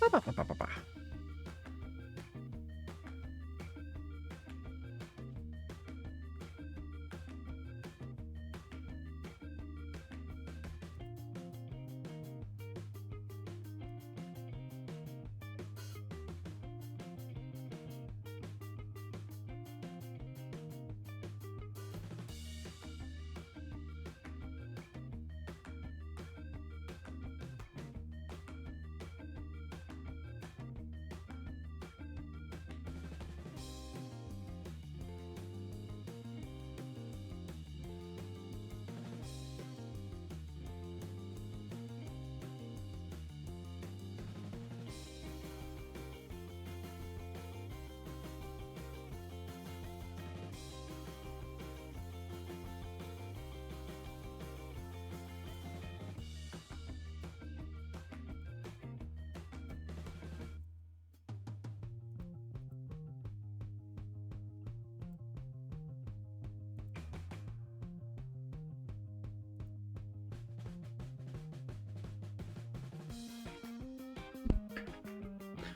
Ba, ba, ba, ba, ba.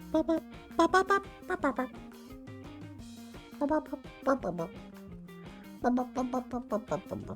Ba, ba, ba, ba, ba, ba, ba, ba. Ba, ba, ba, ba, ba, ba. Ba, ba, ba, ba, ba, ba, ba, ba, ba.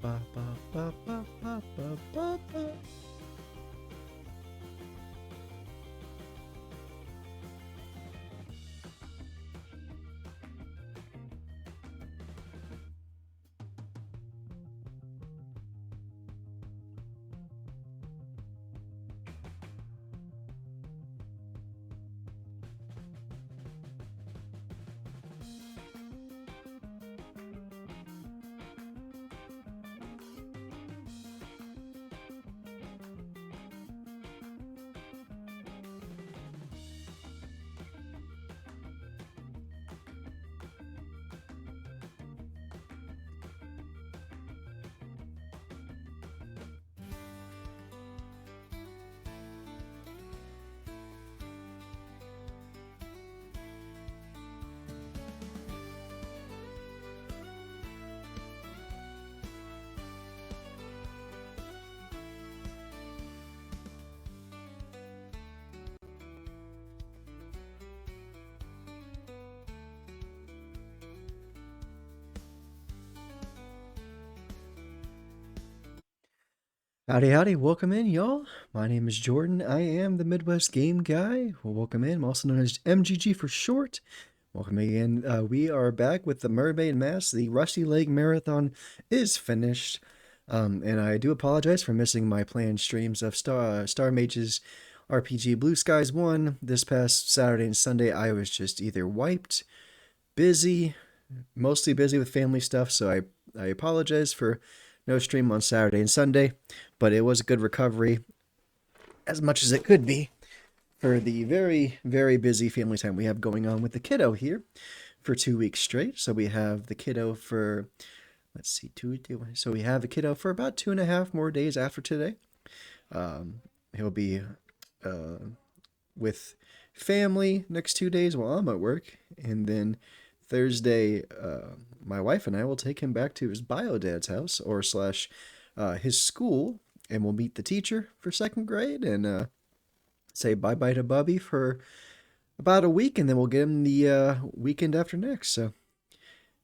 Ba, ba, ba, ba, ba, ba, ba, ba. Howdy, howdy, welcome in, y'all. My name is Jordan. I am the Midwest Game Guy. Well, welcome in. I'm also known as MGG for short. Welcome in. We are back with the Mermaid Mass. The Rusty Lake Marathon is finished. And I do apologize for missing my planned streams of Star Mage's RPG Blue Skies 1. This past Saturday and Sunday, I was just either wiped, busy, mostly busy with family stuff, so I apologize for no stream on Saturday and Sunday, but it was a good recovery, as much as it could be, for the very, very busy family time we have going on with the kiddo here for 2 weeks straight. So we have the kiddo for, let's see, so we have the kiddo for about 2.5 more days after today. He'll be uh, with family next 2 days while I'm at work, and then Thursday, my wife and I will take him back to his bio dad's house or slash his school, and we'll meet the teacher for second grade and say bye bye to Bubby for about a week, and then we'll get him the weekend after next. So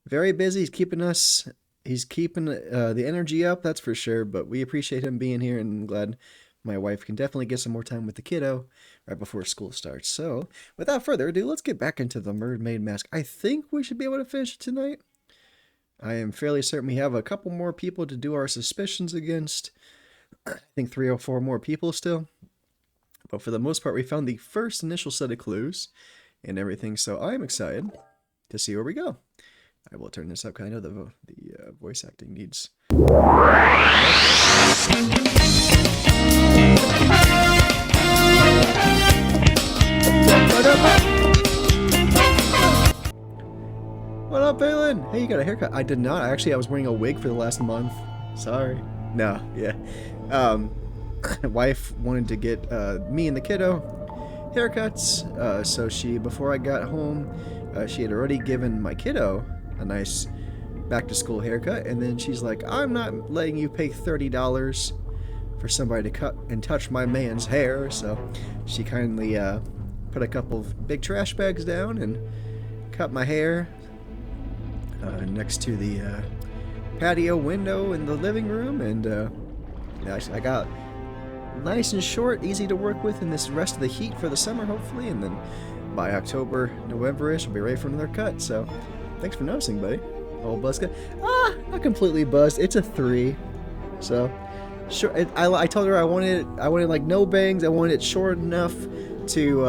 very busy. He's keeping us. He's keeping the energy up, that's for sure. But we appreciate him being here, and I'm glad my wife can definitely get some more time with the kiddo right before school starts. So, without further ado, let's get back into the Mermaid Mask. I think we should be able to finish it tonight. I am fairly certain we have a couple more people to do our suspicions against. I think 3 or 4 more people still. But for the most part, we found the first initial set of clues and everything. So I am excited to see where we go. I will turn this up because I know the voice acting needs. What up, Balin? Hey, you got a haircut? I did not. Actually, I was wearing a wig for the last month. Sorry. No, yeah. Wife wanted to get me and the kiddo haircuts. So before I got home, she had already given my kiddo a nice back-to-school haircut, and then she's like, "I'm not letting you pay $30 for somebody to cut and touch my man's hair." So she kindly put a couple of big trash bags down and cut my hair next to the patio window in the living room, and I got nice and short, easy to work with in this rest of the heat for the summer, hopefully, and then by October, November-ish, I'll be ready for another cut. So thanks for noticing, buddy. Old buzz cut. Not completely buzzed. It's a 3. So sure. I told her I wanted like no bangs. I wanted it short enough to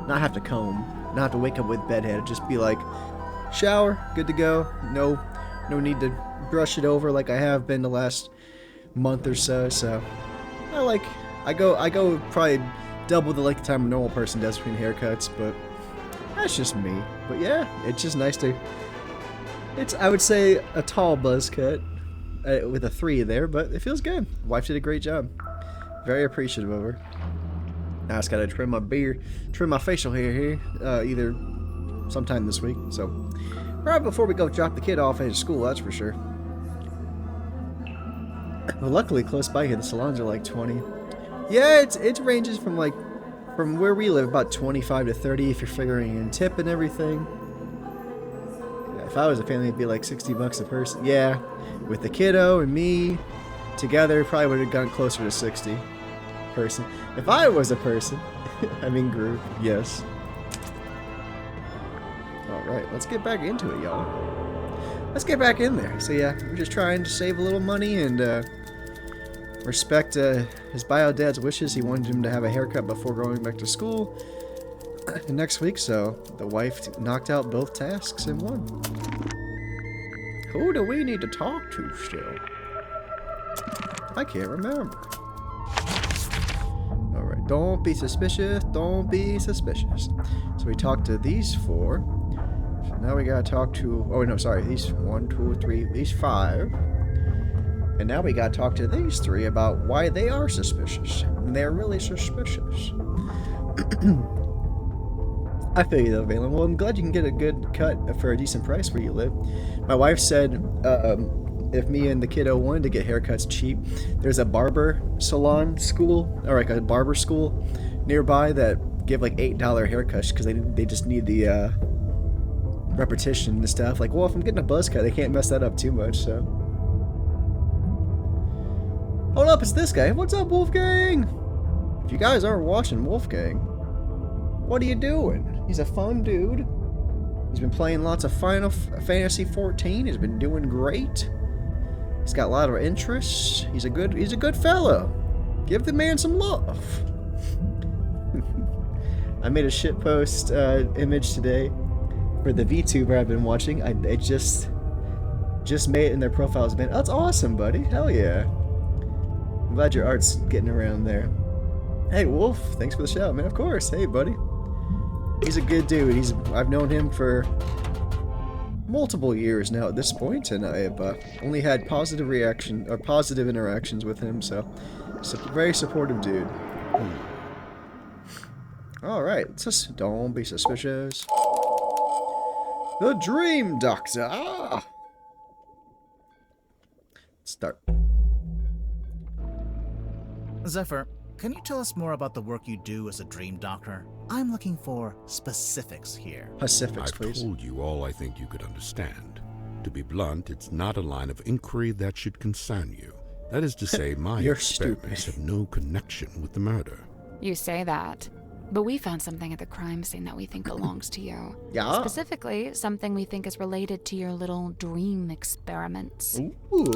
not have to comb, not have to wake up with bedhead. Just be like, shower, good to go. No need to brush it over like I have been the last month or so. So I go probably double the length of time a normal person does between haircuts, but that's just me. But yeah, it's just nice to. It's, I would say, a tall buzz cut with a 3 there, but it feels good. Wife did a great job. Very appreciative of her. Now I just gotta trim my beard, trim my facial hair here, either sometime this week. So right before we go drop the kid off at school, that's for sure. Well, luckily close by here, the salons are like 20. Yeah, it ranges from where we live, about 25 to 30 if you're figuring in tip and everything. If I was a family, it'd be like $60 a person. Yeah, with the kiddo and me together, probably would have gone closer to 60 person. If I was a person, I mean group, yes. All right, let's get back into it, y'all. Let's get back in there. So yeah, we're just trying to save a little money and respect his bio dad's wishes. He wanted him to have a haircut before going back to school next week, so the wife knocked out both tasks in one. Who do we need to talk to still? I can't remember. Alright, don't be suspicious, don't be suspicious. So we talked to these 4. So now we gotta talk to, oh no, sorry, these 1, 2, 3, these 5. And now we gotta talk to these 3 about why they are suspicious. And they're really suspicious. I feel you though, Valen. Well, I'm glad you can get a good cut for a decent price where you live. My wife said if me and the kiddo wanted to get haircuts cheap, there's a barber salon school, or like a barber school nearby that give like $8 haircuts because they just need the repetition and stuff. Like, well, if I'm getting a buzz cut, they can't mess that up too much, so. Hold up, it's this guy. What's up, Wolfgang? If you guys aren't watching Wolfgang, what are you doing? He's a fun dude. He's been playing lots of Final Fantasy 14. He's been doing great. He's got a lot of interests. He's a good fellow. Give the man some love. I made a shitpost image today for the VTuber I've been watching. I just made it in their profiles, man. That's awesome, buddy. Hell yeah. I'm glad your art's getting around there. Hey, Wolf. Thanks for the shout, man. Of course. Hey, buddy. He's a good dude. I've known him for multiple years now at this point, and I have only had positive interactions with him. So, he's a very supportive dude. All right, just don't be suspicious. The Dream Doctor. Ah! Start. Zephyr, can you tell us more about the work you do as a dream doctor? I'm looking for specifics here. Pacifics, I've please. told you all I think you could understand. To be blunt, it's not a line of inquiry that should concern you. That is to say, my You're experiments stupid. have no connection with the murder. You say that, but we found something at the crime scene that we think belongs to you. Yeah. Specifically, something we think is related to your little dream experiments. Ooh.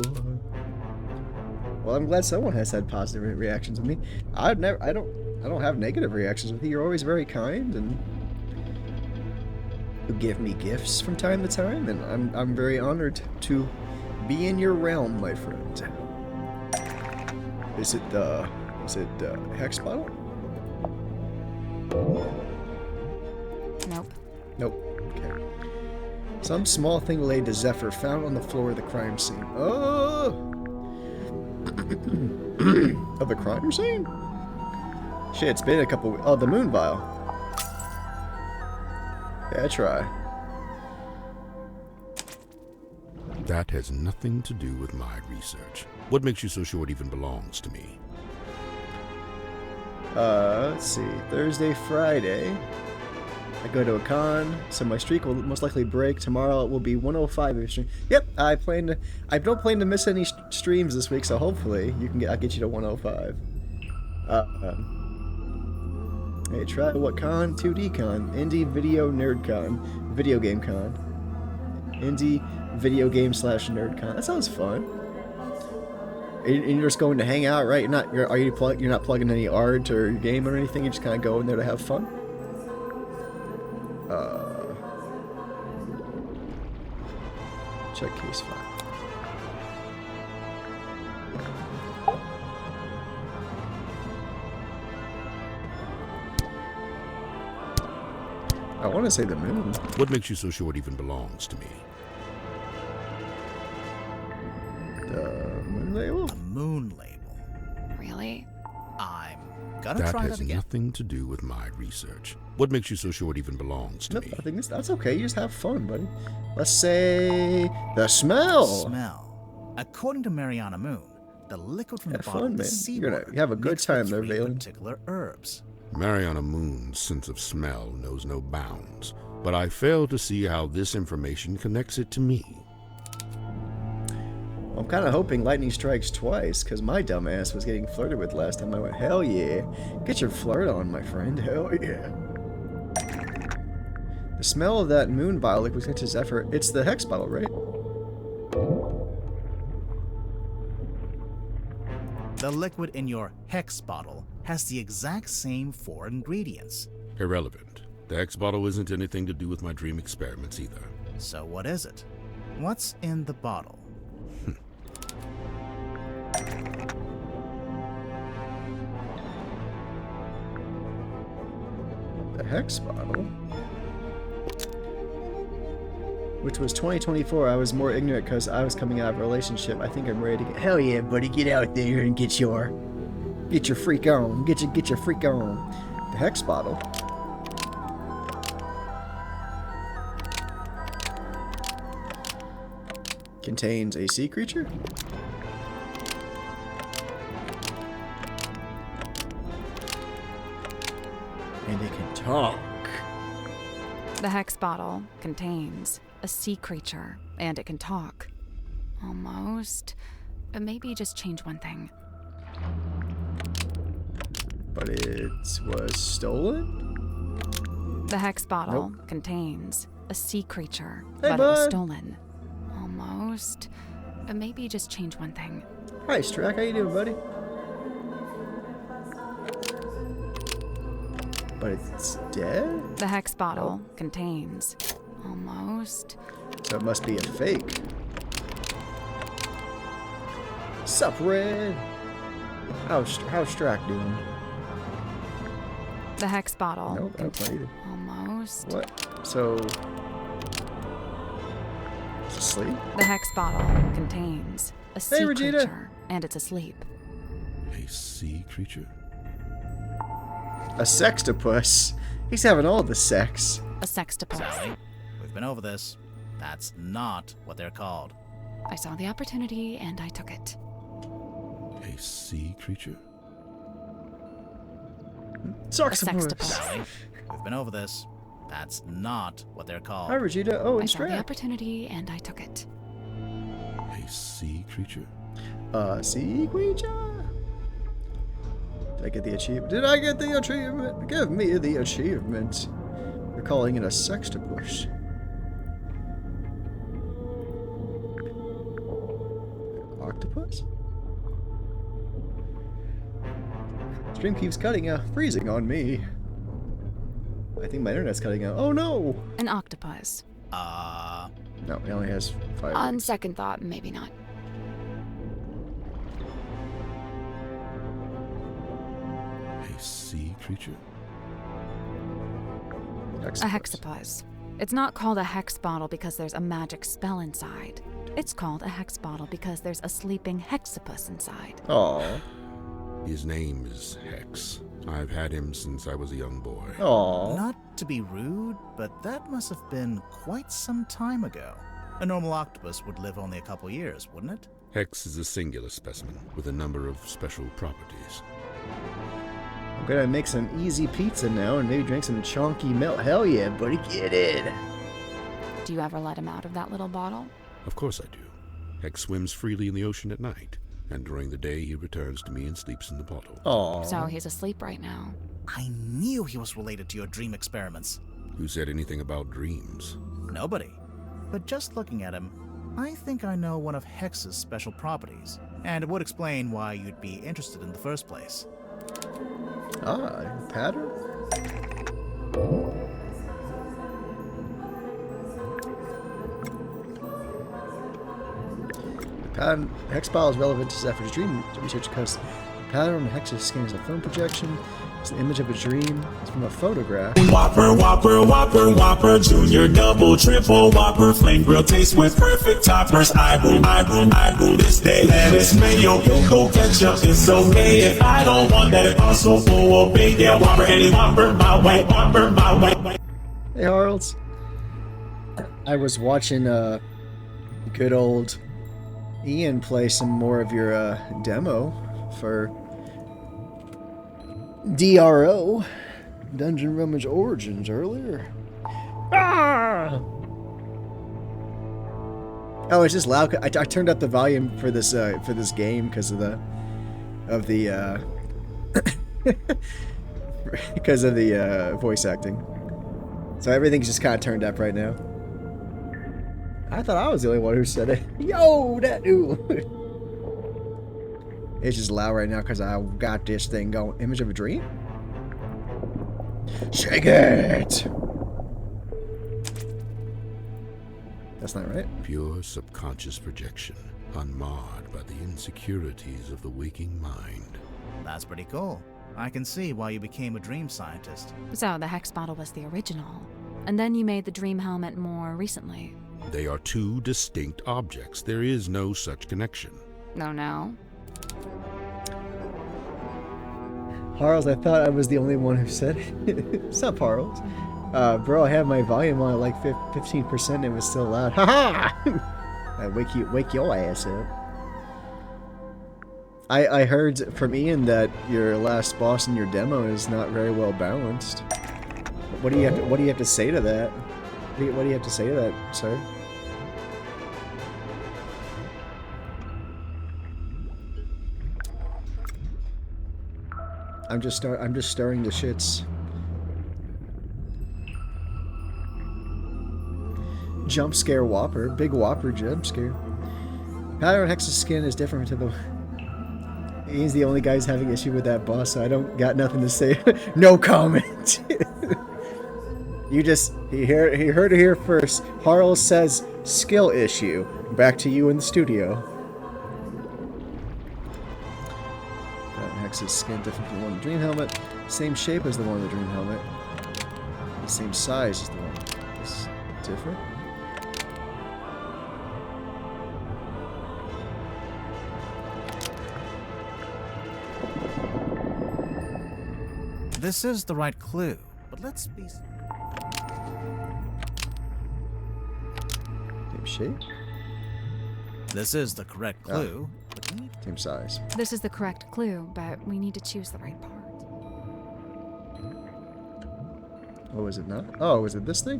Well, I'm glad someone has had positive reactions with me. I don't have negative reactions with you. You're always very kind, and you give me gifts from time to time, and I'm very honored to be in your realm, my friend. Is it hex bottle? Nope. Nope. Okay. Some small thing related to Zephyr found on the floor of the crime scene. Oh! Of the crime scene? Shit, it's been a couple. Oh, the moon vial. Yeah, try. That has nothing to do with my research. What makes you so sure it even belongs to me? Let's see. Thursday, Friday. I go to a con, so my streak will most likely break. Tomorrow it will be 105 every stream. Yep, I don't plan to miss any streams this week, so hopefully I'll get you to 105. Hey, try what con? 2D con. Indie Video Nerd Con. Video Game Con. Indie Video Game / Nerd Con. That sounds fun. And you're just going to hang out, right? You're not plugging any art or game or anything. You're just kind of going there to have fun. Check case file. I want to say the moon. What makes you so sure it even belongs to me? The moon label? A moon label. Really? I'm gonna That try has that again. nothing to do with my research. What makes you so sure it even belongs to Nope, me? I think that's okay. You just have fun, buddy. Let's say the smell. Smell. According to Mariana Moon, the liquid from the Have bottle fun, of the man. sea You're gonna water have a good mixed with time there, 3 Valen. particular herbs. Mariana Moon's sense of smell knows no bounds, but I fail to see how this information connects it to me. I'm kind of hoping lightning strikes twice, because my dumbass was getting flirted with last time. I went, hell yeah. Get your flirt on, my friend. Hell yeah. The smell of that moon vial liquid connected to Zephyr. It's the hex bottle, right? The liquid in your hex bottle has the exact same 4 ingredients. Irrelevant. The X bottle isn't anything to do with my dream experiments either. So what is it? What's in the bottle? The hex bottle? Which was 2024. I was more ignorant because I was coming out of a relationship. I think I'm ready to get. Hell yeah, buddy! Get out there and get your freak on. Get your freak on. The hex bottle. Contains a sea creature. And it can talk. The hex bottle contains a sea creature, and it can talk. Almost. But maybe just change one thing. But it was stolen? The hex bottle Nope. contains a sea creature, Hey, but it was bud. stolen. Almost. But maybe just change one thing. Hi, Strack. How you doing, buddy? But it's dead? The hex bottle contains almost. So it must be a fake. Sup, Red? How's Strack doing? The hex bottle Nope, I don't play either. almost. What? So... It's asleep? The hex bottle contains a sea Regina. creature, and it's asleep. A sea creature? A sextopus. He's having all the sex. A sextopus. Sally, we've been over this. That's not what they're called. I saw the opportunity and I took it. A sea creature? A Soxopus. sextopus. Sally, we've been over this. That's not what they're called. Hi, Regina. Oh, I and saw the Strat. opportunity and I took it. A sea creature? Sea creature. Did I get the achievement? Did I get the achievement? Give me the achievement. We're calling it a sextopus. Octopus? Stream keeps cutting out, freezing on me. I think my internet's cutting out. Oh no! An octopus. No, it only has 5. On second thought, maybe not. A sea creature? A hexapus. It's not called a hex bottle because there's a magic spell inside. It's called a hex bottle because there's a sleeping hexapus inside. Aww. His name is Hex. I've had him since I was a young boy. Aww. Not to be rude, but that must have been quite some time ago. A normal octopus would live only a couple years, wouldn't it? Hex is a singular specimen with a number of special properties. I'm gonna make some easy pizza now and maybe drink some chunky milk. Hell yeah, buddy, get it. Do you ever let him out of that little bottle? Of course I do. Hex swims freely in the ocean at night, and during the day he returns to me and sleeps in the bottle. Aww. So he's asleep right now. I knew he was related to your dream experiments. Who said anything about dreams? Nobody. But just looking at him, I think I know one of Hex's special properties, and it would explain why you'd be interested in the first place. Pattern? The pattern hex bottle is relevant to Zephyr's dream research because the pattern on the hex's skin is a film projection. It's an image of a dream. It's from a photograph. Whopper, Whopper, Whopper, Whopper, Junior, Double, Triple, Whopper, Flame Grill taste with perfect toppers. I boom this day. Lettuce, mayo, pickle, ketchup, it's okay if I don't want that. Also full of big, yeah, Whopper, any Whopper, my way, Whopper, my way. Hey, Harolds. I was watching good old Ian play some more of your demo for DRO, Dungeon Rummage Origins, earlier. Ah! Oh, it's just loud. I turned up the volume for this game because of the because of the voice acting. So everything's just kind of turned up right now. I thought I was the only one who said it. Yo, that dude. It's just loud right now because I got this thing going. Image of a dream? Shake it! That's not right. Pure subconscious projection, unmarred by the insecurities of the waking mind. That's pretty cool. I can see why you became a dream scientist. So the hex bottle was the original. And then you made the dream helmet more recently. They are two distinct objects. There is no such connection. No. Harles, I thought I was the only one who said it. What's up, Harles? Bro, I had my volume on at like 15% and it was still loud. Haha! I wake your ass up. I heard from Ian that your last boss in your demo is not very well balanced. What do you have to say to that? What do you have to say to that, sir? I'm just stirring the shits. Jump scare Whopper, big Whopper jump scare. Pattern Hex's skin is different to the. He's the only guy who's having issue with that boss, so I don't got nothing to say. No comment. You heard it here first. Harl says skill issue. Back to you in the studio. Hex's skin different from the one in the dream helmet. Same shape as the one in the dream helmet. The same size as the one. It's different. This is the right clue, but let's be... Same shape. This is the correct clue, but we need... Same size. This is the correct clue, but we need to choose the right part. What was it not? Oh, was it this thing?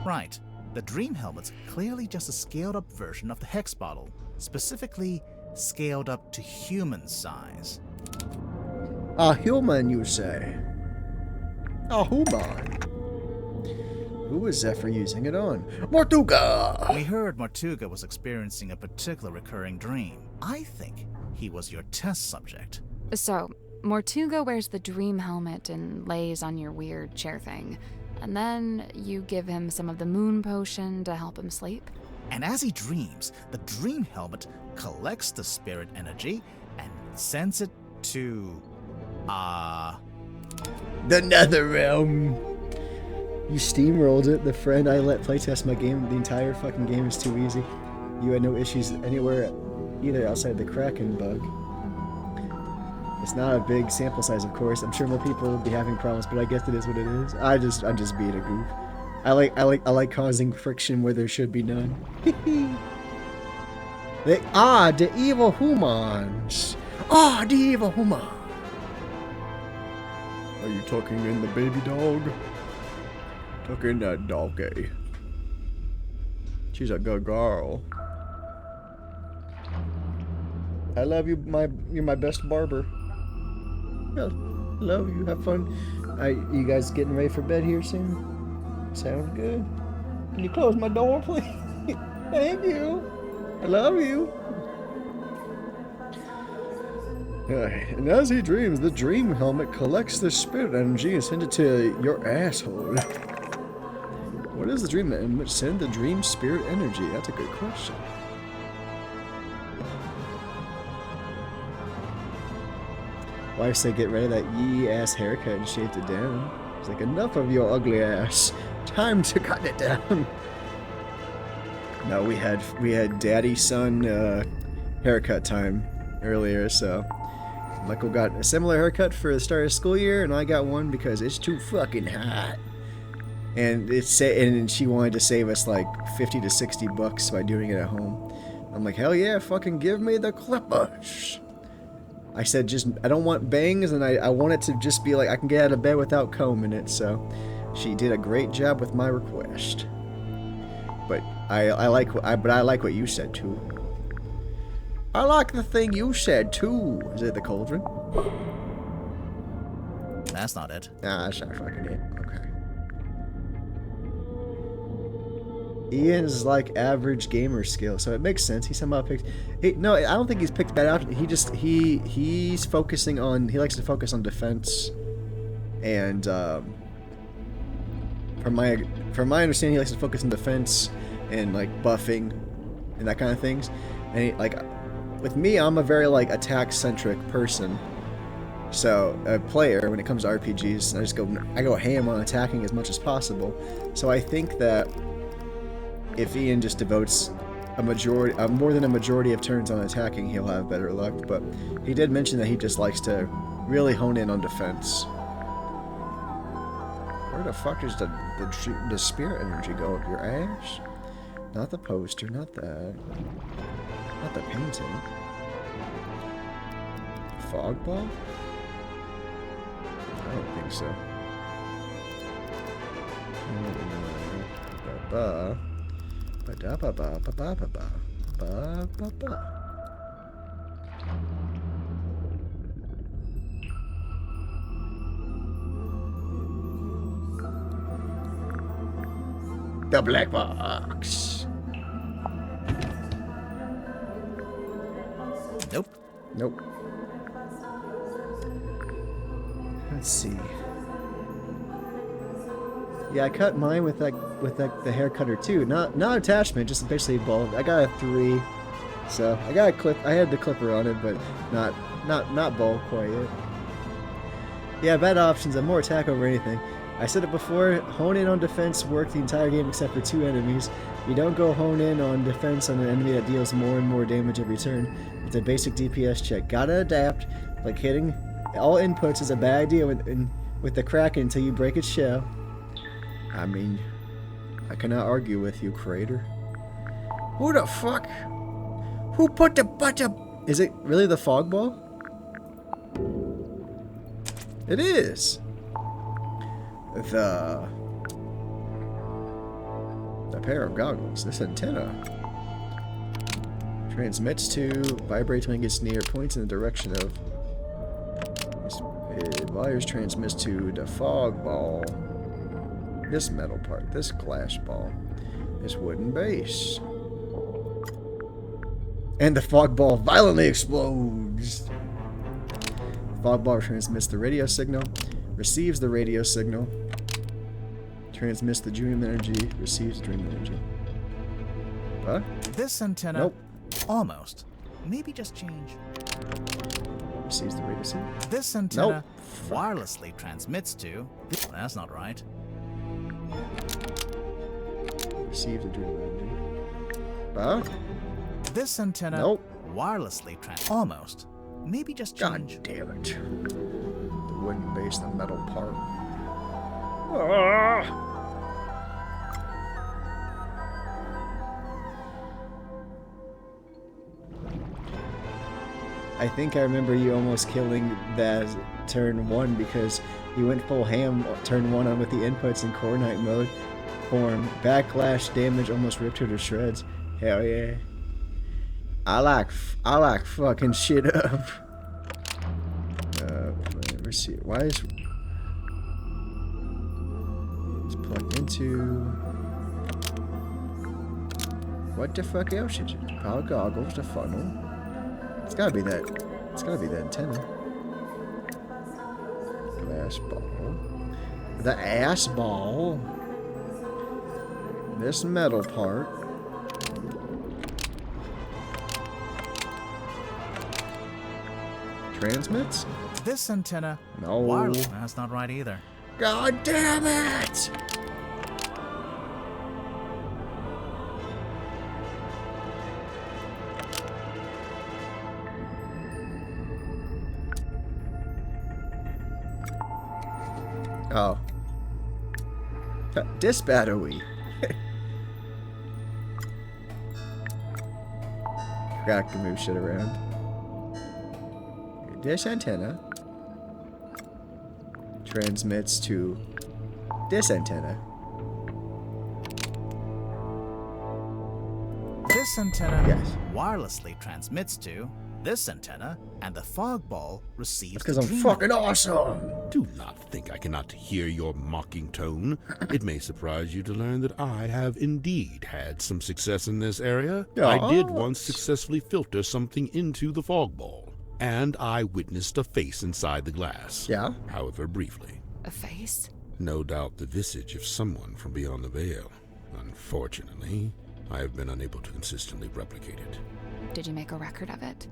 Right. The dream helmet's clearly just a scaled up version of the hex bottle, specifically scaled up to human size. A human, you say? A human? Who was Zephyr using it on? Mortuga! We heard Mortuga was experiencing a particular recurring dream. I think he was your test subject. So, Mortuga wears the dream helmet and lays on your weird chair thing. And then you give him some of the moon potion to help him sleep? And as he dreams, the dream helmet collects the spirit energy and sends it to... The Netherrealm! You steamrolled it. The friend I let playtest my game, the entire fucking game is too easy. You had no issues anywhere, either outside the Kraken bug. It's not a big sample size, of course. I'm sure more people will be having problems, but I guess it is what it is. I'm just being a goof. I like causing friction where there should be none. The evil humans. The evil human. Are you talking in the baby dog? Talking that doggy. She's a good girl. I love you, you're my best barber. Yeah, love you. Have fun. You guys getting ready for bed here soon? Sounds good. Can you close my door, please? Thank you. I love you. And as he dreams, the dream helmet collects the spirit energy and sends it to your asshole. What does the dream helmet send the dream spirit energy? That's a good question. Wife said get rid of that yee ass haircut and shaved it down. It's like, enough of your ugly ass. Time to cut it down. No, we had daddy son haircut time earlier, so Michael got a similar haircut for the start of school year, and I got one because it's too fucking hot. And and she wanted to save us like $50 to $60 by doing it at home. I'm like, hell yeah, fucking give me the clippers. I said, I don't want bangs, and I want it to just be like I can get out of bed without combing it. So she did a great job with my request. But I like what you said too. I like the thing you said too. Is it the cauldron? That's not it. Nah, that's not fucking it. Okay. Ian's like average gamer skill, so it makes sense. He somehow picked. No, I don't think he's picked that out. He's focusing on. He likes to focus on defense, and from my understanding, he likes to focus on defense and like buffing and that kind of things. And with me, I'm a very like attack centric person. So a player, when it comes to RPGs, I go ham on attacking as much as possible. So I think that if Ian just devotes more than a majority of turns on attacking, he'll have better luck. But he did mention that he just likes to really hone in on defense. Where the fuck does the spirit energy go? Up your ass? Not the poster, not that. Not the painting. Fog ball? I don't think so. The black box. Nope. Nope. Let's see. Yeah, I cut mine with the hair cutter too. Not attachment, just basically bald. I got a 3, so I got a clip. I had the clipper on it, but not bald quite yet. Yeah, bad options. I'm more attack over anything. I said it before. Hone in on defense worked the entire game except for 2 enemies. You don't go hone in on defense on an enemy that deals more and more damage every turn. It's a basic DPS check. Gotta adapt. Like hitting all inputs is a bad idea with the Kraken until you break its shell. I mean, I cannot argue with you, Crater. Who the fuck? Who put the Is it really the fog ball? It is. The pair of goggles. This antenna transmits to, vibrates when it gets near, points in the direction of. It wires transmits to the fog ball. This metal part, this glass ball, this wooden base. And the fog ball violently explodes. Fog ball transmits the radio signal, receives the radio signal, transmits the dream energy, receives dream energy. Huh? This antenna. Nope. Almost. Maybe just change. Receives the radio signal. This antenna Nope. wirelessly transmits to. That's not right. Receives the dream energy. Huh? This antenna Nope. wirelessly Almost. Maybe just change. God damn it. The wooden base, the metal part. Ah! I think I remember you almost killing that turn 1 because you went full ham turn 1 on with the inputs in Core Knight mode. Form backlash damage almost ripped her to shreds. Hell yeah. I like fucking shit up. Let's see. Why is it's plugged into? What the fuck else is it? Power goggles, the funnel. It's gotta be that. It's gotta be the antenna. Glass ball. The ass ball. This metal part. Transmits? This antenna. No. Wireless. That's not right either. God damn it! Oh. This battery. Forgot I can move shit around. This antenna transmits to this antenna. This antenna Yes. wirelessly transmits to this antenna, and the fog ball receives. That's because the I'm dream fucking energy. awesome. Do not think I cannot hear your mocking tone. It may surprise you to learn that I have indeed had some success in this area. I did once successfully filter something into the fog ball, and I witnessed a face inside the glass. Yeah? However, briefly. A face? No doubt the visage of someone from beyond the veil. Unfortunately, I have been unable to consistently replicate it. Did you make a record of it?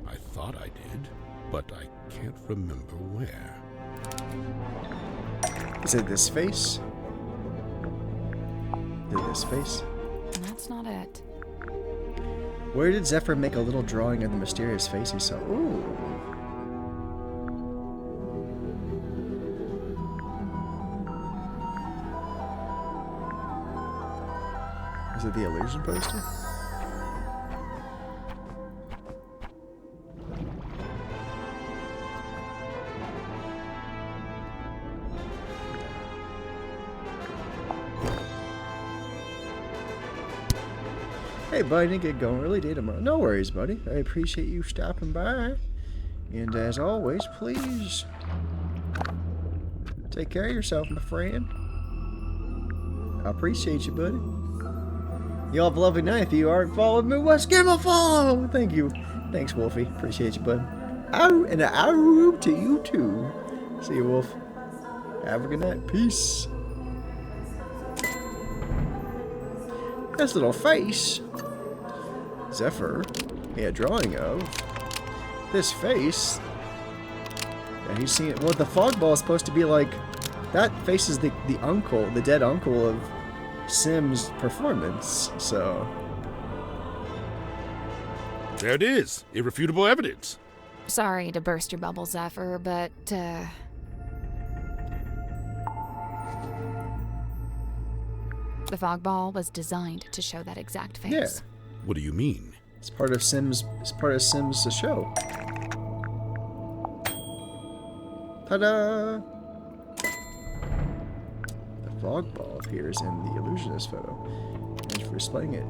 I thought I did, but I can't remember where. Is it this face? Is it this face? That's not it. Where did Zephyr make a little drawing of the mysterious face he saw? Ooh. Is it the illusion poster? Hey, buddy, didn't get going early day tomorrow. No worries, buddy. I appreciate you stopping by. And as always, please take care of yourself, my friend. I appreciate you, buddy. You all have a lovely night. If you aren't following me, what's give a follow? Thank you. Thanks, Wolfie. Appreciate you, bud. Ow, and an ow to you, too. See you, Wolf. Have a good night. Peace. This little face. Zephyr made a drawing of this face. And he's seen it. Well, the fog ball is supposed to be like that face is the uncle, the dead uncle of Sim's performance. So There it is. Irrefutable evidence. Sorry to burst your bubble, Zephyr, but, the fog ball was designed to show that exact face. yeah. What do you mean? It's part of Sims. It's part of Sims the show. Ta-da! The fog ball appears in the illusionist photo, and for displaying it,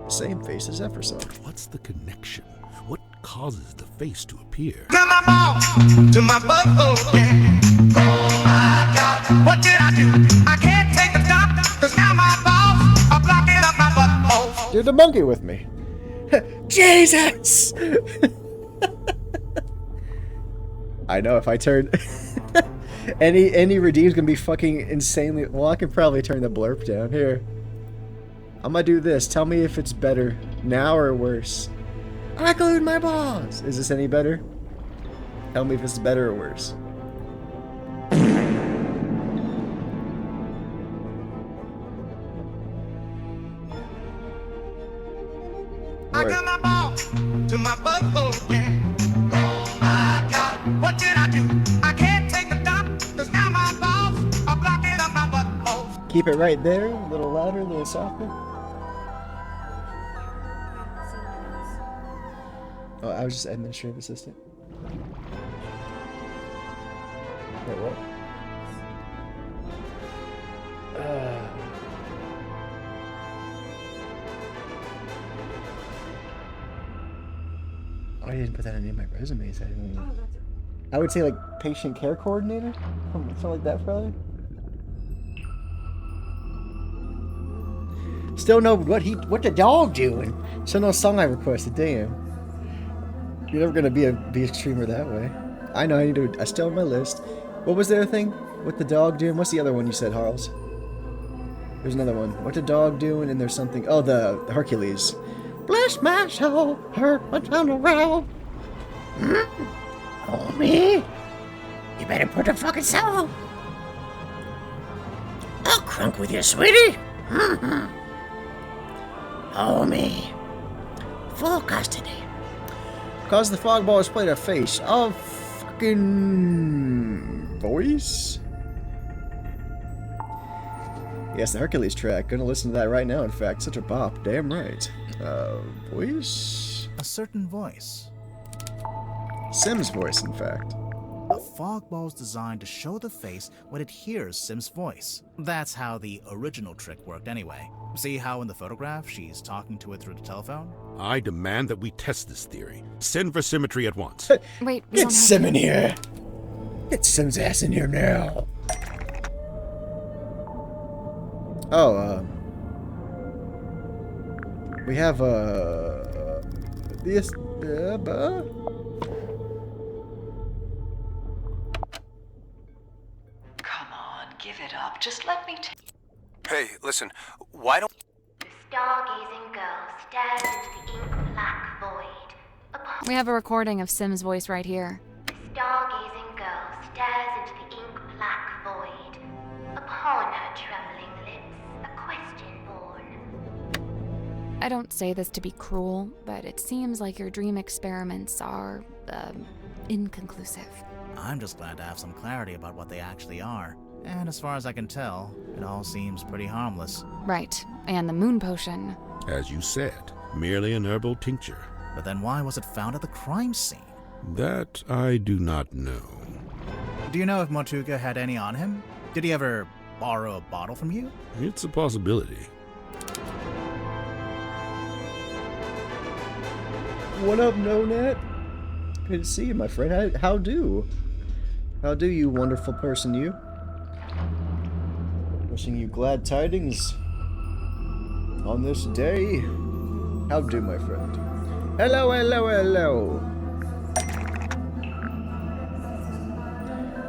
the same face as Zephyr saw. What's the connection? What causes the face to appear? To my balls, to my butthole, yeah. Oh my God, what did I do? I can't take a stop, 'cause now my balls are blocking up my butthole. You're the monkey with me. Jesus! I know if I turn any redeem's gonna be fucking insanely. Well, I can probably turn the blurb down here. I'm gonna do this. Tell me if it's better now or worse. I glued my balls. Is this any better? Tell me if it's better or worse. I got my balls to my butthole, yeah. Oh my God, what did I do? I can't take a stop, 'cause now my balls are blocking up my butthole. Keep it right there. A little louder, a little softer. Oh, I was just administrative assistant. Wait, what? I didn't put that in any of my resumes. I would say like patient care coordinator, something like that, probably. Still know what the dog doing. Still no song I requested. Damn, you're never gonna be a streamer that way. I know. I still have my list. What was the other thing? What the dog doing? What's the other one you said, Harles? There's another one. What the dog doing? And there's something. Oh, the Hercules. Bless my soul, hurt my tongue around. Homie, you better put the fucking soul. I'll crunk with you, sweetie. Homie, full custody. Because the fog ball has played a face of fucking voice. Yes, the Hercules track. Gonna listen to that right now, in fact. Such a bop. Damn right. Voice? A certain voice. Sim's voice, in fact. A fog ball is designed to show the face when it hears Sim's voice. That's how the original trick worked anyway. See how in the photograph she's talking to it through the telephone? I demand that we test this theory. Send for symmetry at once. Wait, we Get don't Sim have... in here. Get Sim's ass in here now. Oh, we have, this, Come on, give it up. Just let me Hey, listen, why don't... The stargazing girl stares into the ink-black void. Upon We have a recording of Sim's voice right here. the stargazing girl stares into the ink-black void. Upon her trembling lips, a question born. I don't say this to be cruel, but it seems like your dream experiments are, inconclusive. I'm just glad to have some clarity about what they actually are. And as far as I can tell, it all seems pretty harmless. Right, and the moon potion. As you said, merely an herbal tincture. But then why was it found at the crime scene? That I do not know. Do you know if Motuka had any on him? Did he ever borrow a bottle from you? It's a possibility. what up, No-Net? Good to see you, my friend. How do? How do, you wonderful person, you? Wishing you glad tidings on this day. How do, my friend? Hello, hello, hello.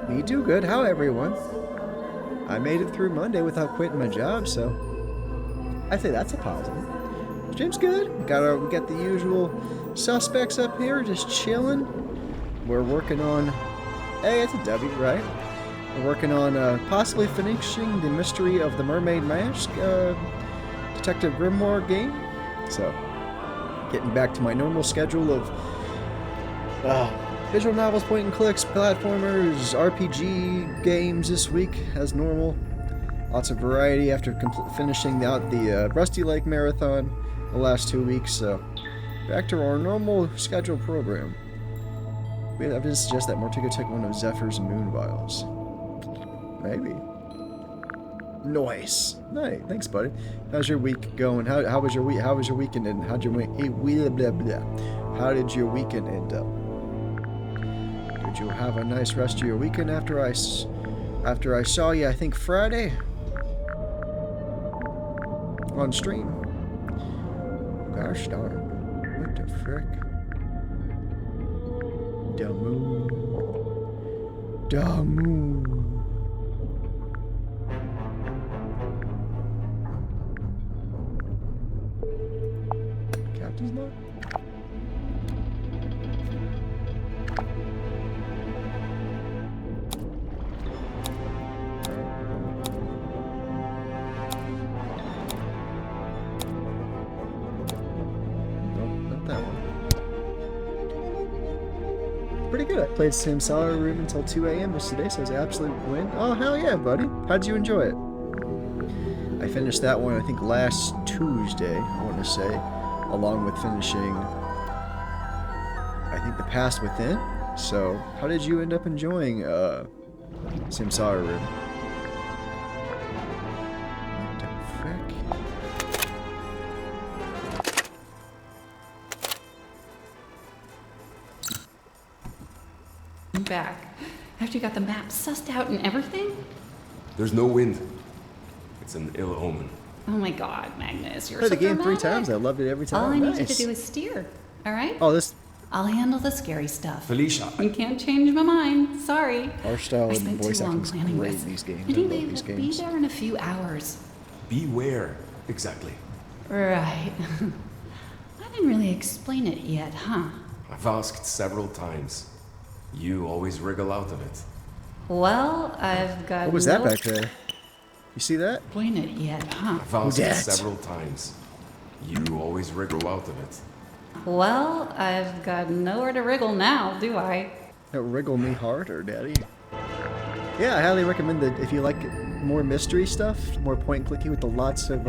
Me do good. How, everyone? I made it through Monday without quitting my job, so I'd say that's a positive. Stream's good. We got the usual suspects up here, just chilling. We're working on. Hey, it's a W, right? We're working on possibly finishing the mystery of the Mermaid Mask Detective Grimoire game. So, getting back to my normal schedule of visual novels, point and clicks, platformers, RPG games this week as normal. Lots of variety after finishing out the Rusty Lake Marathon the last 2 weeks. So, Back to our normal scheduled program. We have to suggest that Mortigo take one of Zephyr's moon vials. Maybe. Nice. Nice. Thanks, buddy. How's your week going? How was your week? How was your weekend? And how'd your week? Blah, blah, blah. How did your weekend end up? Did you have a nice rest of your weekend after I saw you? I think Friday on stream. Gosh darn! What the frick? The moon. The moon. Captain's log? Nope, not that one. Pretty good. I played Simsala Room until 2 a.m. yesterday, so it was an absolute win. Oh, hell yeah, buddy. How'd you enjoy it? I finished that one, I think, last Tuesday, I want to say, along with finishing, I think, The Past Within. So, how did you end up enjoying Simsala Room? What the frick? I'm back. After you got the map sussed out and everything? There's no wind. It's an ill omen. Oh my god, Magnus, you're Played so the game 3 dramatic. times. I loved it every time. All I need you Nice. to do is steer, alright? Oh, this I'll handle the scary stuff. Felicia. You can't change my mind, sorry. art style I and spent voice too long acting is planning great this. in these games. I Anyway, love these we'll be games. there in a few hours. Beware, exactly. Right. I didn't really explain it yet, huh? I've asked several times. You always wriggle out of it. Well, I've got What was that back there? You see that? Explain it yet, huh? I've asked that? several times. You always wriggle out of it. Well, I've got nowhere to wriggle now, do I? Wriggle me harder, daddy. Yeah, I highly recommend that if you like more mystery stuff, more point clicky with lots of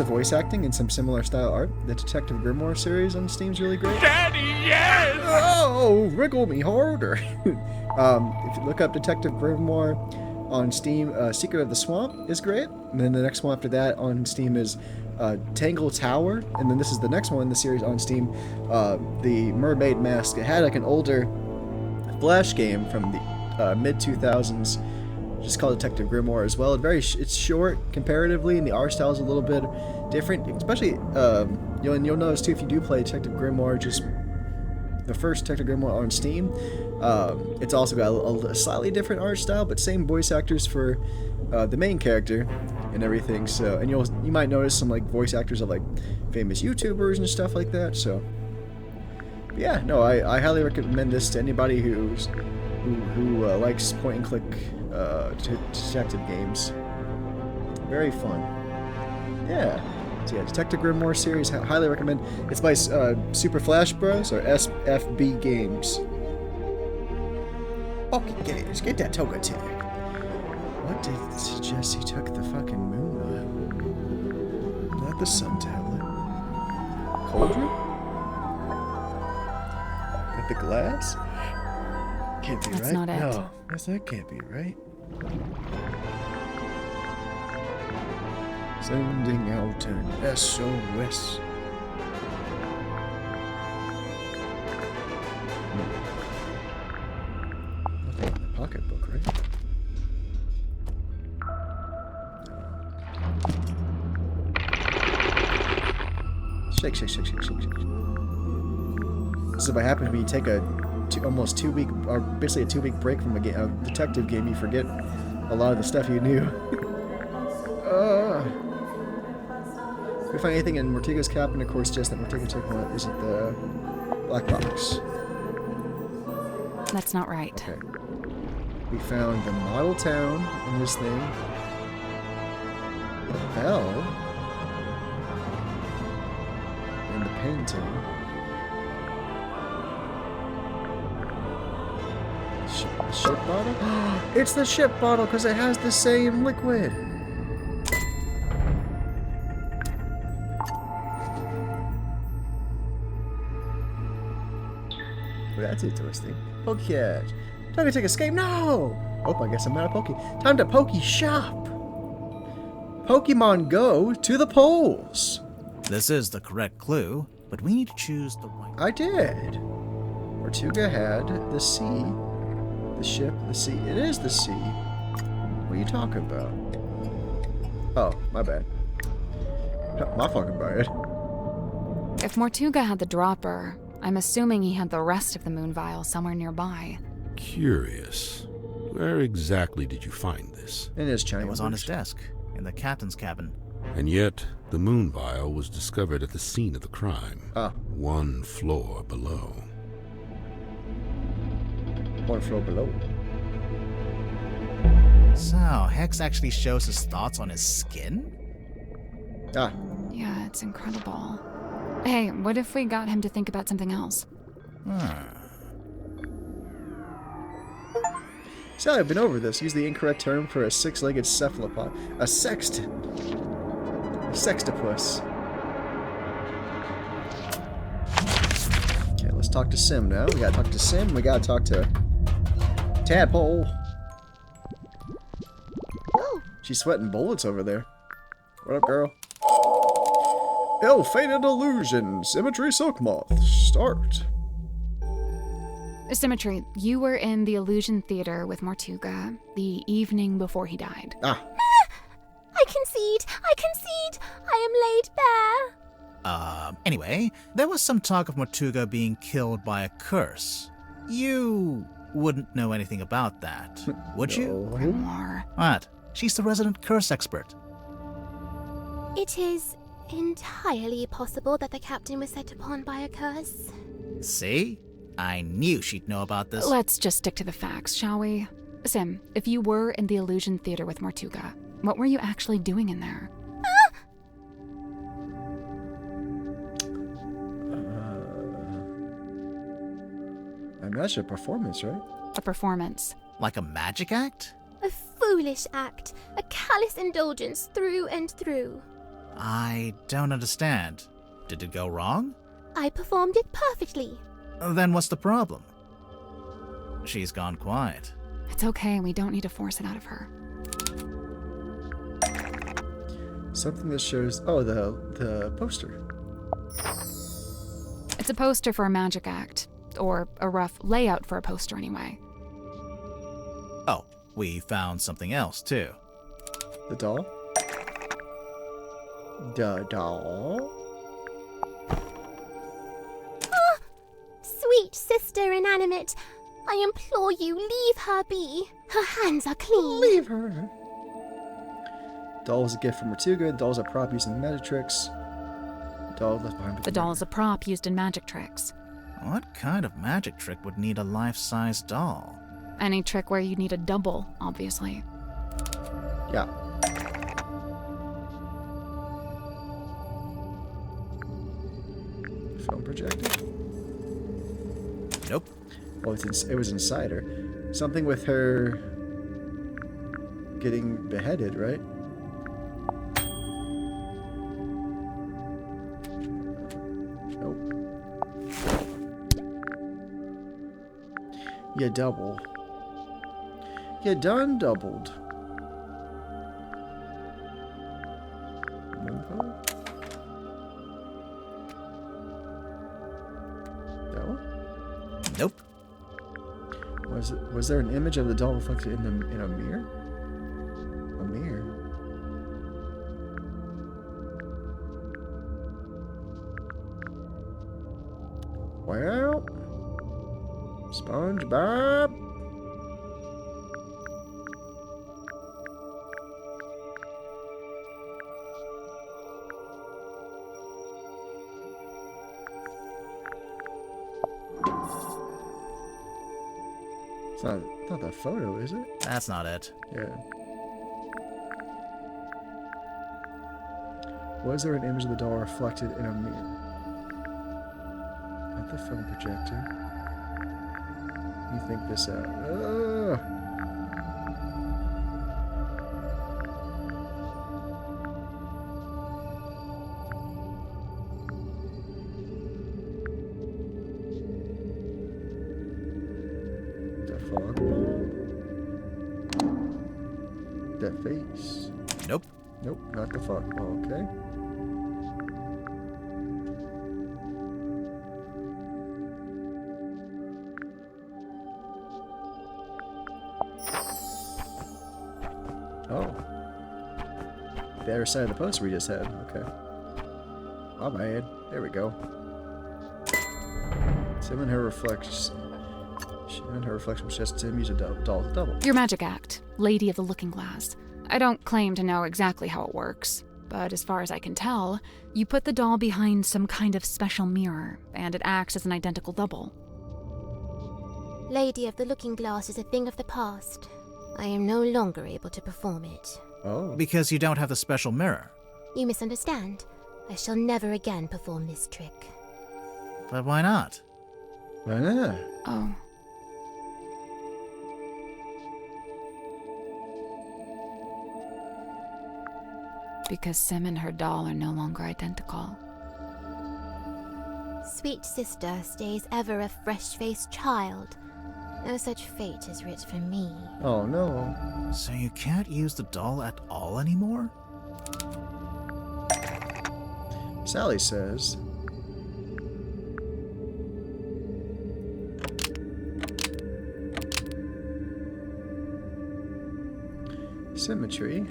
voice acting and some similar style art. The Detective Grimoire series on Steam's really great. Daddy, yes! Oh, wriggle me harder. If you look up Detective Grimoire on Steam, Secret of the Swamp is great. And then the next one after that on Steam is Tangle Tower. And then this is the next one in the series on Steam, the Mermaid Mask. It had like an older Flash game from the mid-2000s, just called Detective Grimoire as well. It's short comparatively, and the art style is a little bit different. Especially, you'll notice too if you do play Detective Grimoire, just the first Detective Grimoire on Steam. It's also got a slightly different art style, but same voice actors for the main character and everything. So, and you might notice some like voice actors of like famous YouTubers and stuff like that. So, yeah, no, I highly recommend this to anybody who likes point and click detective games. Very fun. Yeah. So yeah, Detective Grimoire series, highly recommend. It's by Super Flash Bros. Or SFB Games. Okay, let's get that toga tag. What did it suggest he took the fucking moon vial? Not the sun tablet. Cauldron? Got the glass? Can't be That's right. not it. No, that can't be right. Sending out an SOS. Nothing in the pocketbook, right? Shake, shake, shake, shake, shake, shake. This is what happens when you take a almost 2 week, or basically a 2 week break from a detective game. You forget a lot of the stuff you knew. If we find anything in Mortigo's cabin, of course, just that Mortigo took one. Is it the black box? That's not right. Okay. We found the model town in this thing. The bell. And the painting. The ship bottle? It's the ship bottle because it has the same liquid. Well, that's interesting. Pokecat. Time to take escape. No! Oh, I guess I'm out of Poke. Time to Poke Shop. Pokemon Go to the polls. This is the correct clue, but we need to choose the right. I did. Tortuga had the sea. The ship, the sea. It is the sea. What are you talking about? Oh, my bad. My fucking bad. If Mortuga had the dropper, I'm assuming he had the rest of the moon vial somewhere nearby. Curious. Where exactly did you find this? In his China. It was on his desk, in the captain's cabin. And yet, the moon vial was discovered at the scene of the crime. One floor below. One floor below. So, Hex actually shows his thoughts on his skin? Yeah, it's incredible. Hey, what if we got him to think about something else? Sally, I've been over this. Use the incorrect term for a six-legged cephalopod. A sextant. A sextopus. Okay, let's talk to Sim now. We gotta talk to Sim. We gotta talk to Tadpole. She's sweating bullets over there. What up, girl? Ill-fated illusion. Symmetry Silk Moth. Start. Symmetry, you were in the Illusion Theater with Mortuga the evening before he died. I concede. I concede. I am laid bare. Anyway, there was some talk of Mortuga being killed by a curse. You wouldn't know anything about that, would you? Grimoire. What? She's the resident curse expert. It is entirely possible that the captain was set upon by a curse. See? I knew she'd know about this. Let's just stick to the facts, shall we? Sim, if you were in the Illusion Theater with Mortuga, what were you actually doing in there? I imagine a performance, right? A performance. Like a magic act? A foolish act. A callous indulgence through and through. I don't understand. Did it go wrong? I performed it perfectly. Then what's the problem? She's gone quiet. It's okay, we don't need to force it out of her. Something that shows... Oh, the poster. It's a poster for a magic act. Or a rough layout for a poster, anyway. Oh, we found something else, too. The doll? The doll? Sweet sister inanimate, I implore you, leave her be. Her hands are clean. Leave her. Doll is a gift from Mortuga. The doll is a prop used in magic tricks. Doll left behind. The doll is a prop used in magic tricks. What kind of magic trick would need a life-size doll? Any trick where you need a double, obviously. Yeah. Film projector? Nope. Well, it was inside her. Something with her getting beheaded, right? Nope. You double. You done doubled. No? Nope. Was there an image of the doll reflected in a mirror? A mirror. Well, SpongeBob. It's not that photo, is it? That's not it. Yeah. Was there an image of the doll reflected in a mirror? Not the film projector. You think this out. fog ball? That face? Nope. Nope, not the fog ball. Okay. Oh. The other side of the poster we just had. Okay. My bad. There we go. Sim and her reflection. And her reflection suggests him use a doll to double. Your magic act, Lady of the Looking Glass. I don't claim to know exactly how it works, but as far as I can tell, you put the doll behind some kind of special mirror, and it acts as an identical double. Lady of the Looking Glass is a thing of the past. I am no longer able to perform it. Oh. Because you don't have the special mirror. You misunderstand. I shall never again perform this trick. But why not? Why not? Oh. Because Sim and her doll are no longer identical. Sweet sister stays ever a fresh-faced child. No such fate is writ for me. Oh no. So you can't use the doll at all anymore? Sally says. Symmetry.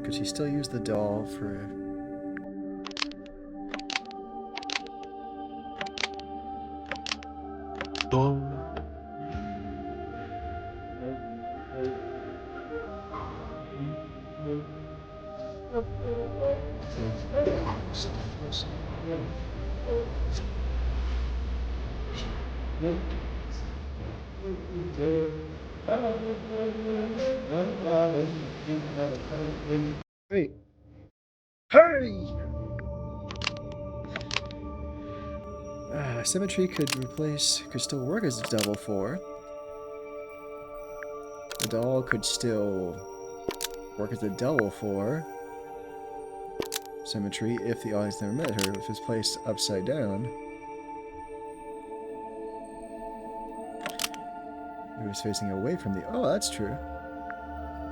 Could she still use the doll for... Wait. Hurry! Symmetry could still work as a double for. The doll could still work as a double for Symmetry if the audience never met her, if it's placed upside down. He was facing away from the... Oh, that's true.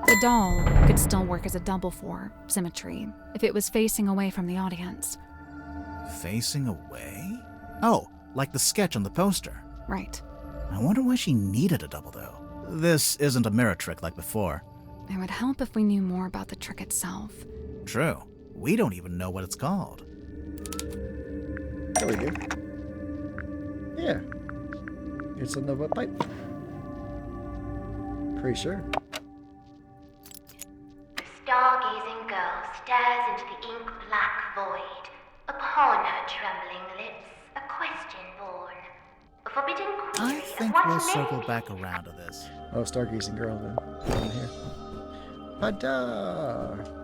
The doll could still work as a double for Symmetry if it was facing away from the audience. Facing away? Oh, like the sketch on the poster. Right. I wonder why she needed a double, though. This isn't a mirror trick like before. It would help if we knew more about the trick itself. True. We don't even know what it's called. There we go. Yeah. It's a Nova pipe. Pretty sure. The stargazing girl stares into the ink-black void. Upon her trembling lips, a question born. A forbidden query I of think what we'll may circle be. back around to this. Oh, stargazing girl then. Down here. Pada!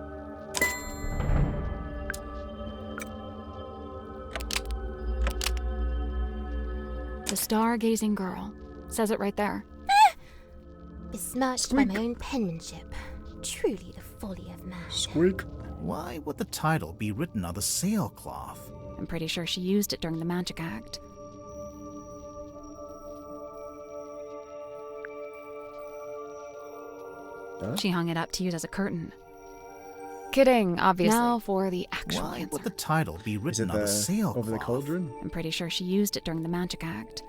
The stargazing girl. Says it right there. Besmirched by my own penmanship. Truly the folly of man. Squeak. Why would the title be written on the sailcloth? I'm pretty sure she used it during the magic act. Huh? She hung it up to use as a curtain. Kidding, obviously. Now for the actual Why answer. would the title be Is written it on the sailcloth? over the cauldron? I'm pretty sure she used it during the magic act.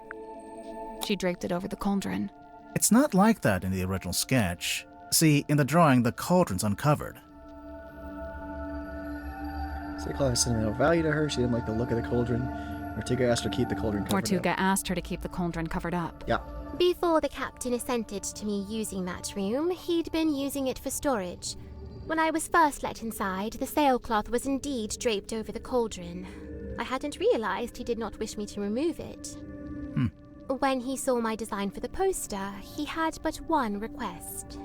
She draped it over the cauldron. It's not like that in the original sketch. See, in the drawing, the cauldron's uncovered. Sailcloth has sentimental value to her. She didn't like the look of the cauldron. Ortega asked her to keep the cauldron covered Tortuga up. asked her to keep the cauldron covered up. Yeah. Before the captain assented to me using that room, he'd been using it for storage. When I was first let inside, the sailcloth was indeed draped over the cauldron. I hadn't realized he did not wish me to remove it. When he saw my design for the poster, he had but one request.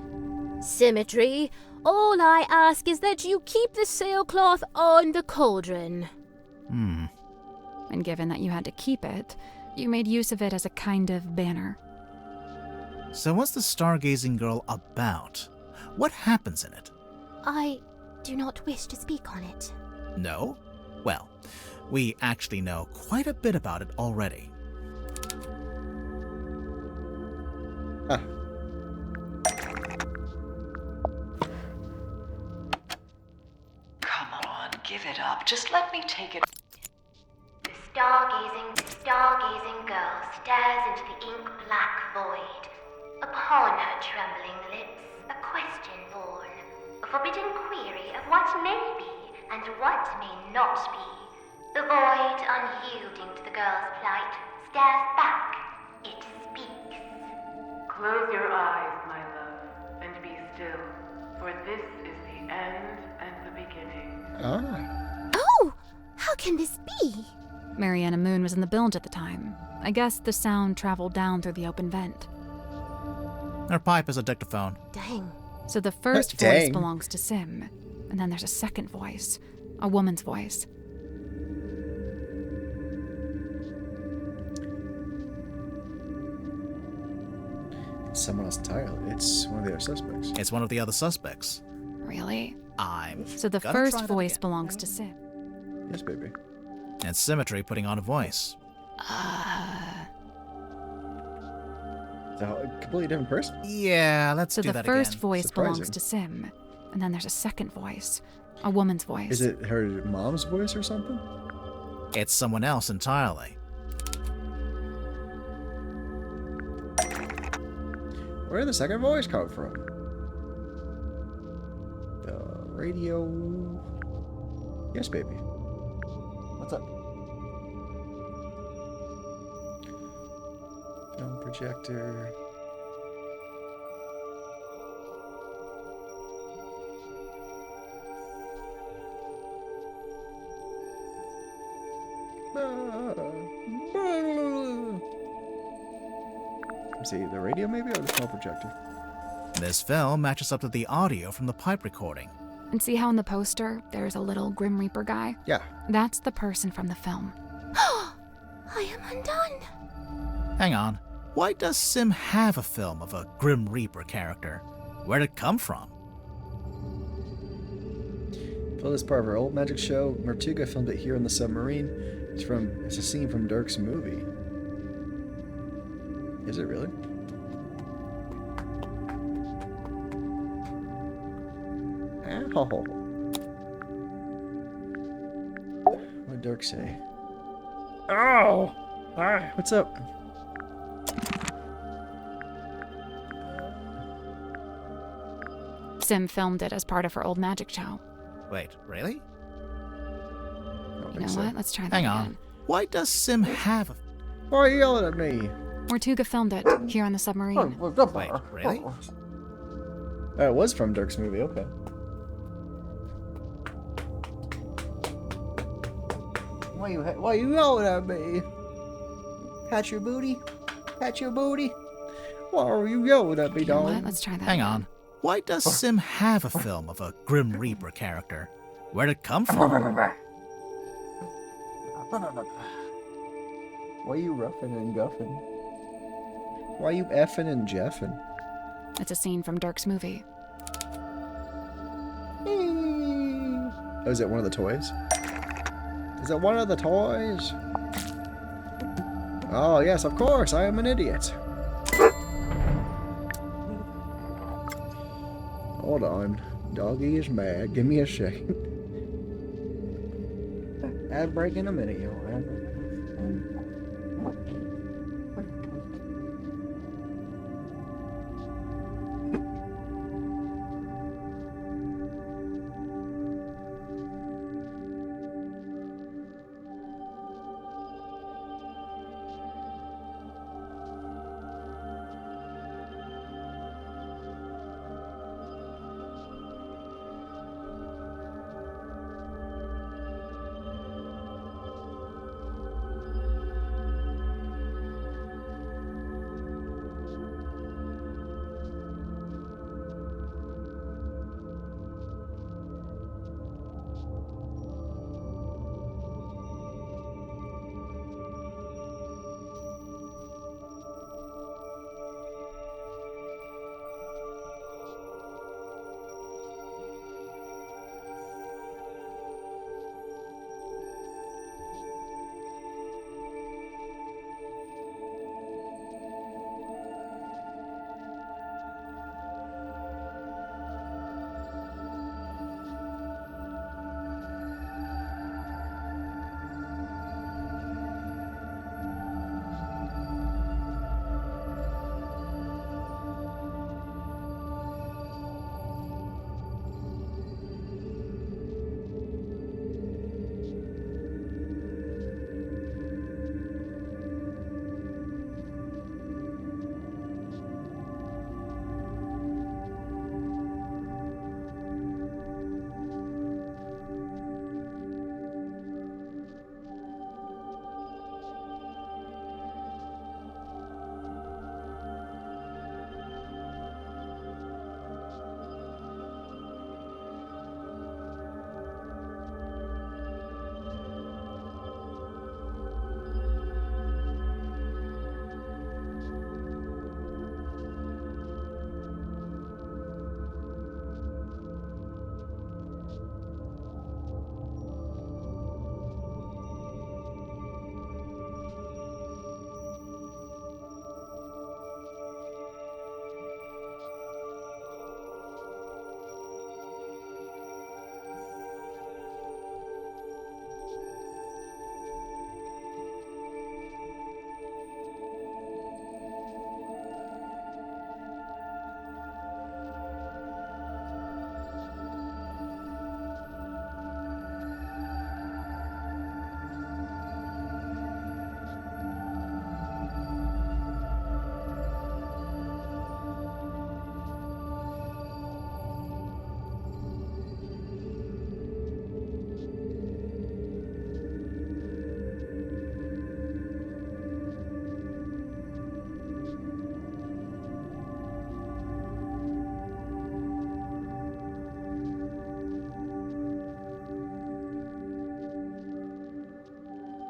Symmetry, all I ask is that you keep the sailcloth on the cauldron. And given that you had to keep it, you made use of it as a kind of banner. So what's the stargazing girl about? What happens in it? I do not wish to speak on it. No? Well, we actually know quite a bit about it already. Ah. Come on, give it up. Just let me take it. The stargazing girl stares into the ink-black void. Upon her trembling lips, a question born. A forbidden query of what may be and what may not be. The void, unyielding to the girl's plight, stares back. It speaks. Close your eyes, my love, and be still, for this is the end and the beginning. Ah. Oh! How can this be? Mariana Moon was in the bilge at the time. I guess the sound traveled down through the open vent. Her pipe is a dictaphone. Dang. So the first Dang. voice belongs to Sim, and then there's a second voice, a woman's voice. Someone else entirely. It's one of the other suspects. It's one of the other suspects. Really? So the gonna first try that voice again. belongs to Sim. Yes, baby. And Symmetry putting on a voice. It's a completely different person. Yeah, let's So do the that first again. voice belongs Surprising. to Sim, and then there's a second voice, a woman's voice. Is it her mom's voice or something? It's someone else entirely. Where did the second voice come from? The radio. Yes, baby. What's up? Film projector. Let's see, the radio maybe, or the small projector? This film matches up to the audio from the pipe recording. And see how in the poster there's a little Grim Reaper guy? Yeah. That's the person from the film. I am undone. Hang on. Why does Sim have a film of a Grim Reaper character? Where'd it come from? Filmed as part of our old magic show. Mertuga filmed it here on the submarine. It's a scene from Dirk's movie. Is it really? Ow. What did Dirk say? Ow! Ah, what's up? Sim filmed it as part of her old magic show. Wait, really? You know what? Let's try that Hang again. on. Why does Sim have a... Why are you yelling at me? Tortuga filmed it here on the submarine. Wait, really? It was from Dirk's movie, okay. Why you yelling at me? Pat your booty? Pat your booty? Why are you yelling at me, You know dog? what? Let's try that Hang again. on. Why does Sim have a film of a Grim Reaper character? Where'd it come from? Why you roughing and guffing? Why you effing and jeffing? It's a scene from Dirk's movie. Oh, is it one of the toys? Is it one of the toys? Oh, yes, of course, I am an idiot. Hold on. Doggy is mad. Give me a second. Ad break in a minute, you know.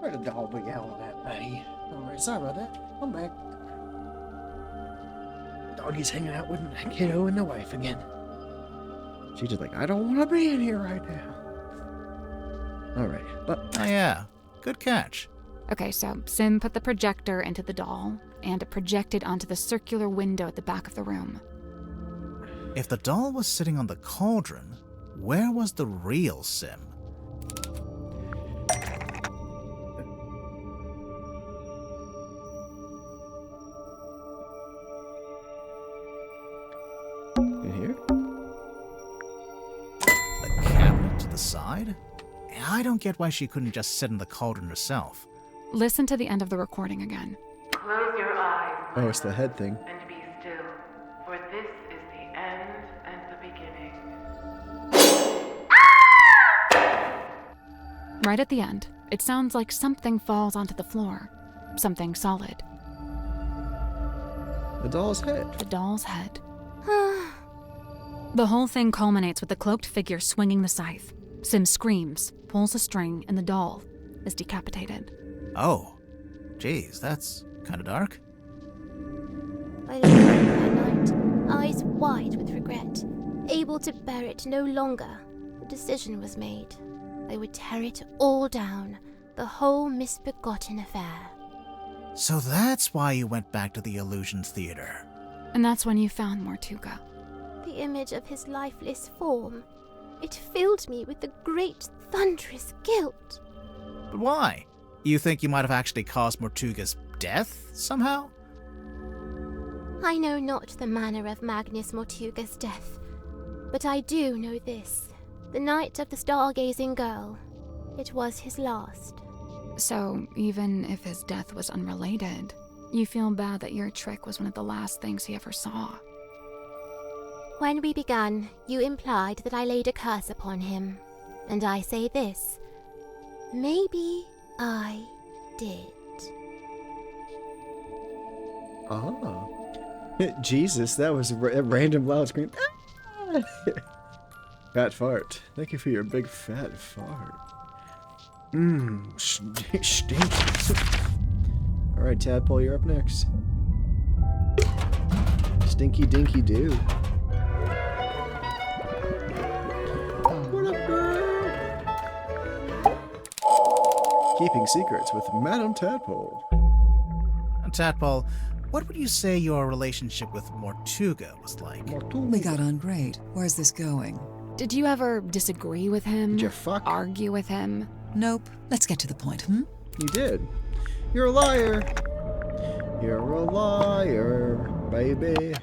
Where'd the dog be yelling at me? Alright, sorry about that. I'm back. Doggy's hanging out with the kiddo and the wife again. She's just like, I don't want to be in here right now. Alright, but... Oh yeah, good catch. Okay, so Sim put the projector into the doll, and it projected onto the circular window at the back of the room. If the doll was sitting on the cauldron, where was the real Sim? In here? The cabinet to the side? I don't get why she couldn't just sit in the cauldron herself. Listen to the end of the recording again. Close your eyes. Oh, it's the head thing. And be still, for this is the end and the beginning. Right at the end, it sounds like something falls onto the floor. Something solid. The doll's head. The doll's head. The whole thing culminates with the cloaked figure swinging the scythe. Sim screams, pulls a string, and the doll is decapitated. Oh, geez, that's kind of dark. I lay awake that night, eyes wide with regret, able to bear it no longer. The decision was made. I would tear it all down, the whole misbegotten affair. So that's why you went back to the Illusion Theater. And that's when you found Mortuga. The image of his lifeless form. It filled me with the great thunderous guilt. But why? You think you might have actually caused Mortuga's death somehow? I know not the manner of Magnus Mortuga's death, but I do know this. The night of the stargazing girl. It was his last. So, even if his death was unrelated, you feel bad that your trick was one of the last things he ever saw. When we began, you implied that I laid a curse upon him. And I say this. Maybe I did. Ah. Jesus, that was a random loud scream. Ah! Fat fart. Thank you for your big fat fart. Stinky. Alright, Tadpole, you're up next. Stinky dinky doo. What up, girl? Keeping secrets with Madam Tadpole. Tadpole, what would you say your relationship with Mortuga was like? We got on great. Where's this going? Did you ever disagree with him? Did you fuck? Argue with him? Nope. Let's get to the point, You did. You're a liar. You're a liar, baby.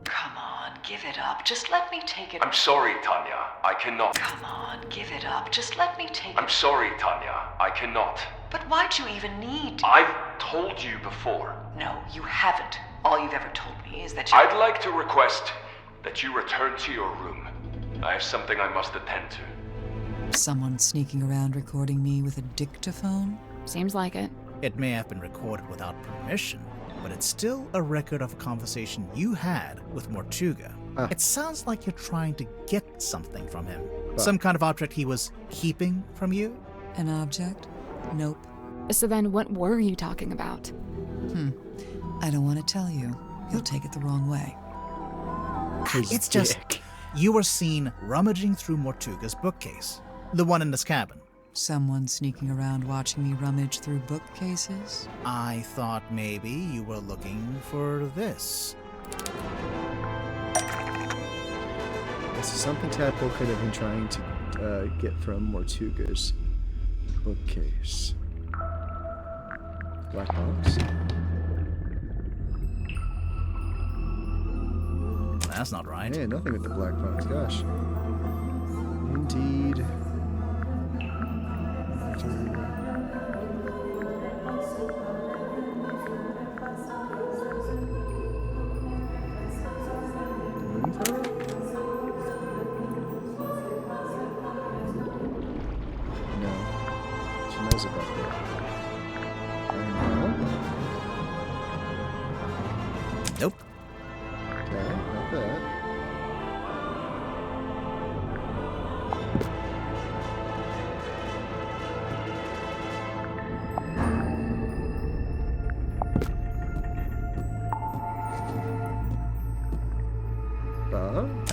Come on, give it up. Just let me take it. I'm sorry, Tanya. I cannot. Come on, give it up. Just let me take it. I'm sorry, Tanya. I cannot. But why'd you even need to? I've told you before. No, you haven't. All you've ever told me is that you... I'd like to request that you return to your room. I have something I must attend to. Someone sneaking around recording me with a dictaphone? Seems like it. It may have been recorded without permission, but it's still a record of a conversation you had with Mortuga. It sounds like you're trying to get something from him. Some kind of object he was keeping from you? An object? Nope. So then what were you talking about? I don't want to tell you. You'll take it the wrong way. It's just, you were seen rummaging through Mortuga's bookcase. The one in this cabin. Someone sneaking around watching me rummage through bookcases? I thought maybe you were looking for this. This is something Tadpole could have been trying to get from Mortuga's bookcase. Black box. That's not right. Yeah, nothing with the black box. Gosh. Indeed. No. She knows about that. Nope. Okay, not that.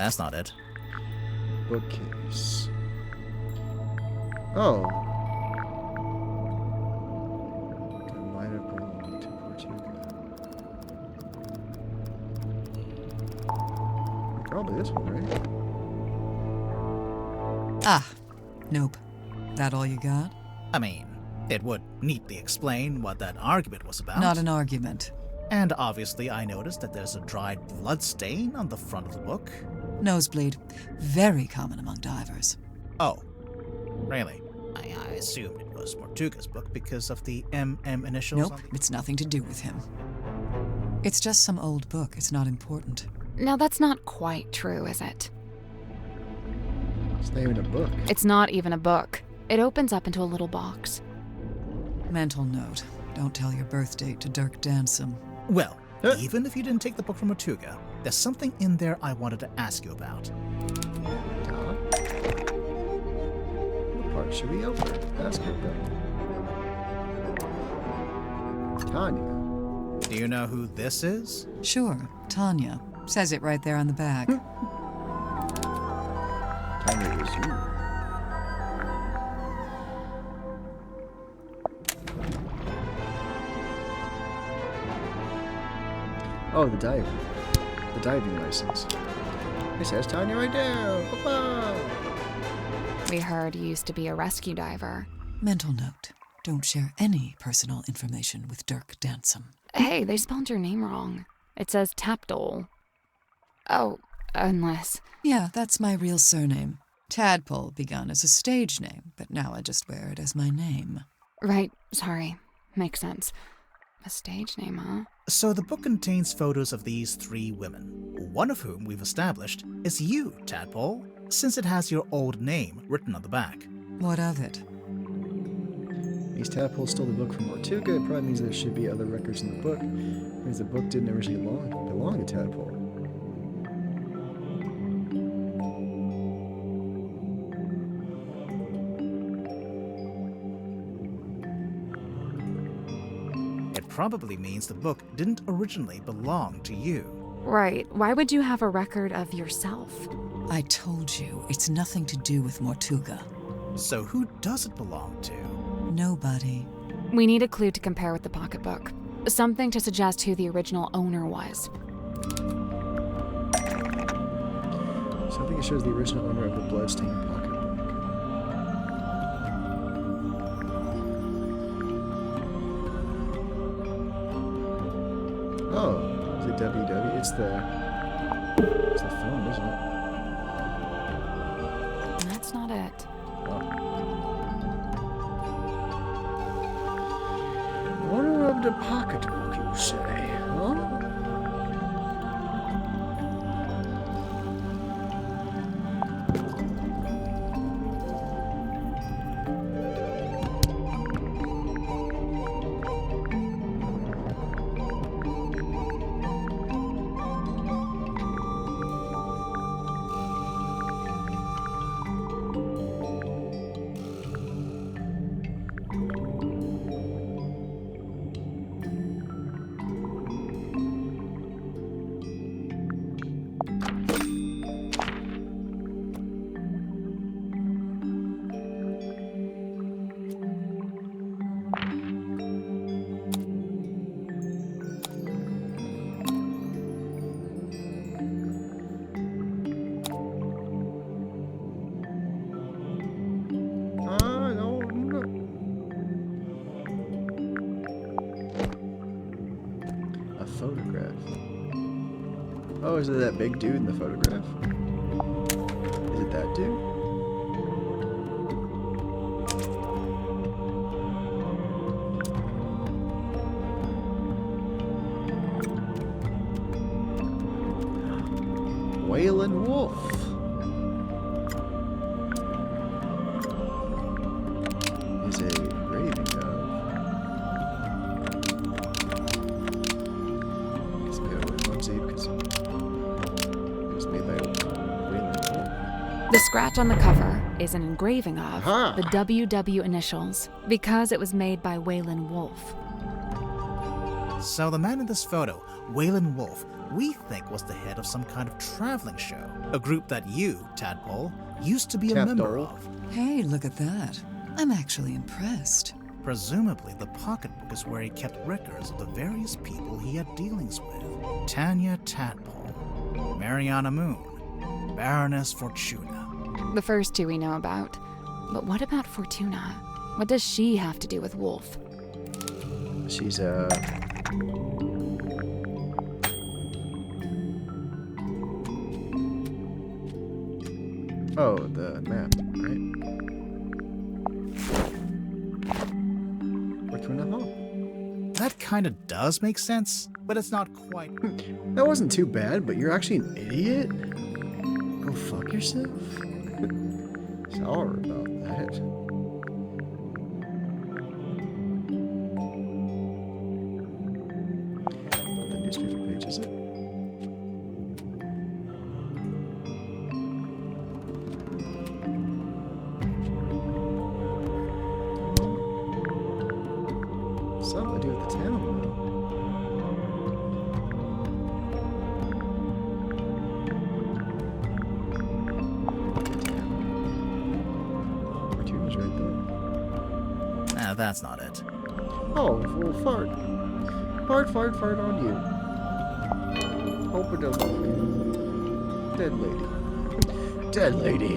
That's not it. Bookcase. Oh. It might have belonged to Portuga. Probably this one, right? Ah, nope. That all you got? I mean, it would neatly explain what that argument was about. Not an argument. And obviously I noticed that there's a dried blood stain on the front of the book. Nosebleed. Very common among divers. Oh, really? I assumed it was Mortuga's book because of the MM initials. Nope, it's nothing to do with him. It's just some old book. It's not important. Now that's not quite true, is it? It's not even a book. It's not even a book. It opens up into a little box. Mental note. Don't tell your birth date to Dirk Dansom. Well, even if you didn't take the book from Mortuga, there's something in there I wanted to ask you about. What part should we open? Ask her about. Tanya. Do you know who this is? Sure, Tanya. Says it right there on the back. Tanya was you. Oh, the diving. The diving license. It says Tanya right there. Papa. We heard you used to be a rescue diver. Mental note. Don't share any personal information with Dirk Dansom. Hey, they spelled your name wrong. It says Tapdole. Oh, unless... Yeah, that's my real surname. Tadpole begun as a stage name, but now I just wear it as my name. Right, sorry. Makes sense. A stage name, huh? So the book contains photos of these 3 women, one of whom we've established is you, Tadpole, since it has your old name written on the back. What of it? These Tadpole stole the book from Mortuga. It probably means there should be other records in the book. It means the book didn't originally belong to Tadpole. Probably means the book didn't originally belong to you. Right. Why would you have a record of yourself? I told you, it's nothing to do with Mortuga. So who does it belong to? Nobody. We need a clue to compare with the pocketbook. Something to suggest who the original owner was. Something that shows the original owner of the bloodstained pocketbook. Oh, is it WW? It's the phone, isn't it? That's not it. Oh. Owner of the pocketbook, you say, huh? Photograph. Oh, is it that big dude in the photograph? Is it that dude? Waylon Wolf. Is a engraving of. The scratch on the cover is an engraving of the WW initials because it was made by Waylon Wolf. So the man in this photo, Waylon Wolf, we think was the head of some kind of traveling show. A group that you, Tadpole, used to be a member of. Hey, look at that. I'm actually impressed. Presumably, the pocketbook is where he kept records of the various people he had dealings with. Tanya Tadpole, Mariana Moon, Baroness Fortuna. The first two we know about. But what about Fortuna? What does she have to do with Wolf? She's Oh, the map, right? Fortuna Hall. That kinda does make sense, but it's not quite. That wasn't too bad, but you're actually an idiot? Go fuck yourself? Sorry about that. Not the newspaper page, is it? Something to do with the town, though. Fortuna's right there. Nah, that's not it. Oh, well, fart. Fart on you. Open up. Dead lady. Dead lady.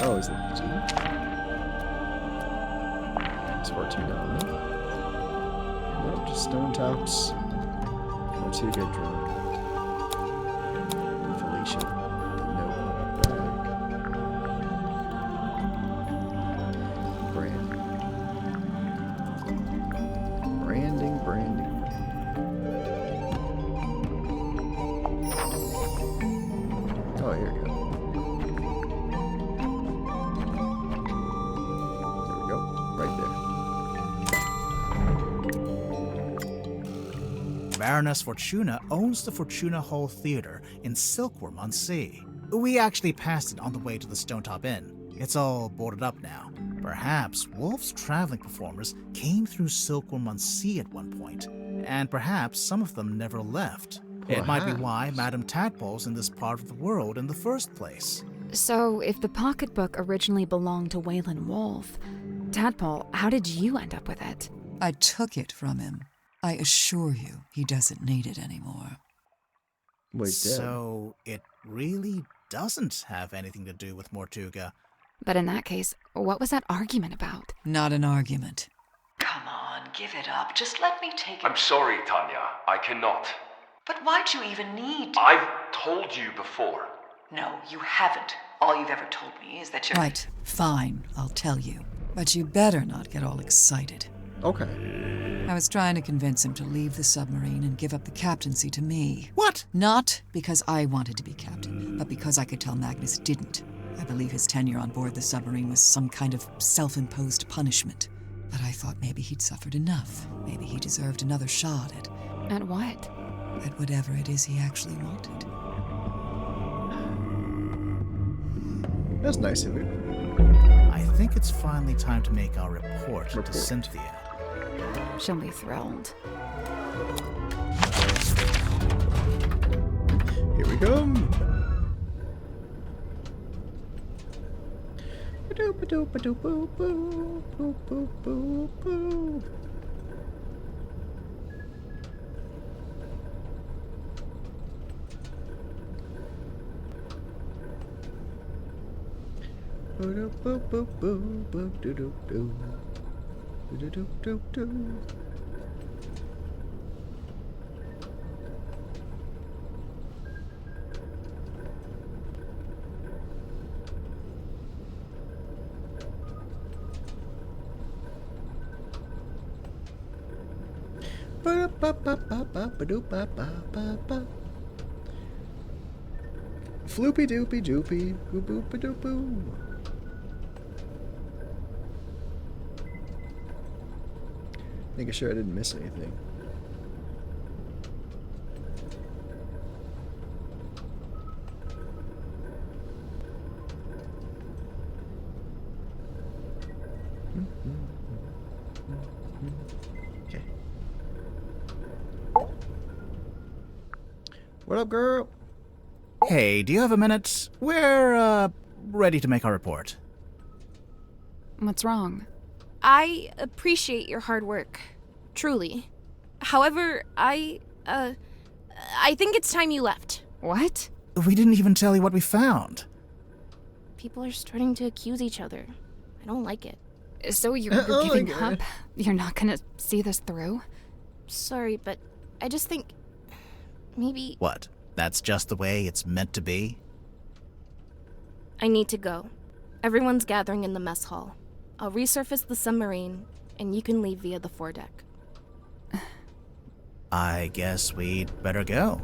Oh, is that G? It's Fortuna on it. Nope, just stone tops. Or two good drunk. And Felicia. Nope, bag. Brand. Branding. Oh, here we go. There we go. Right there. Baroness Fortuna owns the Fortuna Hall Theater in Silkworm on Sea. We actually passed it on the way to the Stonetop Inn. It's all boarded up now. Perhaps Wolf's traveling performers came through Silkworm on Sea at one point, and perhaps some of them never left. It might be why Madame Tadpole's in this part of the world in the first place. So, if the pocketbook originally belonged to Waylon Wolf, Tadpole, how did you end up with it? I took it from him. I assure you, he doesn't need it anymore. Wait, so it really doesn't have anything to do with Mortuga. But in that case, what was that argument about? Not an argument. Come on, give it up. Just let me take it. I'm sorry, Tanya. I cannot. But why'd you even need to? I've told you before. No, you haven't. All you've ever told me is that you're... Right, fine, I'll tell you. But you better not get all excited. Okay. I was trying to convince him to leave the submarine and give up the captaincy to me. What? Not because I wanted to be captain, but because I could tell Magnus didn't. I believe his tenure on board the submarine was some kind of self-imposed punishment. But I thought maybe he'd suffered enough. Maybe he deserved another shot at... At what? At whatever it is he actually wanted. That's nice of you. I think it's finally time to make our report. To Cynthia. She'll be thrilled. Here we go. Floopy doopy doopy, boo boop a doop boo. Making sure I didn't miss anything. Okay. What up, girl? Hey, do you have a minute? We're, ready to make our report. What's wrong? I appreciate your hard work. Truly. However, I think it's time you left. What? We didn't even tell you what we found. People are starting to accuse each other. I don't like it. So you're giving up? You're not gonna see this through? Sorry, but I just think... maybe... What? That's just the way it's meant to be? I need to go. Everyone's gathering in the mess hall. I'll resurface the submarine, and you can leave via the foredeck. I guess we'd better go.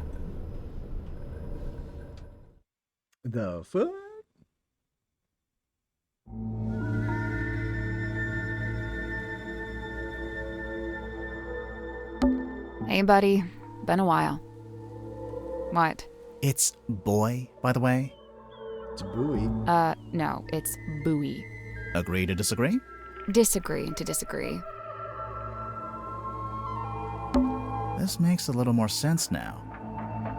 The fuck? Hey, buddy. Been a while. What? It's boy, by the way. It's buoy. No, it's buoy. Agree to disagree? Disagree to disagree. This makes a little more sense now.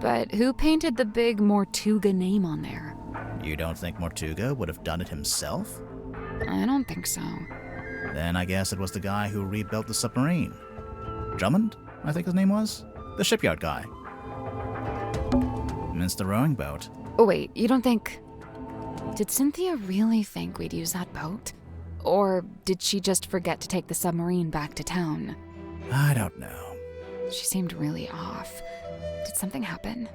But who painted the big Mortuga name on there? You don't think Mortuga would have done it himself? I don't think so. Then I guess it was the guy who rebuilt the submarine. Drummond, I think his name was? The shipyard guy. Missed the rowing boat. Oh, wait, you don't think... Did Cynthia really think we'd use that boat? Or did she just forget to take the submarine back to town? I don't know. She seemed really off. Did something happen?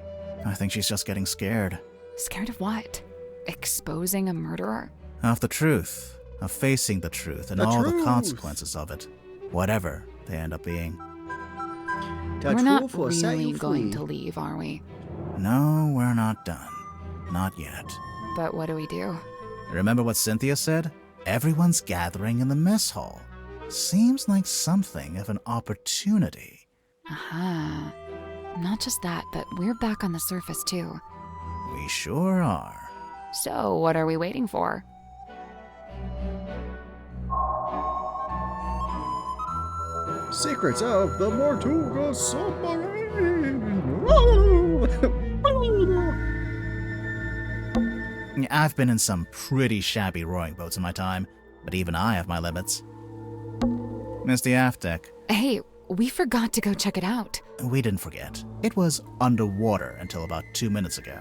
I think she's just getting scared. Scared of what? Exposing a murderer? Of the truth. Of facing the truth and all the consequences of it. Whatever they end up being. We're not really going to leave, are we? No, we're not done. Not yet. But what do we do? Remember what Cynthia said? Everyone's gathering in the mess hall. Seems like something of an opportunity. Aha. Not just that, but we're back on the surface too. We sure are. So, what are we waiting for? Secrets of the Mortuga submarine. I've been in some pretty shabby rowing boats in my time, but even I have my limits. Missed the aft deck. Hey, we forgot to go check it out. We didn't forget. It was underwater until about 2 minutes ago.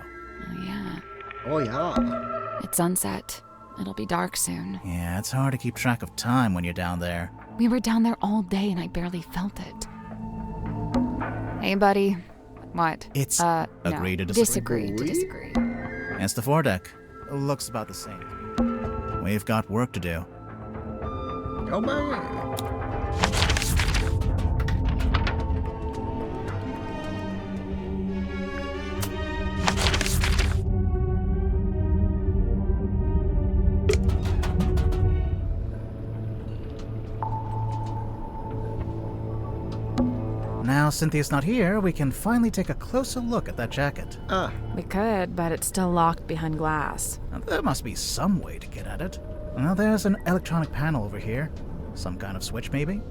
Oh, yeah. Oh, yeah. It's sunset. It'll be dark soon. Yeah, it's hard to keep track of time when you're down there. We were down there all day and I barely felt it. Hey, buddy. What? It's agree to disagree. Disagree to disagree. It's the foredeck. Looks about the same. We've got work to do. Oh, man. Now Cynthia's not here, we can finally take a closer look at that jacket. We could, but it's still locked behind glass. Now, there must be some way to get at it. Well, there's an electronic panel over here. Some kind of switch, maybe?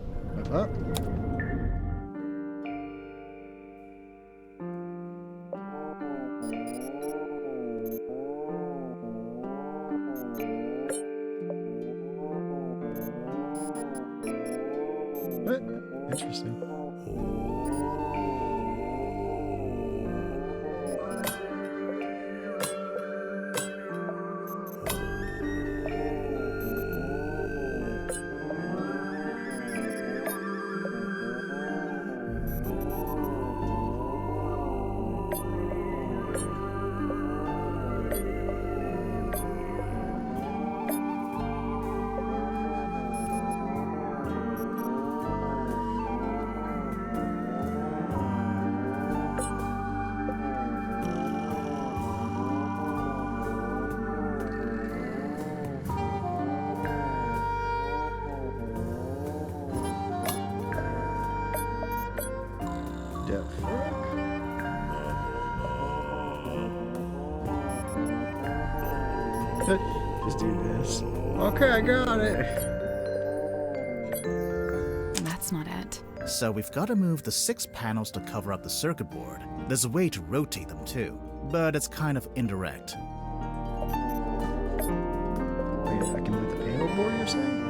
Interesting. Just do this. Okay, I got it. That's not it. So we've got to move the 6 panels to cover up the circuit board. There's a way to rotate them too, but it's kind of indirect. Wait, I can move the panel board, you're saying?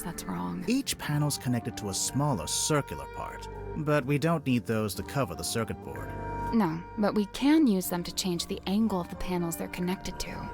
That's wrong. Each panel's connected to a smaller circular part, but we don't need those to cover the circuit board. No, but we can use them to change the angle of the panels they're connected to.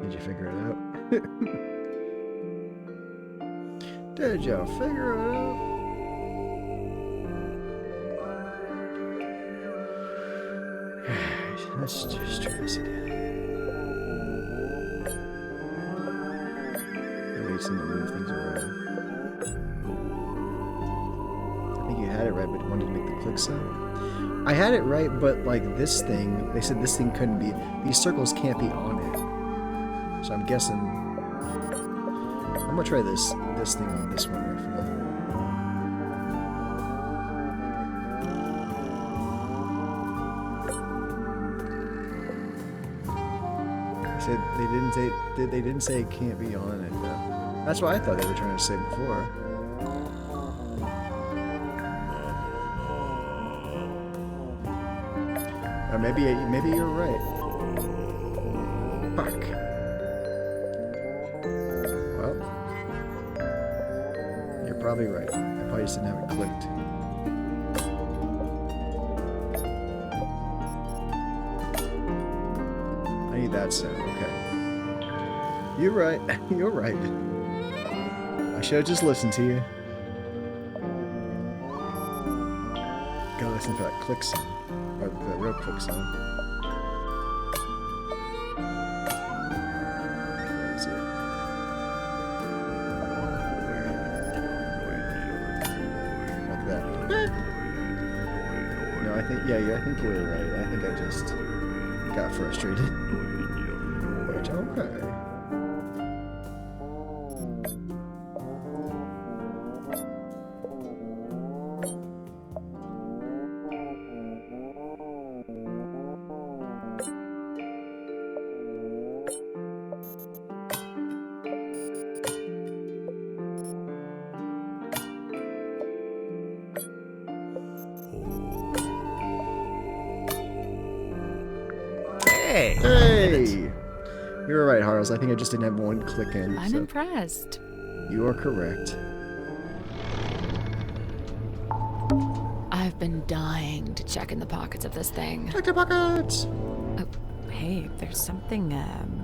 Did you figure it out? Did you figure it out? Let's just try this again. It makes them move things around. I think you had it right, but wanted to make the click sound. I had it right, but like this thing, they said this thing couldn't be. These circles can't be on it. So I'm guessing. I'm gonna try this thing on this one right for now. They didn't say it can't be on it. That's what I thought they were trying to say before. Or maybe you're right. Fuck. Well, you're probably right. I probably just didn't have it clicked. I need that sound. Okay. You're right. You're right. I should have just listened to you. Gotta listen for that click sound. Or the real click sound. Where is it? Like that. No, I think, yeah, I think you were right. I think I just got frustrated. Which, okay. Hey! You were right, Harles. I think I just didn't have one click in. I'm impressed. You are correct. I've been dying to check in the pockets of this thing. Check the pockets! Oh, hey, there's something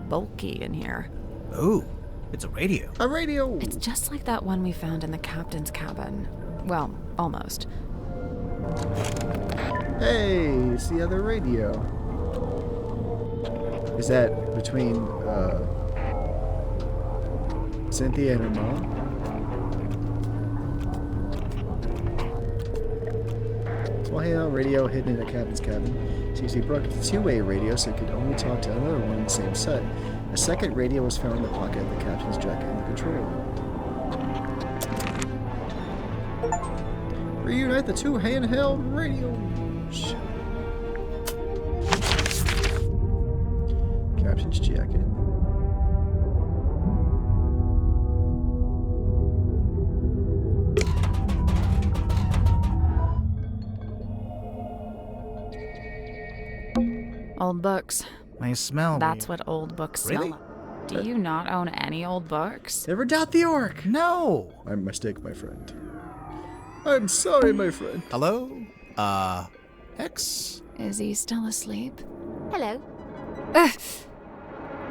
bulky in here. Ooh, it's a radio. A radio! It's just like that one we found in the captain's cabin. Well, almost. Hey, it's the other radio. Is that between Cynthia and her mom? Small handheld radio hidden in the captain's cabin. She broke a two-way radio so it could only talk to another one in the same set. A second radio was found in the pocket of the captain's jacket in the control room. Reunite the two handheld radios. Captain's jacket. Old books. I smell. That's what old books smell Really? like. Do you not own any old books? Never doubt the orc. No. My mistake, my friend. I'm sorry, my friend. Hello? Hex? Is he still asleep? Hello.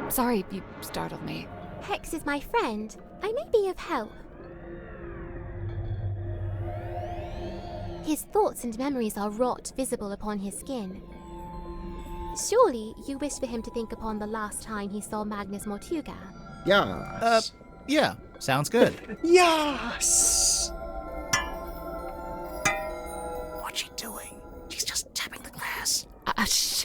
Sorry, you startled me. Hex is my friend. I may be of help. His thoughts and memories are wrought visible upon his skin. Surely you wish for him to think upon the last time he saw Magnus Mortuga. Yes. Yeah, sounds good. Yes! What's she doing? She's just tapping the glass. Shh.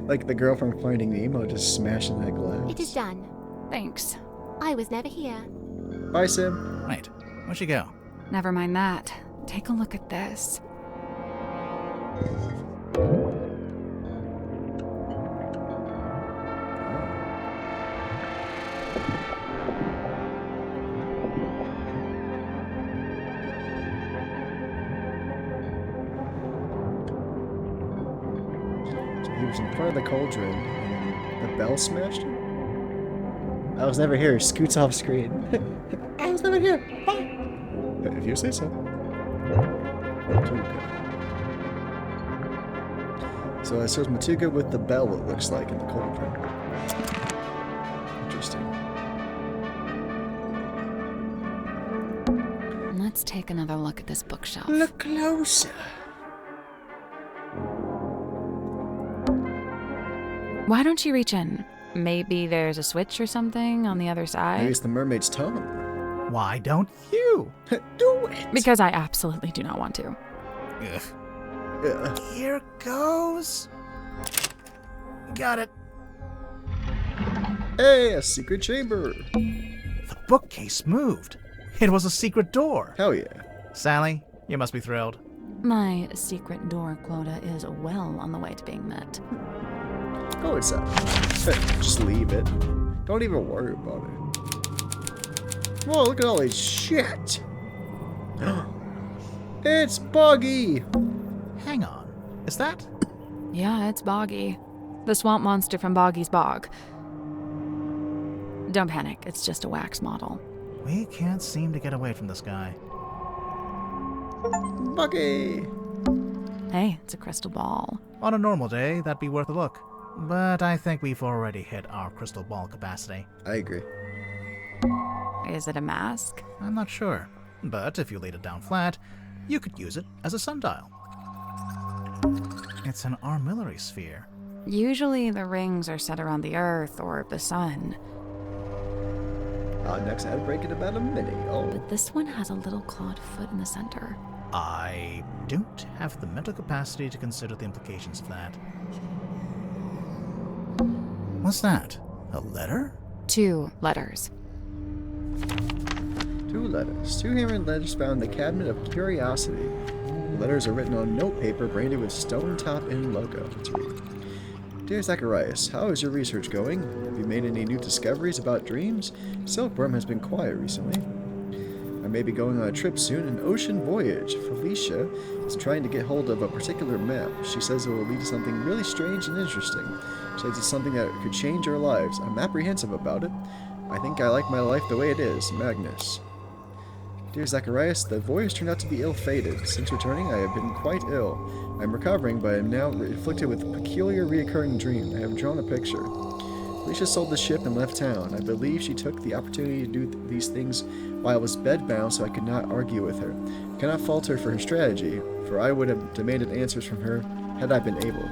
Like the girl from Finding Nemo just smashing that glass. It is done. Thanks. I was never here. Bye, Sim. Wait, where'd she go? Never mind that. Take a look at this. He was in front of the cauldron, and the bell smashed him? I was never here. Scoots off screen. I was never here. Bye. If you say so. So it shows Matuga with the bell, it looks like, in the cauldron. Interesting. Let's take another look at this bookshelf. Look closer. Why don't you reach in? Maybe there's a switch or something on the other side? Maybe it's the mermaid's tongue. Why don't you? Do it! Because I absolutely do not want to. Ugh. Here goes. Got it. Hey, a secret chamber. The bookcase moved. It was a secret door. Hell yeah. Sally, you must be thrilled. My secret door quota is well on the way to being met. Go inside. Just leave it. Don't even worry about it. Whoa, look at all this shit. It's Boggy. Hang on. Is that? Yeah, it's Boggy. The swamp monster from Boggy's Bog. Don't panic, it's just a wax model. We can't seem to get away from this guy. Boggy. Hey, it's a crystal ball. On a normal day, that'd be worth a look. But I think we've already hit our crystal ball capacity. I agree. Is it a mask? I'm not sure. But if you laid it down flat, you could use it as a sundial. It's an armillary sphere. Usually the rings are set around the Earth or the Sun. Our next ad break in about a minute. Oh. But this one has a little clawed foot in the center. I don't have the mental capacity to consider the implications of that. What's that? A letter? 2 letters. 2 letters. 2 handwritten letters found in the Cabinet of Curiosity. The letters are written on notepaper branded with Stone Top Inn logo. Let's read. Dear Zacharias, how is your research going? Have you made any new discoveries about dreams? Silkworm has been quiet recently. I may be going on a trip soon, an ocean voyage. Felicia is trying to get hold of a particular map. She says it will lead to something really strange and interesting. She says it's something that could change our lives. I'm apprehensive about it. I think I like my life the way it is. Magnus. Dear Zacharias, the voyage turned out to be ill-fated. Since returning, I have been quite ill. I am recovering, but I am now afflicted with a peculiar reoccurring dream. I have drawn a picture. Felicia sold the ship and left town. I believe she took the opportunity to do these things while I was bedbound, so I could not argue with her. I cannot fault her for her strategy, for I would have demanded answers from her had I been able.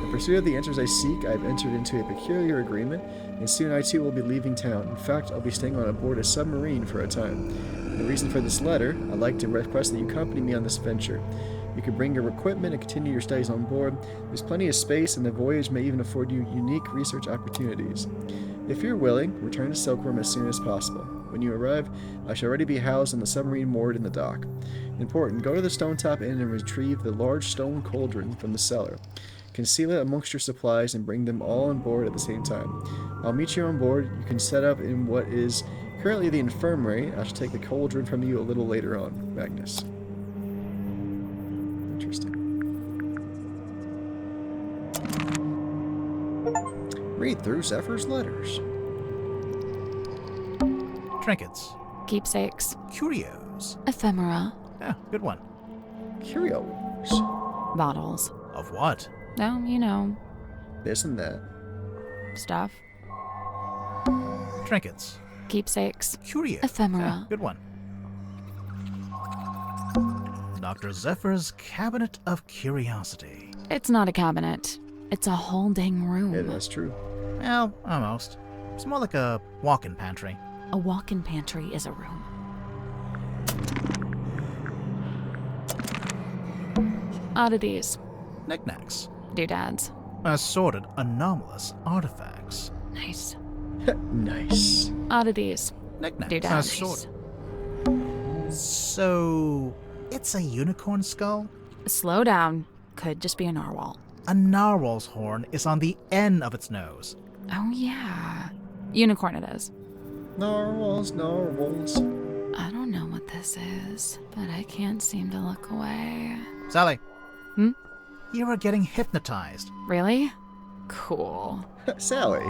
In pursuit of the answers I seek, I have entered into a peculiar agreement, and soon I too will be leaving town. In fact, I'll be staying on board a submarine for a time. The reason for this letter, I'd like to request that you accompany me on this venture. You can bring your equipment and continue your studies on board. There's plenty of space, and the voyage may even afford you unique research opportunities. If you're willing, return to Silkworm as soon as possible. When you arrive, I shall already be housed on the submarine moored in the dock. Important, go to the Stone Top Inn and retrieve the large stone cauldron from the cellar. Conceal it amongst your supplies and bring them all on board at the same time. I'll meet you on board. You can set up in what is currently the infirmary. I shall take the cauldron from you a little later on. Magnus. Interesting. Read through Zephyr's letters. Trinkets. Keepsakes. Curios. Ephemera. Yeah, good one. Curios. Bottles. Of what? Oh, you know. This and that. Stuff. Trinkets. Keepsakes. Curios. Ephemera. Yeah, good one. Dr. Zephyr's Cabinet of Curiosity. It's not a cabinet. It's a holding room. Yeah, that's true. Well, almost. It's more like a walk-in pantry. A walk-in pantry is a room. Oddities. Knickknacks. Doodads. Assorted anomalous artifacts. Nice. Nice. Oddities. Knickknacks. Doodads. Assorted. So, it's a unicorn skull? Slow down. Could just be a narwhal. A narwhal's horn is on the end of its nose. Oh, yeah. Unicorn it is. Narwhals, narwhals. I don't know what this is, but I can't seem to look away. Sally. Hmm? You are getting hypnotized. Really? Cool. Sally.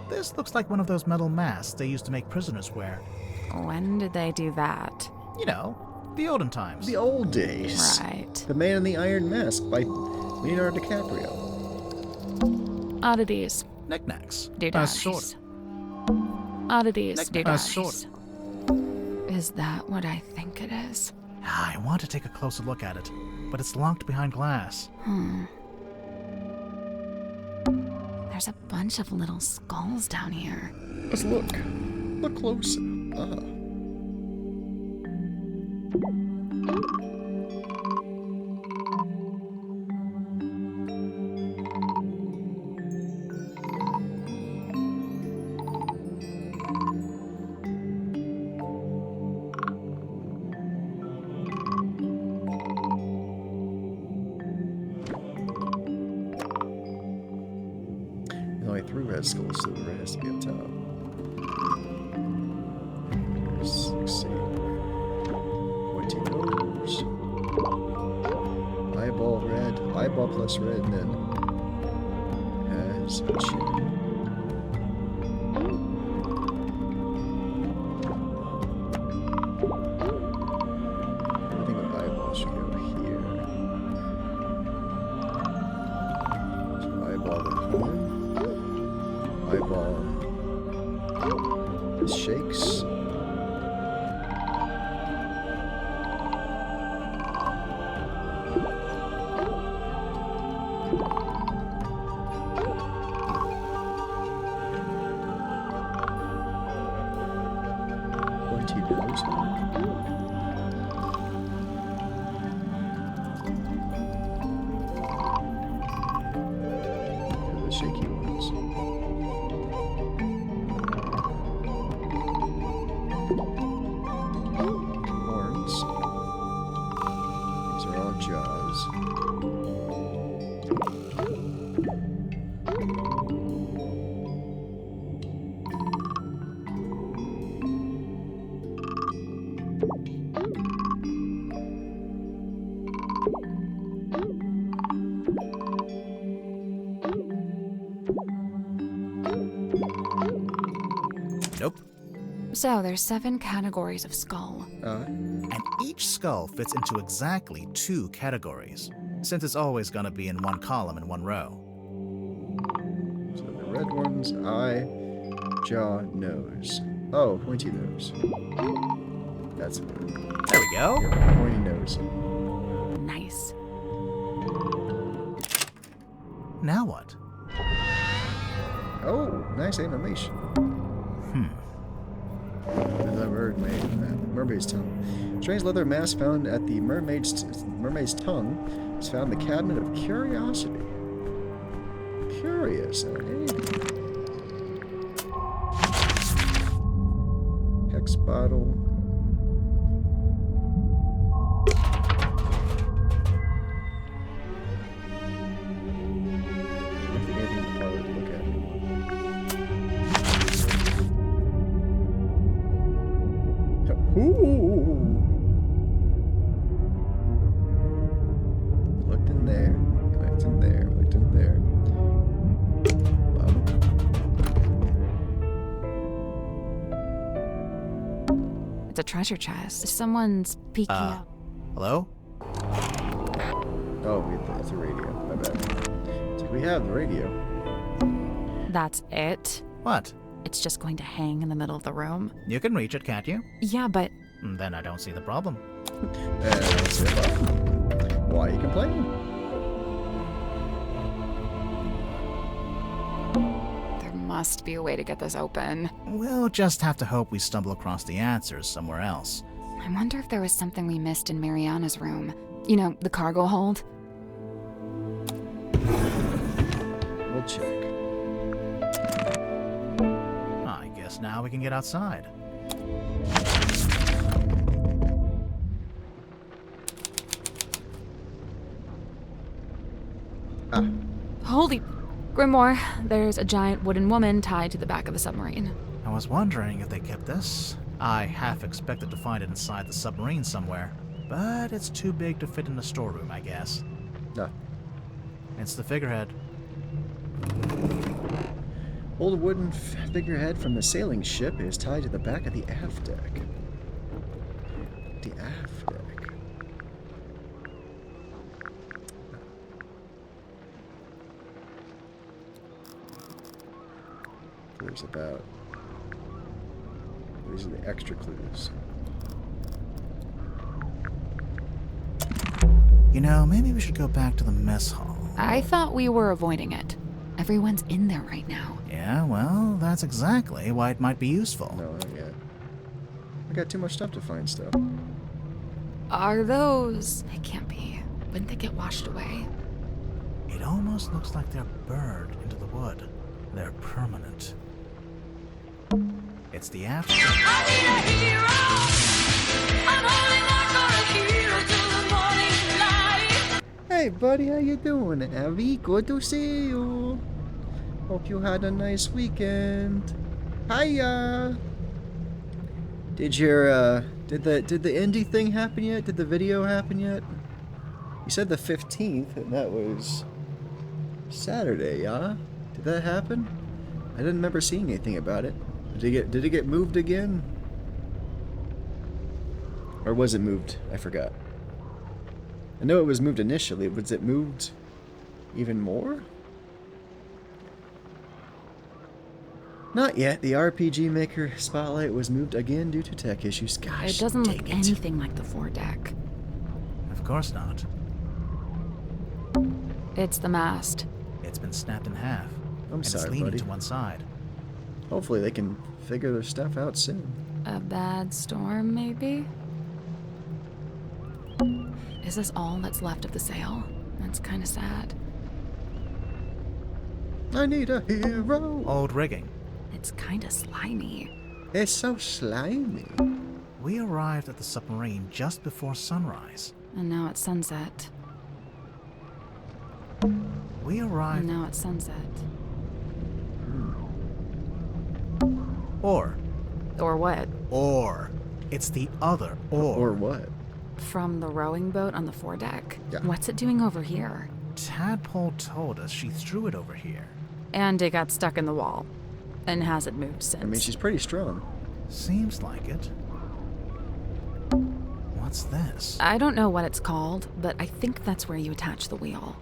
This looks like one of those metal masks they used to make prisoners wear. When did they do that? You know, the olden times. The old days. Right. The Man in the Iron Mask by Leonardo DiCaprio. Oddities. Knickknacks. Doodads. Oddities. Sort Doodads. Is that what I think it is? I want to take a closer look at it, but it's locked behind glass. There's a bunch of little skulls down here. Let's look. Look closer. Only 3 red skulls, so the red has to be up top. Let's see. Pointy nose. Eyeball red. Eyeball plus red, and then has a chin. Everything with eyeballs should go here. So eyeball with horn. Eyeball shakes. Pointy nose. The shaky ones. Horns. These are all jaws. Nope. So there's 7 categories of skull. And each skull fits into exactly 2 categories, since it's always going to be in one column in one row. So the red ones, eye, jaw, nose. Oh, pointy nose. That's it. There we go. Yeah, pointy nose. Nice. Now what? Oh, nice animation. The mermaid's tongue. Strange leather mask found at the mermaid's tongue is found in the cabinet of curiosity. Curious, eh? Hex bottle. Anything to look at. Ooh. Looked in there. Looked in there. Looked in there. It's a treasure chest. Someone's peeking out. Hello? Oh, it's a radio. My bad. So we have the radio. That's it? What? It's just going to hang in the middle of the room? You can reach it, can't you? Yeah, but... Then I don't see the problem. Why are you complaining? There must be a way to get this open. We'll just have to hope we stumble across the answers somewhere else. I wonder if there was something we missed in Mariana's room. You know, the cargo hold? We'll check. I guess now we can get outside. Holy... Grimoire, there's a giant wooden woman tied to the back of the submarine. I was wondering if they kept this. I half expected to find it inside the submarine somewhere, but it's too big to fit in the storeroom, I guess. No. It's the figurehead. Old wooden figurehead from the sailing ship is tied to the back of the aft deck. The aft deck. is about. These are the extra clues. You know, maybe we should go back to the mess hall. I thought we were avoiding it. Everyone's in there right now. Yeah, well, that's exactly why it might be useful. No, not yet. I got too much stuff to find still. Are those... It can't be. Wouldn't they get washed away? It almost looks like they're burned into the wood. They're permanent. It's the after. I need a hero. I'm holding on for a hero till the morning light. Hey buddy, how you doing, Abby? Good to see you. Hope you had a nice weekend. Hiya. Did your did the indie thing happen yet? Did the video happen yet? You said the 15th, and that was Saturday, yeah? Did that happen? I didn't remember seeing anything about it. Did it get moved again? Or was it moved? I forgot. I know it was moved initially. Was it moved even more? Not yet. The RPG Maker spotlight was moved again due to tech issues. Gosh, it doesn't look dang it. anything like the foredeck. Of course not. It's the mast. It's been snapped in half. I'm sorry, it's leaning buddy. to one side. Hopefully they can figure their stuff out soon. A bad storm, maybe? Is this all that's left of the sail? That's kind of sad. I need a hero. Old rigging. It's kind of slimy. It's so slimy. We arrived at the submarine just before sunrise. And now it's sunset. We arrived... And now it's sunset. Or. Or what? Or. It's the other or. Or what? From the rowing boat on the foredeck? Yeah. What's it doing over here? Tadpole told us she threw it over here. And it got stuck in the wall. And hasn't moved since. I mean, she's pretty strong. Seems like it. What's this? I don't know what it's called, but I think that's where you attach the wheel.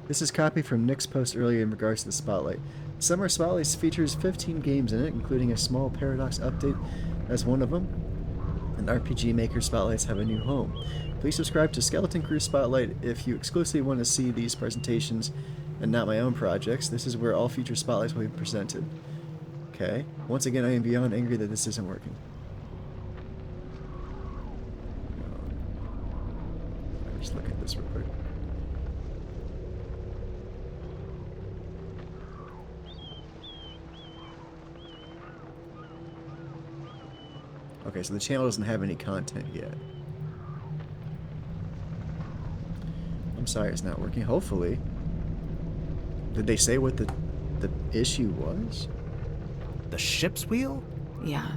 This is copied from Nick's post earlier in regards to the Spotlight. Summer Spotlight features 15 games in it, including a small Paradox update as one of them. And RPG Maker Spotlights have a new home. Please subscribe to Skeleton Crew Spotlight if you exclusively want to see these presentations and not my own projects. This is where all future Spotlights will be presented. Okay. Once again, I am beyond angry that this isn't working. Let me just look at this real quick. Okay, so the channel doesn't have any content yet. I'm sorry it's not working. Hopefully. Did they say what the issue was? The ship's wheel? Yeah.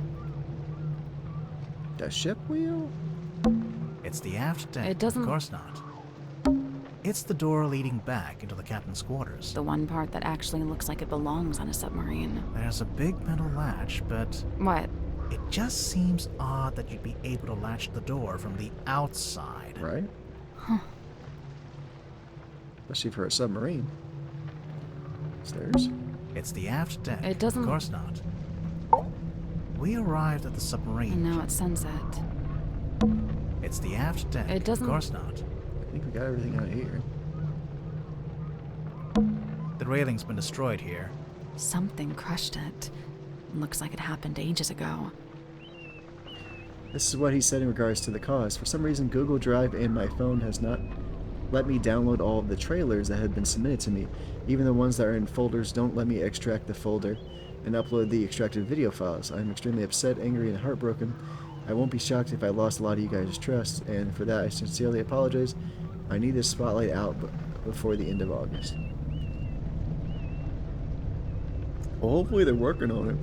The ship wheel? It's the aft deck. It doesn't... Of course not. It's the door leading back into the captain's quarters. The one part that actually looks like it belongs on a submarine. There's a big metal latch, but... What? It just seems odd that you'd be able to latch the door from the outside. Right? Huh. Especially for a submarine. Stairs? It's the aft deck. It doesn't... Of course not. We arrived at the submarine. And now it's sunset. It's the aft deck. It doesn't... Of course not. I think we got everything out here. The railing's been destroyed here. Something crushed it. Looks like it happened ages ago. This is what he said in regards to the cause. For some reason, Google Drive and my phone has not let me download all of the trailers that had been submitted to me. Even the ones that are in folders don't let me extract the folder and upload the extracted video files. I'm extremely upset, angry, and heartbroken. I won't be shocked if I lost a lot of you guys' trust, and for that I sincerely apologize. I need this spotlight out before the end of August. Well, hopefully they're working on it.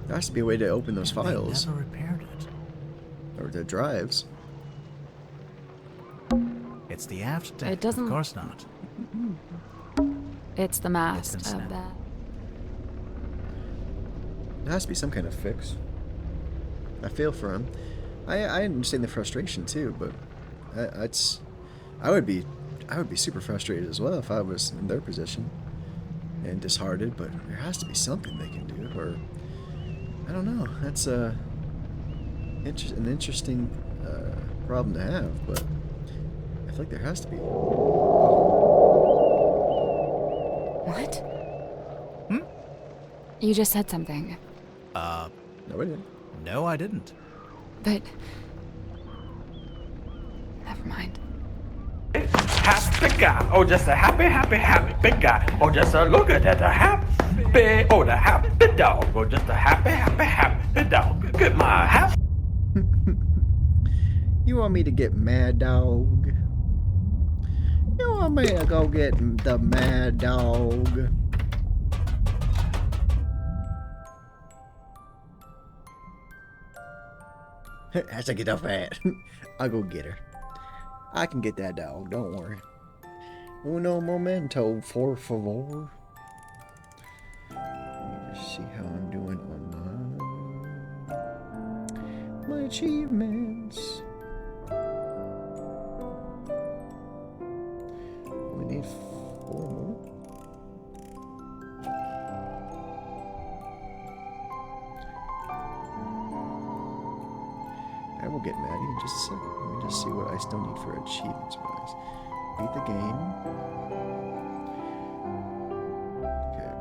There has to be a way to open those files. They never repaired it. Or the drives. It's the aft deck. It doesn't... Of course not. It's the mast It's been of that. There has to be some kind of fix. I feel for him. I understand the frustration too, but I would be would be super frustrated as well if I was in their position and disheartened. But there has to be something they can do, or I don't know. That's an interesting problem to have, but I feel like there has to be. What? You just said something. No, I didn't. No, I didn't. But never mind. Happy guy, oh just a happy big guy, oh just a look at that, a happy, oh the happy dog, oh just a happy dog, get my happy. You want me to get Mad Dog? You want me to go get the Mad Dog? Has to get off that. I'll go get her. I can get that dog, don't worry. Uno momento, por favor. Let me just see how I'm doing on my achievements. We need 4 more. I will get Maddie in just a second. Let me just see what I still need for achievements wise. Beat the game.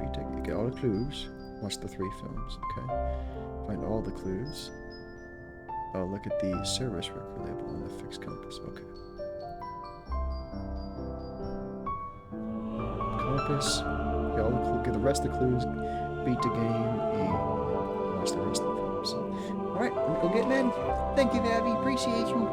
Okay, get all the clues. Watch the 3 films. Okay. Find all the clues. Oh, look at the service record label on the fixed compass. Okay. Compass. Get the rest of the clues. Beat the game. And watch the rest of the films. Alright, I'm gonna go get Maddie. Thank you, Abby. Appreciate you.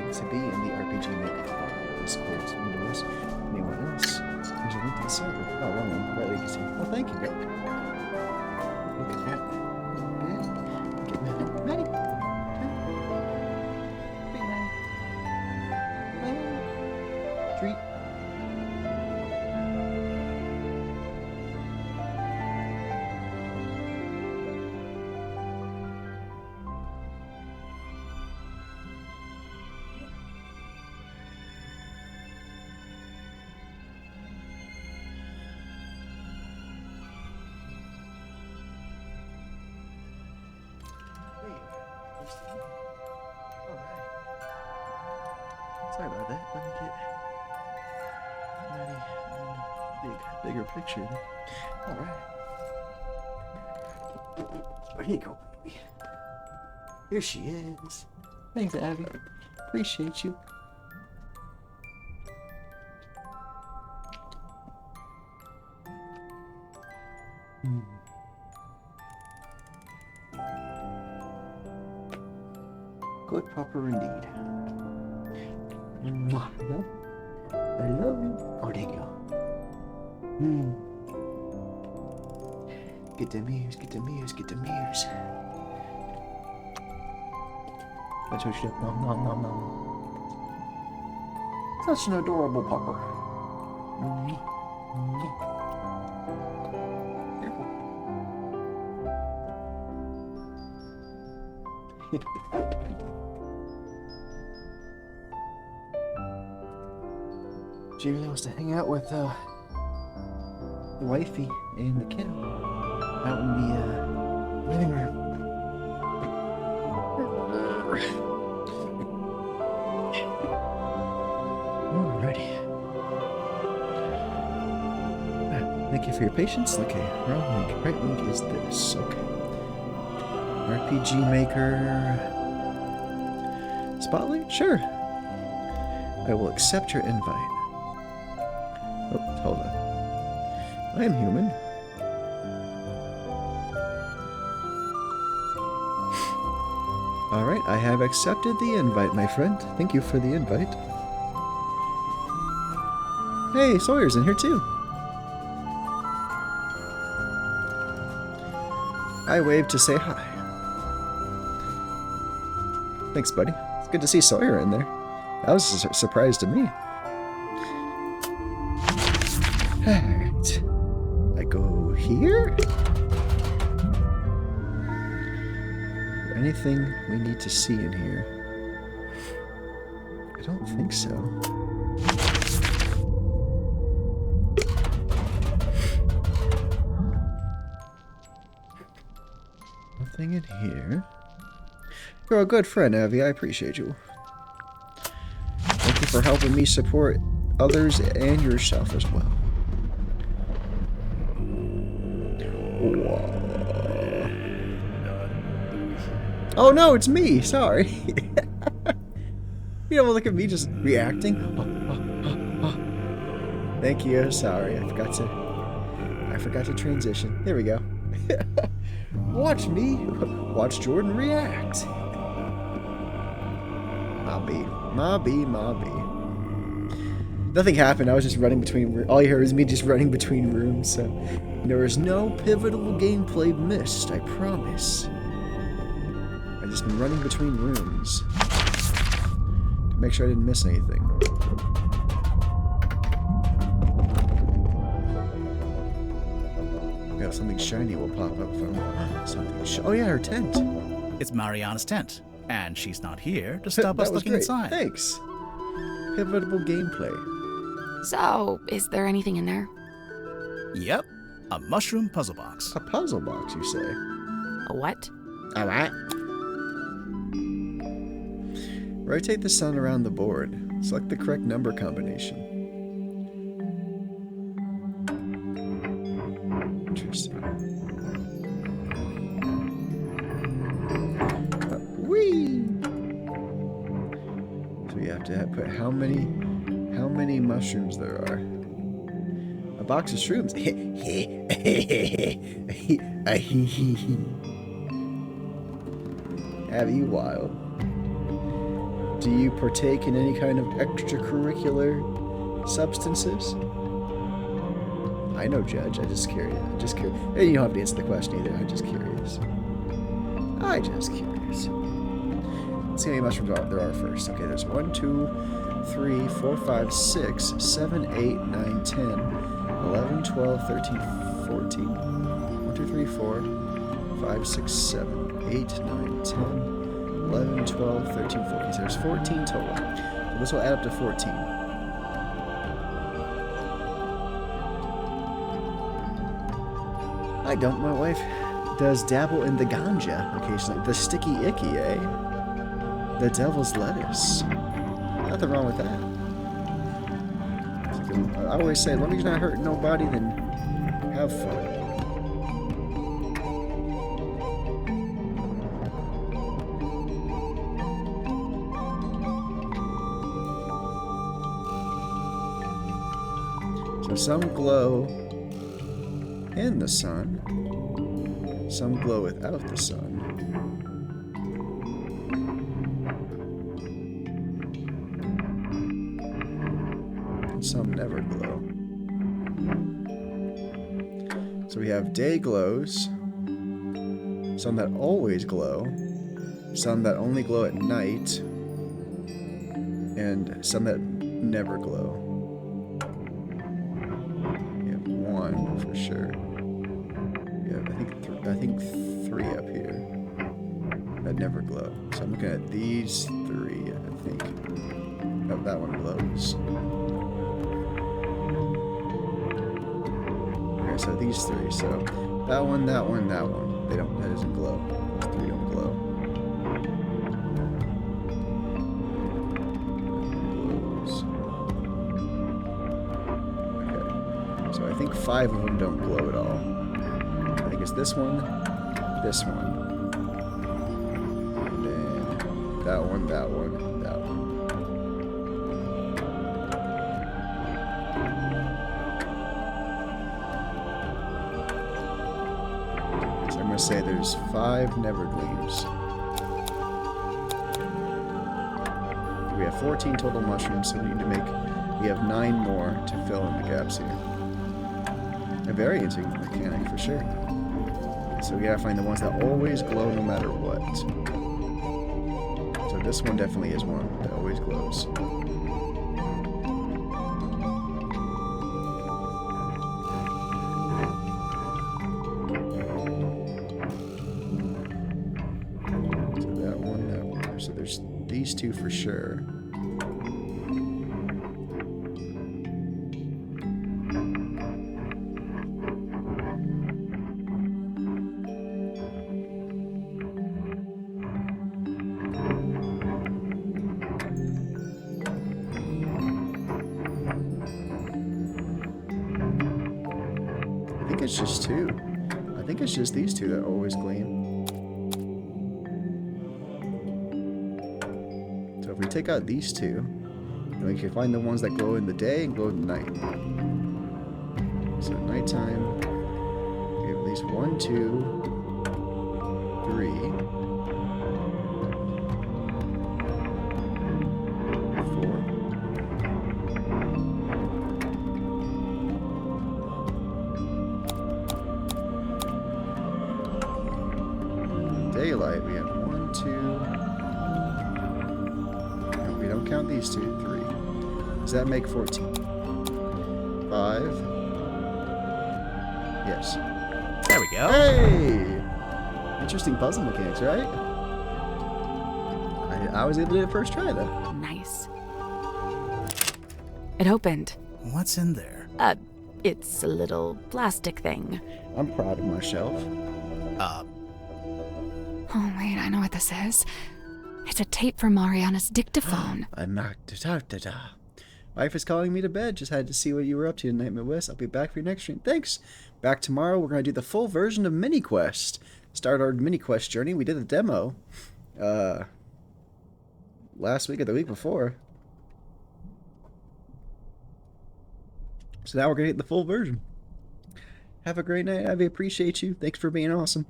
To be in the RPG Maker Discord windows. Anyone else? There's a link to the server. Oh, wrong one. Right agency. Well, thank you, Rick. Look at that. Good. Get Maddie. Maddie. Hey, Maddie. Treat. Sorry about that. Let me get Maddie in a bigger picture. Alright. There you go, baby. Here she is. Thanks, Abby. Appreciate you. Good pupper indeed. Mwah. I love you. Oh, there you go. Get the muse, get the muse, get the muse. Let's switch it up. Nom nom nom nom. Such an adorable pupper. She really wants to hang out with the wifey and the kid out in the living room. Alrighty. Thank you for your patience. Okay, wrong link. Right link is this. Okay. RPG Maker. Spotlight? Sure. I will accept your invite. Oh, hold on. I am human. Alright, I have accepted the invite, my friend. Thank you for the invite. Hey, Sawyer's in here too. I waved to say hi. Thanks, buddy. It's good to see Sawyer in there. That was a surprise to me. Alright. I go here? Anything we need to see in here? I don't think so. Nothing in here. You're a good friend, Abby. I appreciate you. Thank you for helping me support others and yourself as well. Whoa. Oh no, it's me! Sorry. You don't look at me just reacting. Thank you. Sorry, I forgot to transition. There we go. Watch me. Watch Jordan react. Ma B. Nothing happened. I was just running between. All you heard was me just running between rooms. So there was no pivotal gameplay missed. I promise. I've just been running between rooms to make sure I didn't miss anything. Yeah, something shiny will pop up from something. Oh yeah, her tent. It's Mariana's tent, and she's not here to stop us looking inside. Thanks. Pivotal gameplay. So, is there anything in there? Yep, a mushroom puzzle box. A puzzle box, you say? A what? A what? Rotate the sun around the board. Select the correct number combination. Interesting. Whee! So we have to put how many mushrooms there are. A box of shrooms. Abby, you wild. Do you partake in any kind of extracurricular substances? I know, Judge. I'm just curious. Hey, you don't have to answer the question either. I'm just curious. Let's see how many mushrooms there are first. Okay, there's 1, 2, 3, 4, 5, 6, 7, 8, 9, 10, 11, 12, 13, 14. 1, 2, 3, 4, 5, 6, 7, 8, 9, 10, 11, 12, 13, 14. So there's 14 total. So this will add up to 14. I don't. My wife does dabble in the ganja occasionally. The sticky icky, eh? The devil's lettuce. Nothing wrong with that. I always say, as long as you're not hurting nobody, then have fun. So some glow in the sun, some glow without the sun. And some never glow. So So we have day glows, some that always glow, some that only glow at night, and some that never glow. We have one for sure. We have, I think 3 up here that never glow. So I'm looking at these 3, I think. Oh, that one glows. Okay, so these 3. So that one, that one, that one. That doesn't glow. Those 3 don't glow. Glows. Okay. So I think 5 of them don't glow at all. I think it's this one, this one, and then that one, that one, that one. So I'm going to say there's 5 never gleams. We have 14 total mushrooms, so we need to we have 9 more to fill in the gaps here. A very interesting mechanic for sure. So we gotta find the ones that always glow no matter what. So this one definitely is one that always glows. So that one, that one. So there's these 2 for sure. It's just 2. I think it's just these 2 that always gleam. So if we take out these 2, then we can find the ones that glow in the day and glow in the night. So at nighttime, we have at least 1, 2, 3, 4. Daylight, we have 1, 2. No, we don't count these 2. 3. Does that make 14? 5. Yes. There we go. Hey! Interesting puzzle mechanics, right? I was able to do it first try, though. Nice. It opened. What's in there? It's a little plastic thing. I'm proud of myself. Oh, wait, I know what this is. It's a tape from Mariana's dictaphone. Wife is calling me to bed. Just had to see what you were up to tonight, Midwest. I'll be back for your next stream. Thanks. Back tomorrow. We're going to do the full version of Mini Quest. Start our Mini Quest journey. We did the demo last week or the week before. So now we're going to get the full version. Have a great night. I appreciate you. Thanks for being awesome.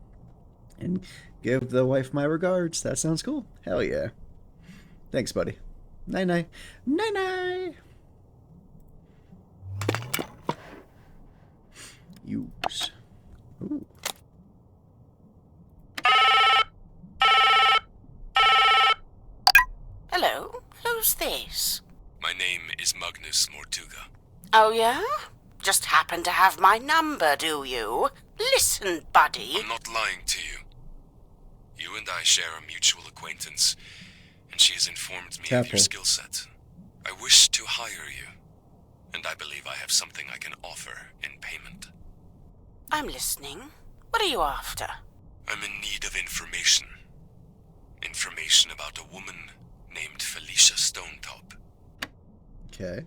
And give the wife my regards. That sounds cool. Hell yeah. Thanks, buddy. Night-night. Night-night. Use. Ooh. Hello? Who's this? My name is Magnus Mortuga. Oh, yeah? Just happen to have my number, do you? Listen, buddy. I'm not lying to you. You and I share a mutual acquaintance, and she has informed me of your skill set. I wish to hire you, and I believe I have something I can offer in payment. I'm listening. What are you after? I'm in need of information. Information about a woman named Felicia Stonetop. Okay.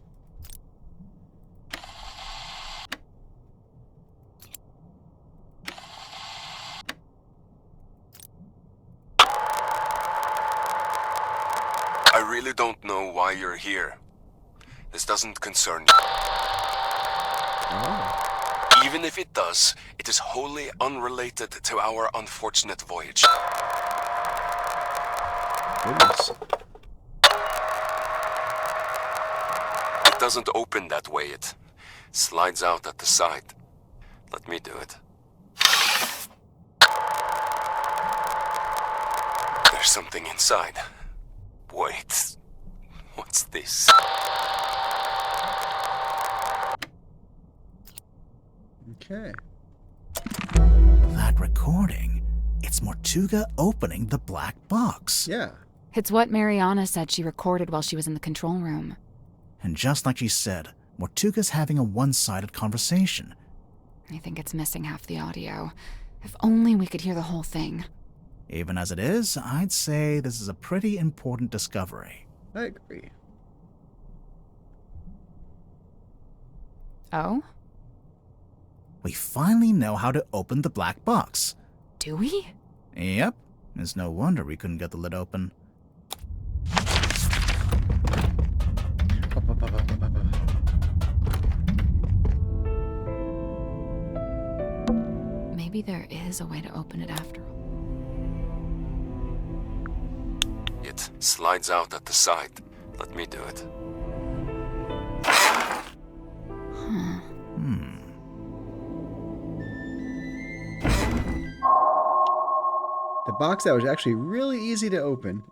I really don't know why you're here. This doesn't concern you. Oh. Even if it does, it is wholly unrelated to our unfortunate voyage. Goodness. It doesn't open that way. It slides out at the side. Let me do it. There's something inside. Wait. What's this? Okay. That recording. It's Mortuga opening the black box. Yeah. It's what Mariana said she recorded while she was in the control room. And just like she said, Mortuga's having a one-sided conversation. I think it's missing half the audio. If only we could hear the whole thing. Even as it is, I'd say this is a pretty important discovery. I agree. Oh? We finally know how to open the black box. Do we? Yep. It's no wonder we couldn't get the lid open. Maybe there is a way to open it after all. It slides out at the side. Let me do it. The box that was actually really easy to open.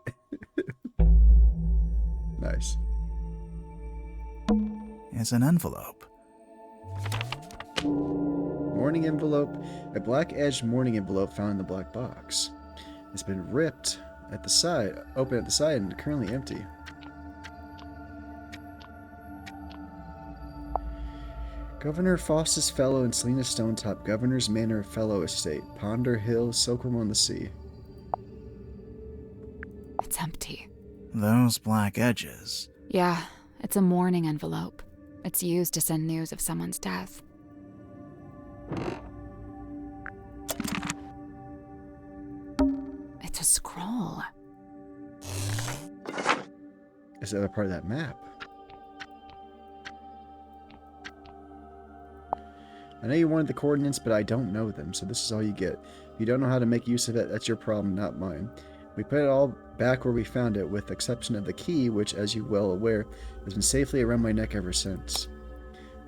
Nice. It's an envelope. Morning envelope. A black-edged morning envelope found in the black box. It's been ripped at the side, open at the side, and currently empty. Governor Faustus Fellow and Selena Stonetop, Governor's Manor Fellow Estate, Ponder Hill, Soquel-on-the-Sea. It's empty. Those black edges. Yeah, it's a mourning envelope. It's used to send news of someone's death. It's a scroll. Is that a part of that map? I know you wanted the coordinates, but I don't know them, so this is all you get. If you don't know how to make use of it, that's your problem, not mine. We put it all back where we found it, with the exception of the key, which, as you're well aware, has been safely around my neck ever since.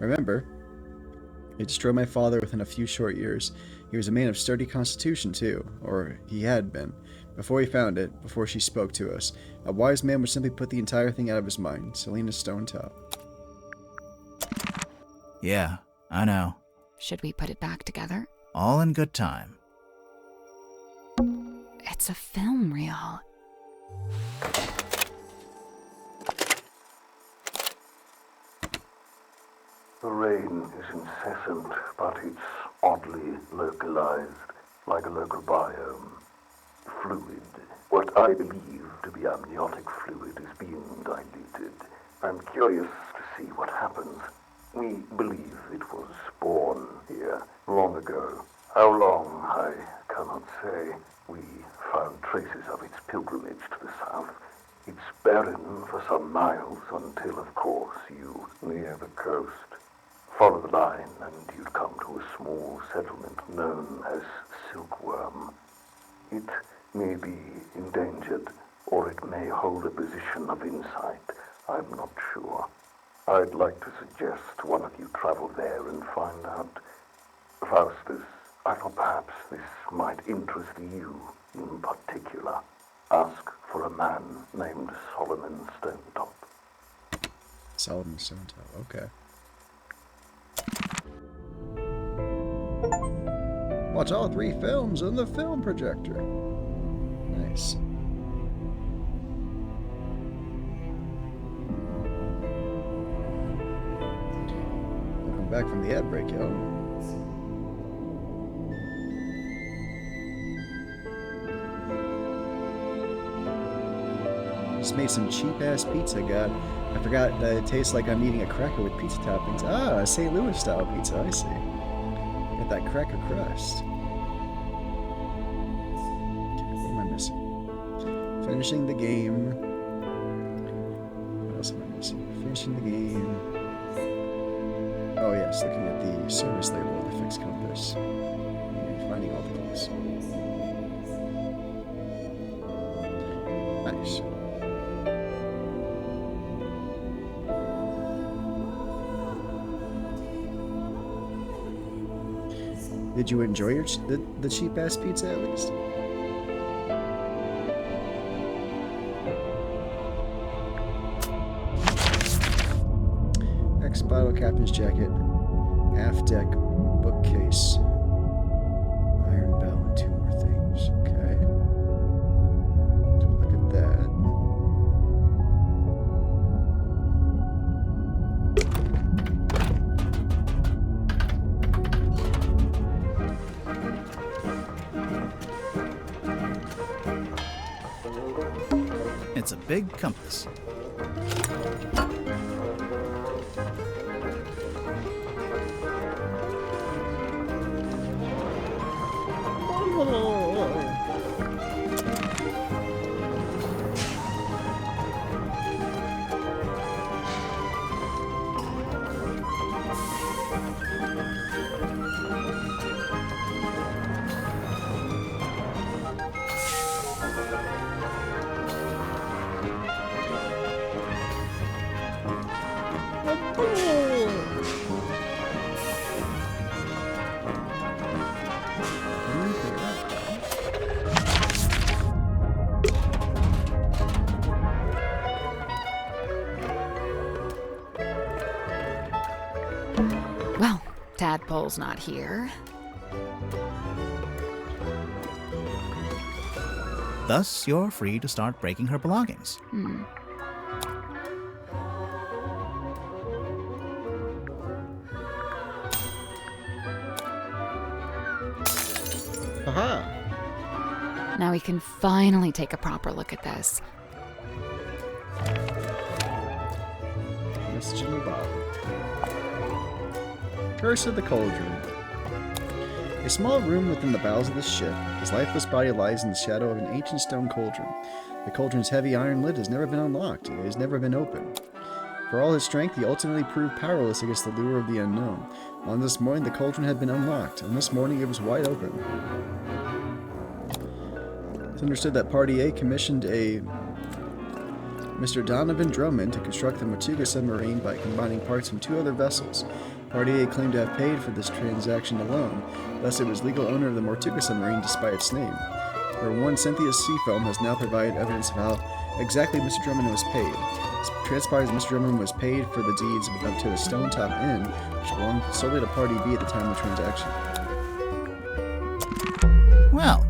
Remember, it destroyed my father within a few short years. He was a man of sturdy constitution, too, or he had been, before he found it, before she spoke to us. A wise man would simply put the entire thing out of his mind. Selena Stonetop. Yeah, I know. Should we put it back together? All in good time. It's a film reel. The rain is incessant, but it's oddly localized, like a local biome. Fluid. What I believe to be amniotic fluid is being diluted. I'm curious to see what happens. We believe it was born here long ago. How long, I cannot say. We found traces of its pilgrimage to the south. It's barren for some miles until, of course, you near the coast. Follow the line and you'd come to a small settlement known as Silkworm. It may be endangered, or it may hold a position of insight. I'm not sure. I'd like to suggest one of you travel there and find out. Faustus, I thought perhaps this might interest you in particular. Ask for a man named Solomon Stonetop. Solomon Stonetop, okay. Watch all 3 films on the film projector. Nice. Welcome back from the ad break, yo. Just made some cheap-ass pizza, God. I forgot that it tastes like I'm eating a cracker with pizza toppings. Ah, a St. Louis-style pizza, I see. Got that cracker crust. Okay, what am I missing? Finishing the game. What else am I missing? Finishing the game. Oh yes, looking at the service label of the fixed compass. And finding all the clues. Nice. Did you enjoy your the cheap ass pizza at least? bottle, captain's jacket, aft deck, bookcase, iron bell, and 2 more things. Okay. Look at that. It's a big compass. Well, Tadpole's not here. Thus, you're free to start breaking her belongings. Aha! Now we can finally take a proper look at this. Message in the bottle. Curse of the Cauldron. A small room within the bowels of the ship. His lifeless body lies in the shadow of an ancient stone cauldron. The cauldron's heavy iron lid has never been unlocked. It has never been opened. For all his strength, he ultimately proved powerless against the lure of the unknown. On this morning, the cauldron had been unlocked. On this morning, it was wide open. It's understood that Party A commissioned a Mr. Donovan Drummond to construct the Mortuga submarine by combining parts from 2 other vessels. Party A claimed to have paid for this transaction alone, thus it was legal owner of the Mortuga submarine despite its name. Her one Cynthia Seafoam has now provided evidence of how exactly Mr. Drummond was paid. It transpires that Mr. Drummond was paid for the deeds up to the Stone Top Inn, which belonged solely to Party B at the time of the transaction. Well,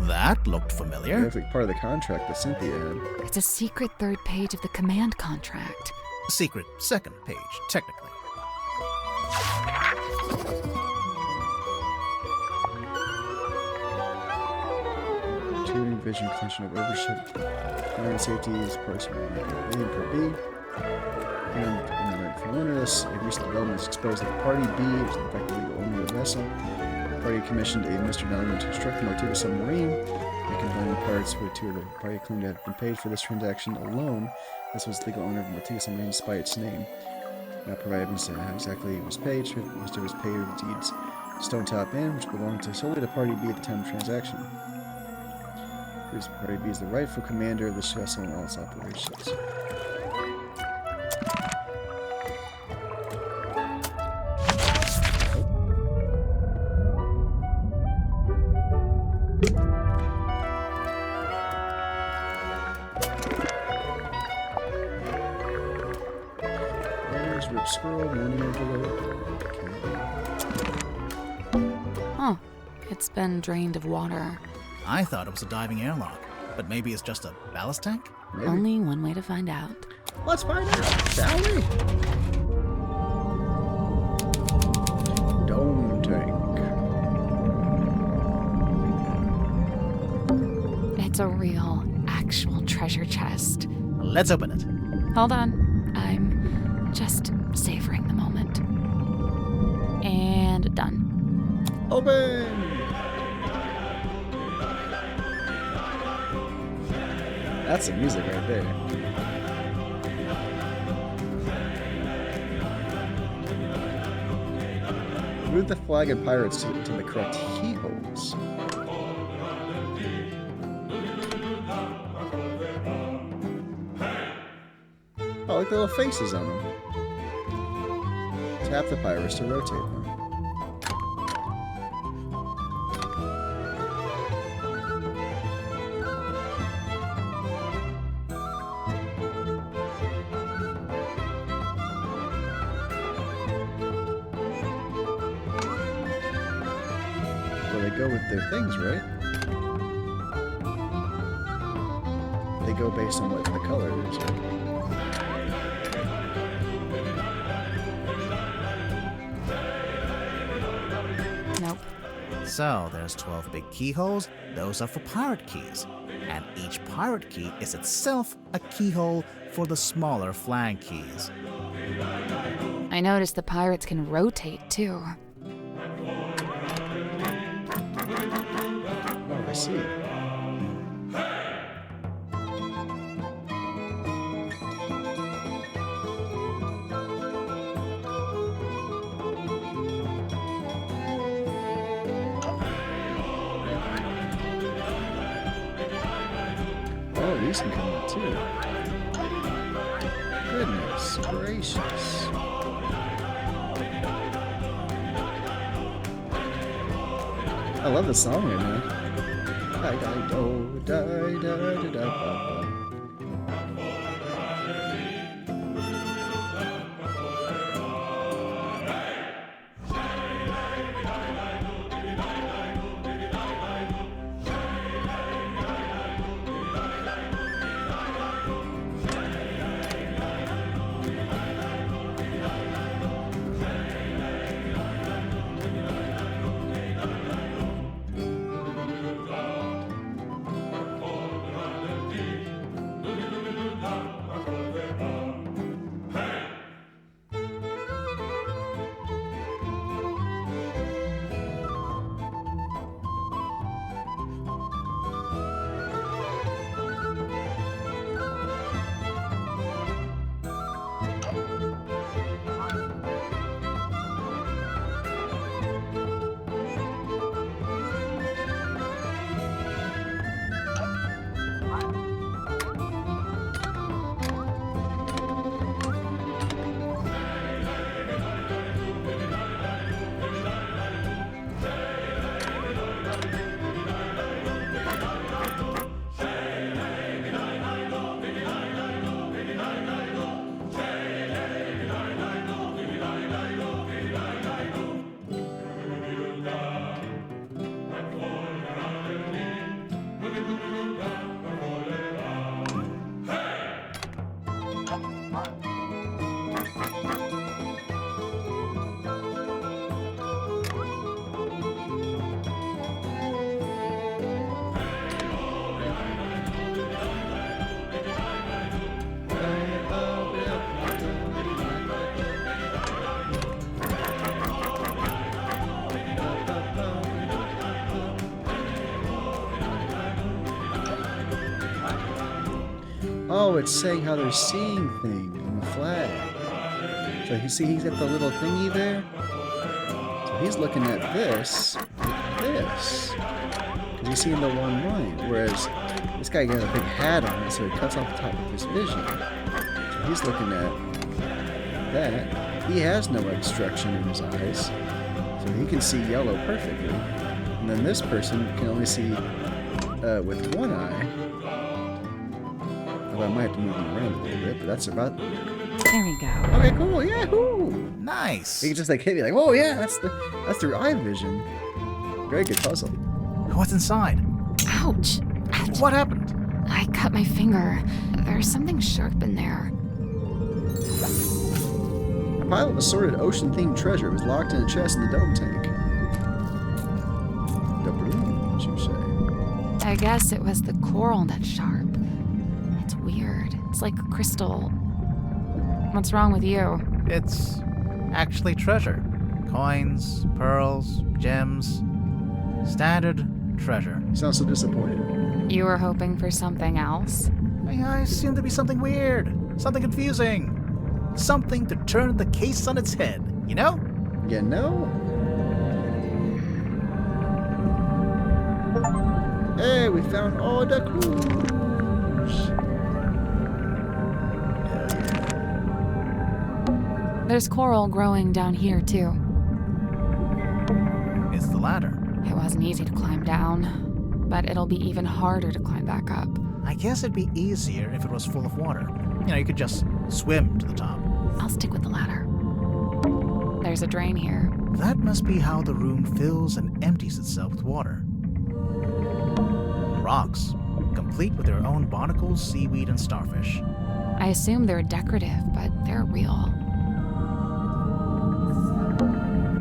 that looked familiar. It's like part of the contract that Cynthia had. It's a secret 3rd page of the command contract. Secret 2nd page, technically. Tuning, vision, potential of overship, fire and safety is personal. A and per B. And in the right for ownerless, a recent development has exposed that Party B is in fact the legal owner of the vessel. The party commissioned a Mr. Donovan to construct the Mortuga submarine. The combining parts were 2 of the party claimed to have been paid for this transaction alone. This was the legal owner of the Mortuga submarine despite its name. Now provide evidence how exactly it was paid. Mr. was paid with the deeds Stone Top Inn, which belonged solely to Party B at the time of the transaction. Party B is the rightful commander of this vessel and all its operations. Rip scroll, morning envelope. Okay. Oh, it's been drained of water. I thought it was a diving airlock, but maybe it's just a ballast tank? Maybe. Only one way to find out. Let's find out, shall we? Dome tank. It's a real, actual treasure chest. Let's open it. Hold on. I'm just savoring the moment. And done. Open! That's the music right there. Move the flag and pirates to the correct keyholes. Oh, like the little faces on them. Tap the pirates to rotate them. go with their things, right? They go based on what the color is, right? Nope. So there's 12 big keyholes. Those are for pirate keys. And each pirate key is itself a keyhole for the smaller flag keys. I noticed the pirates can rotate, too. Oh, I see. Oh, these can come out too. Goodness gracious. I love the song right now. Oh, it's saying how they're seeing things on the flag. So you see he's got the little thingy there? So he's looking at this, like this. Because he's seeing the one line. Whereas this guy got a big hat on it, so it cuts off the top of his vision. So he's looking at that. He has no obstruction in his eyes. So he can see yellow perfectly. And then this person can only see with one eye. I might have to move him around a little bit, but that's about. There we go. Okay, cool. Yahoo! Nice. He can just like hit me like, oh yeah, that's their eye vision. Very good puzzle. What's inside? Ouch. What happened? I cut my finger. There's something sharp in there. A pile of assorted ocean-themed treasure was locked in a chest in the dome tank. The balloons, you say? I guess it was the coral that's sharp. It's weird. It's like crystal. What's wrong with you? It's actually treasure. Coins, pearls, gems. Standard treasure. You sound so disappointed. You were hoping for something else? I seem to be something weird. Something confusing. Something to turn the case on its head, you know? You know? Hey, we found all the clues. There's coral growing down here, too. It's the ladder. It wasn't easy to climb down, but it'll be even harder to climb back up. I guess it'd be easier if it was full of water. You know, you could just swim to the top. I'll stick with the ladder. There's a drain here. That must be how the room fills and empties itself with water. Rocks, complete with their own barnacles, seaweed, and starfish. I assume they're decorative, but they're real.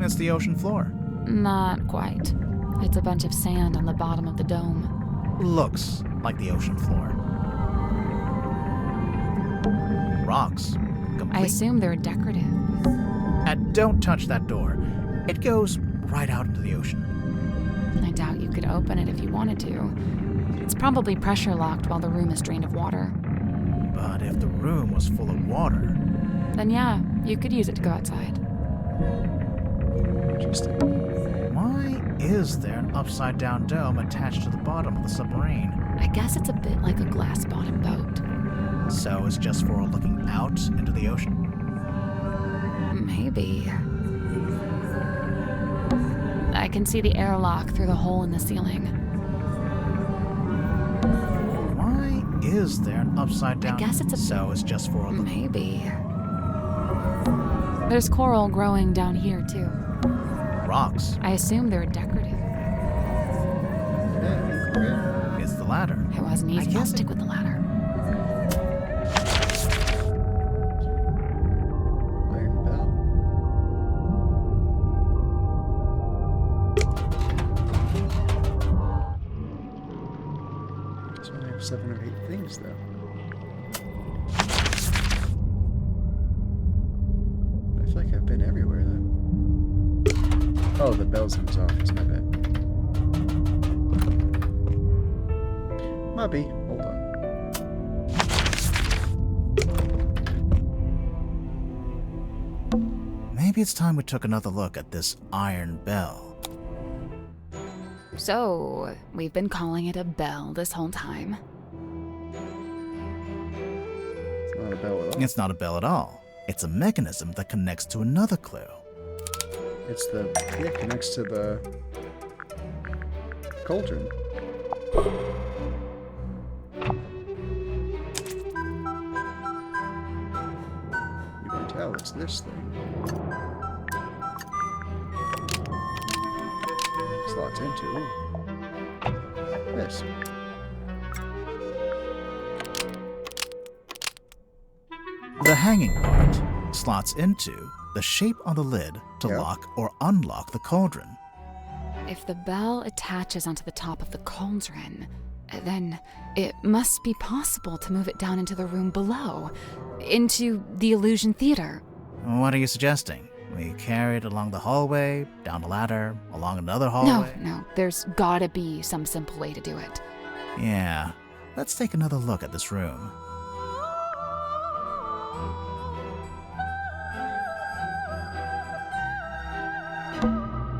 It's the ocean floor. Not quite. It's a bunch of sand on the bottom of the dome. Looks like the ocean floor. Rocks, complete. I assume they're decorative. And don't touch that door. It goes right out into the ocean. I doubt you could open it if you wanted to. It's probably pressure locked while the room is drained of water. But if the room was full of water... Then yeah, you could use it to go outside. Interesting. Why is there an upside-down dome attached to the bottom of the submarine? I guess it's a bit like a glass-bottom boat. So it's just for looking out into the ocean? Maybe. I can see the airlock through the hole in the ceiling. Why is there an upside-down... I guess it's a... So it's just for looking... Maybe. There's coral growing down here, too. Rocks. I assume they're decorative. It's the ladder. It wasn't easy. I'll stick with the ladder. Iron bell. It's only have 7 or 8 things, though. I feel like I've been everywhere, though. Oh, the bell's in his office, my bad. Might be. Hold on. Maybe it's time we took another look at this iron bell. So, we've been calling it a bell this whole time. It's not a bell at all. It's not a bell at all. It's a mechanism that connects to another clue. It's the... it connects to the... cauldron. You can tell it's this thing. Slots into this. The hanging part slots into the shape on the lid to lock or unlock the cauldron. If the bell attaches onto the top of the cauldron, then it must be possible to move it down into the room below, into the illusion theater. What are you suggesting? We carry it along the hallway, down the ladder, along another hallway? No, there's gotta be some simple way to do it. Yeah, let's take another look at this room.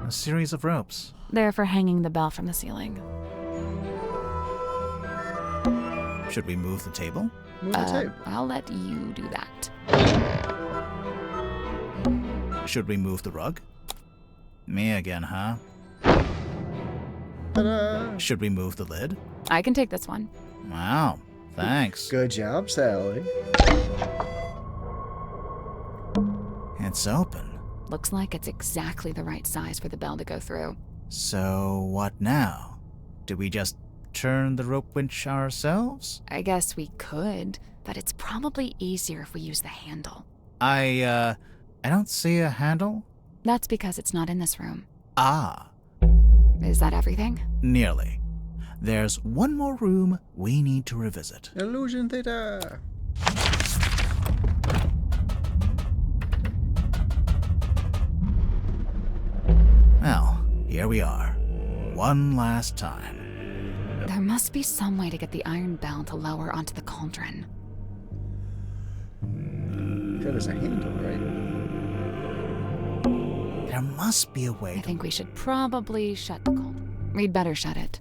A series of ropes. They're for hanging the bell from the ceiling. Should we move the table? Move the table. I'll let you do that. Should we move the rug? Me again, huh? Ta-da! Should we move the lid? I can take this one. Wow, thanks. Good job, Sally. It's open. Looks like it's exactly the right size for the bell to go through. So what now? Do we just turn the rope winch ourselves? I guess we could, but it's probably easier if we use the handle. I don't see a handle. That's because it's not in this room. Ah. Is that everything? Nearly. There's one more room we need to revisit. Illusion theater. Well, here we are. One last time. There must be some way to get the iron bell to lower onto the cauldron. That is a handle, right? There must be a way I think we should probably shut the cauldron. We'd better shut it.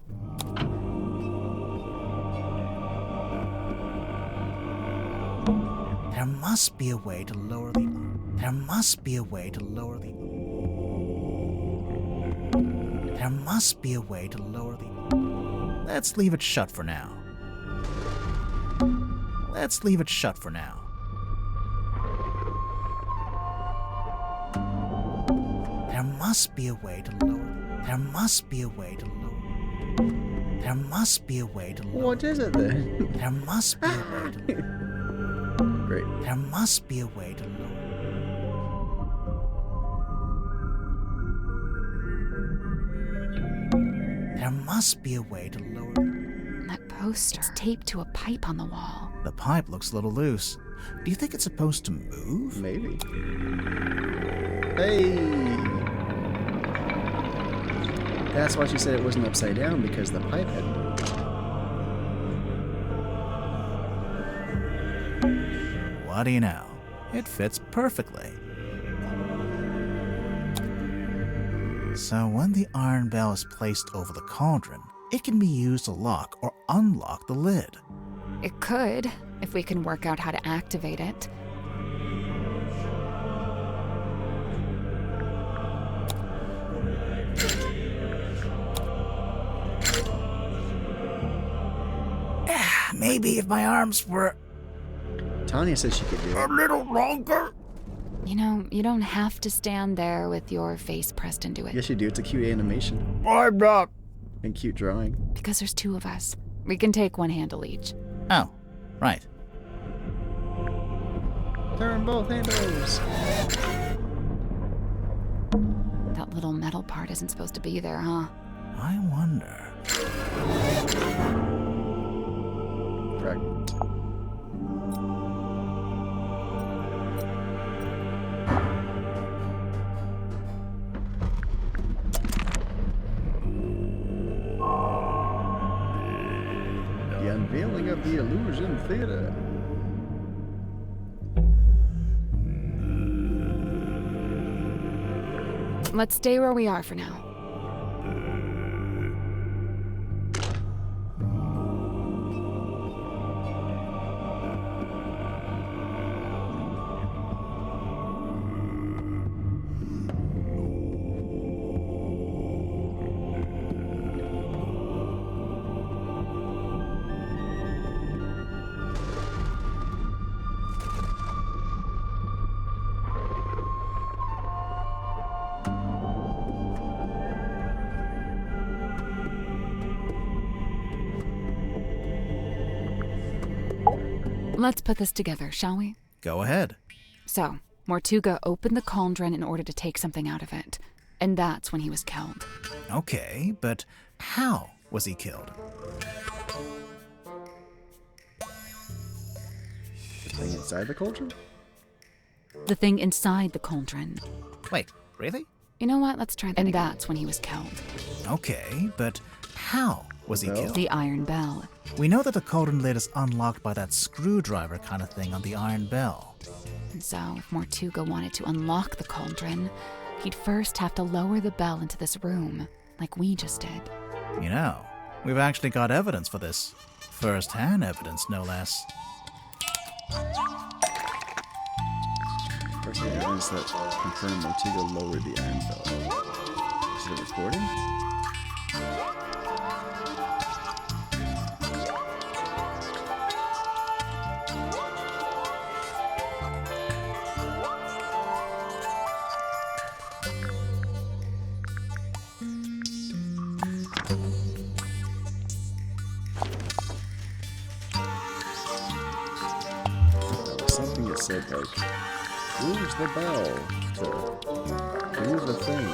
There must be a way to lower the... There must be a way to lower the... There must be a way to lower the... Let's leave it shut for now. Let's leave it shut for now. There must be a way to lower. There must be a way to lower. There must be a way to lower. What is it then? There must be a way to lower. Great. There must be a way to lower. There must be a way to lower. That poster. It's taped to a pipe on the wall. The pipe looks a little loose. Do you think it's supposed to move? Maybe. Hey! That's why she said it wasn't upside down, because the pipe had moved. What do you know? It fits perfectly. So when the iron bell is placed over the cauldron, it can be used to lock or unlock the lid. It could, if we can work out how to activate it. Maybe if my arms were Tanya said she could do it. a little longer. You know, you don't have to stand there with your face pressed into it. Yes, you do. It's a cute animation. I'm not. And cute drawing. Because there's two of us. We can take one handle each. Oh, right. Turn both handles. That little metal part isn't supposed to be there, huh? I wonder. Fragment. The unveiling of the Illusion Theater. Let's stay where we are for now. Let's put this together, shall we? Go ahead. So, Mortuga opened the cauldron in order to take something out of it. And that's when he was killed. Okay, but how was he killed? The thing inside the cauldron? The thing inside the cauldron. Wait, really? You know what? Let's try that again. That's when he was killed. Okay, but how was he killed? The iron bell. We know that the cauldron lid is unlocked by that screwdriver kind of thing on the iron bell. And so, if Mortuga wanted to unlock the cauldron, he'd first have to lower the bell into this room, like we just did. You know, we've actually got evidence for this. First-hand evidence, no less. First-hand evidence that confirmed Mortuga lowered the iron bell. Is it recording? Something that said, like, use the bell to do the thing.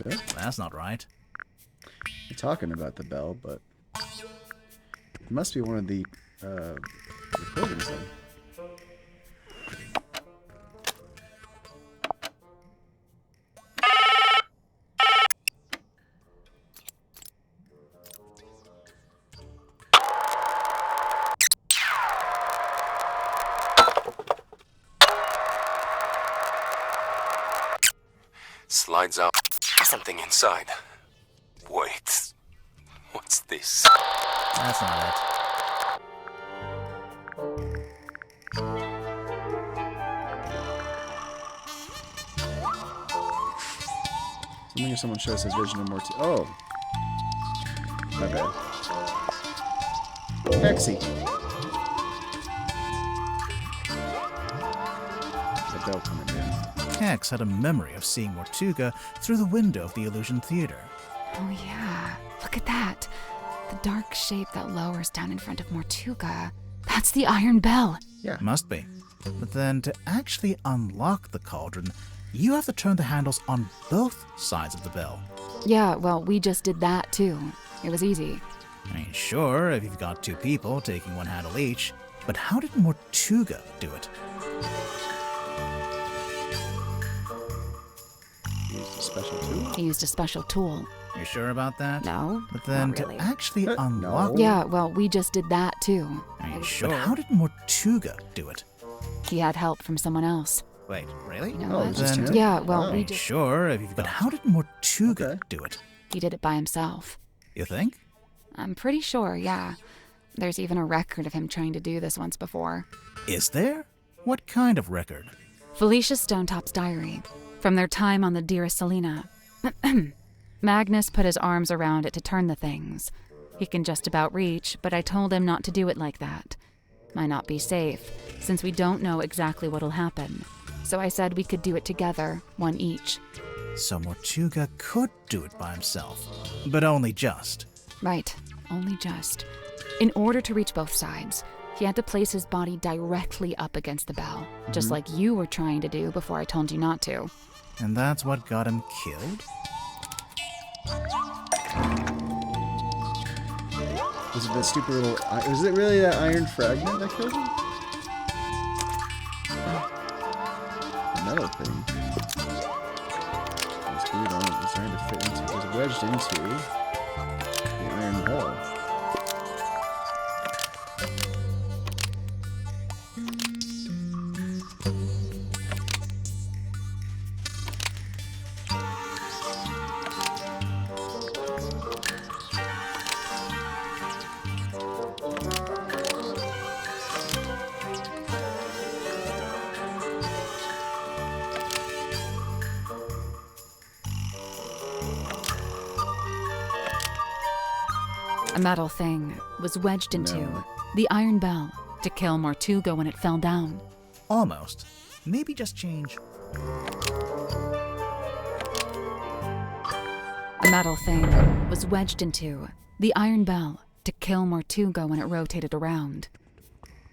Yeah. That's not right. You're talking about the bell, but it must be one of the recordings then. Slides out. Something inside. Wait. What's this? That's not it. Something if someone shows his vision of Mortuga. Oh. My bad. Hexy. The bell coming in. Hex had a memory of seeing Mortuga through the window of the Illusion Theater. Oh yeah, look at that. The dark shape that lowers down in front of Mortuga. That's the Iron Bell. Yeah. Must be. But then to actually unlock the cauldron, you have to turn the handles on both sides of the bell. Yeah, well, we just did that too. It was easy. I mean, sure, if you've got two people taking one handle each, but how did Mortuga do it? He used a special tool? He used a special tool. You sure about that? No, But then not really. to actually unlock... No. Yeah, well, we just did that too. I mean, sure. But how did Mortuga do it? He had help from someone else. Wait, really? You know what? just him? Yeah, well, Oh. we just... Sure, if you've got... But how did Mortuga do it? He did it by himself. You think? I'm pretty sure, yeah. There's even a record of him trying to do this once before. Is there? What kind of record? Felicia Stonetop's diary, from their time on the Dearest Selena. Magnus put his arms around it to turn the things. He can just about reach, but I told him not to do it like that. Might not be safe, since we don't know exactly what'll happen. So I said we could do it together, one each. So Mortuga could do it by himself, but only just. Right, only just. In order to reach both sides, he had to place his body directly up against the bell, just like you were trying to do before I told you not to. And that's what got him killed? Was it that stupid little... Was it really that iron fragment that killed him? The metal thing. It's weird on it. It's trying to fit into... It was wedged into the iron hull. A metal thing was wedged into the iron bell to kill Mortuga when it fell down. Almost. Maybe just change. A metal thing was wedged into the iron bell to kill Mortuga when it rotated around.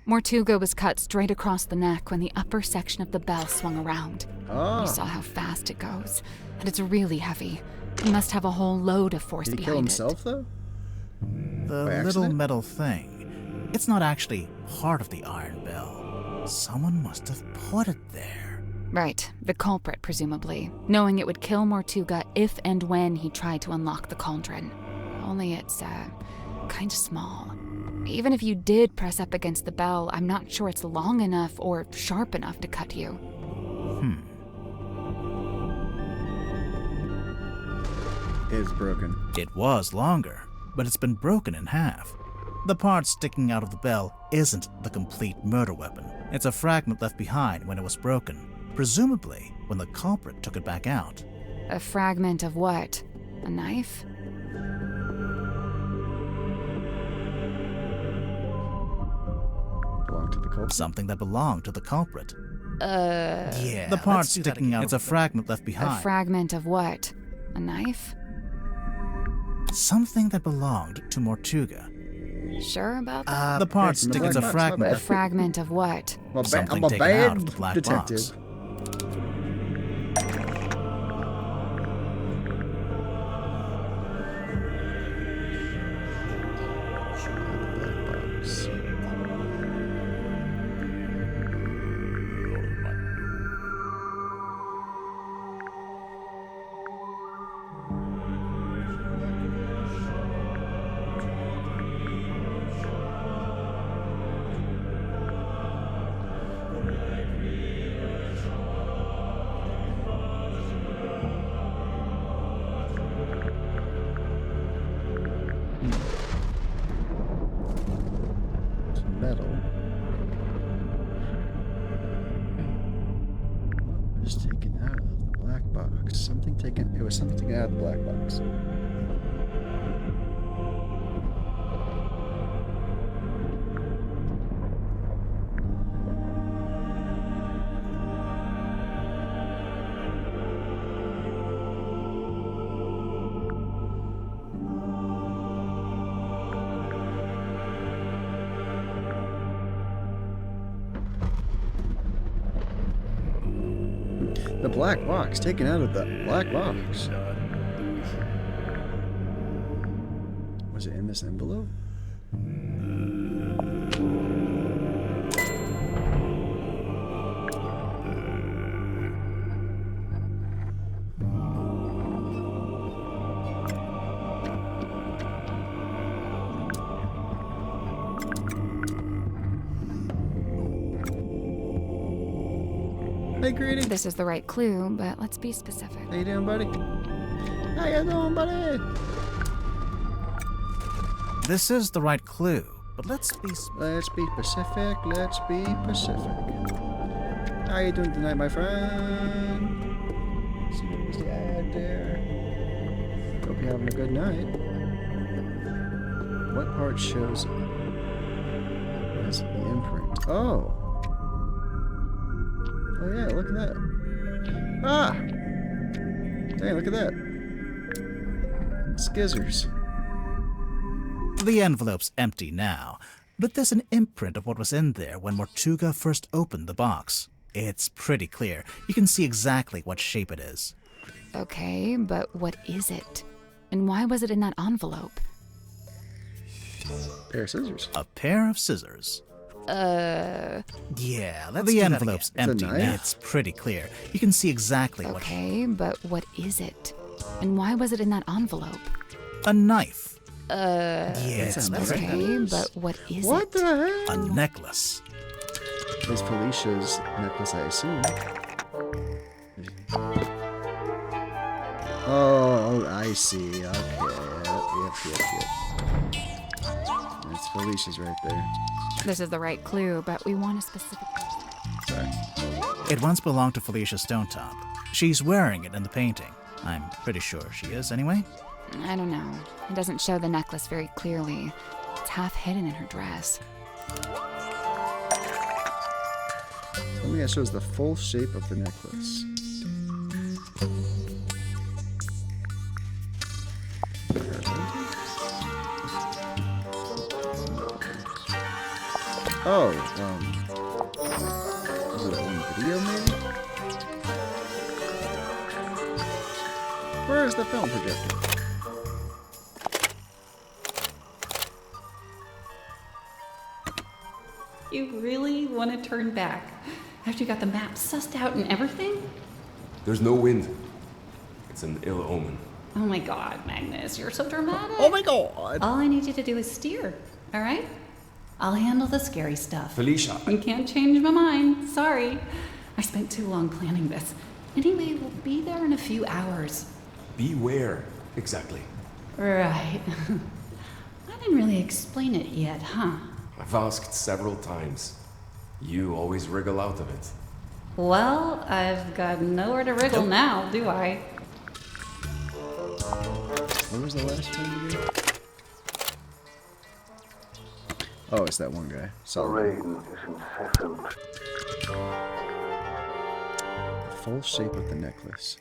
Mortuga was cut straight across the neck when the upper section of the bell swung around. Oh. You saw how fast it goes, and it's really heavy. It must have a whole load of force Did he behind kill himself, though? The By little accident? metal thing. It's not actually part of the iron bell. Someone must have put it there. Right, the culprit, presumably, knowing it would kill Mortuga if and when he tried to unlock the cauldron. Only it's, kind of small. Even if you did press up against the bell, I'm not sure it's long enough or sharp enough to cut you. It is broken. It was longer, but it's been broken in half. The part sticking out of the bell isn't the complete murder weapon. It's a fragment left behind when it was broken, presumably when the culprit took it back out. A fragment of what? A knife? Belonged to the culprit? Something that belonged to the culprit. Yeah. The part sticking out. It's a fragment left A behind. fragment of what? A knife? Something that belonged to Mortuga. Sure about that? The part from the sticking. It's a black box, my fragment. A fragment of what? Something I'm a taken bad out of the black detective. box. Black box. It's metal. What was taken out of the black Black box. Something taken. It was something taken out of the black box. The black box, taken out of the black box. Was it in this envelope? Hey, Greedy. This is the right clue, but let's be specific. How you doing, buddy? How you doing, buddy? This is the right clue, but let's be specific. Let's be Pacific. How you doing tonight, my friend? See what was the ad there? Hope you're having a good night. What part shows as the imprint? Oh. Oh yeah, look at that. Ah! Hey, look at that. Skizzers. The envelope's empty now, but there's an imprint of what was in there when Mortuga first opened the box. It's pretty clear. You can see exactly what shape it is. Okay, but what is it? And why was it in that envelope? Pair of scissors. A pair of scissors. Yeah, the envelope's empty now. It's pretty clear. You can see exactly what... Okay, but what is it? And why was it in that envelope? A knife. Yes, okay, but what is What it? the hell? A necklace. It's Felicia's necklace, I assume. Oh, I see. Okay. Yep. That's Felicia's right there. This is the right clue, but we want a specific... Sorry. It once belonged to Felicia Stonetop. She's wearing it in the painting. I'm pretty sure she is, anyway. I don't know. It doesn't show the necklace very clearly. It's half hidden in her dress. Tell me that shows the full shape of the necklace. Oh, is it one video maybe? Where is the film projector? You really want to turn back after you got the map sussed out and everything? There's no wind. It's an ill omen. Oh my god, Magnus, you're so dramatic. Oh my god. All I need you to do is steer, all right? I'll handle the scary stuff. Felicia. You can't change my mind. Sorry. I spent too long planning this. Anyway, we'll be there in a few hours. Be where, exactly? Right. I didn't really explain it yet, huh? I've asked several times. You always wriggle out of it. Well, I've got nowhere to wriggle now, do I? What was the last one again? Oh, it's that one guy. The rain is incessant. The full shape of the necklace.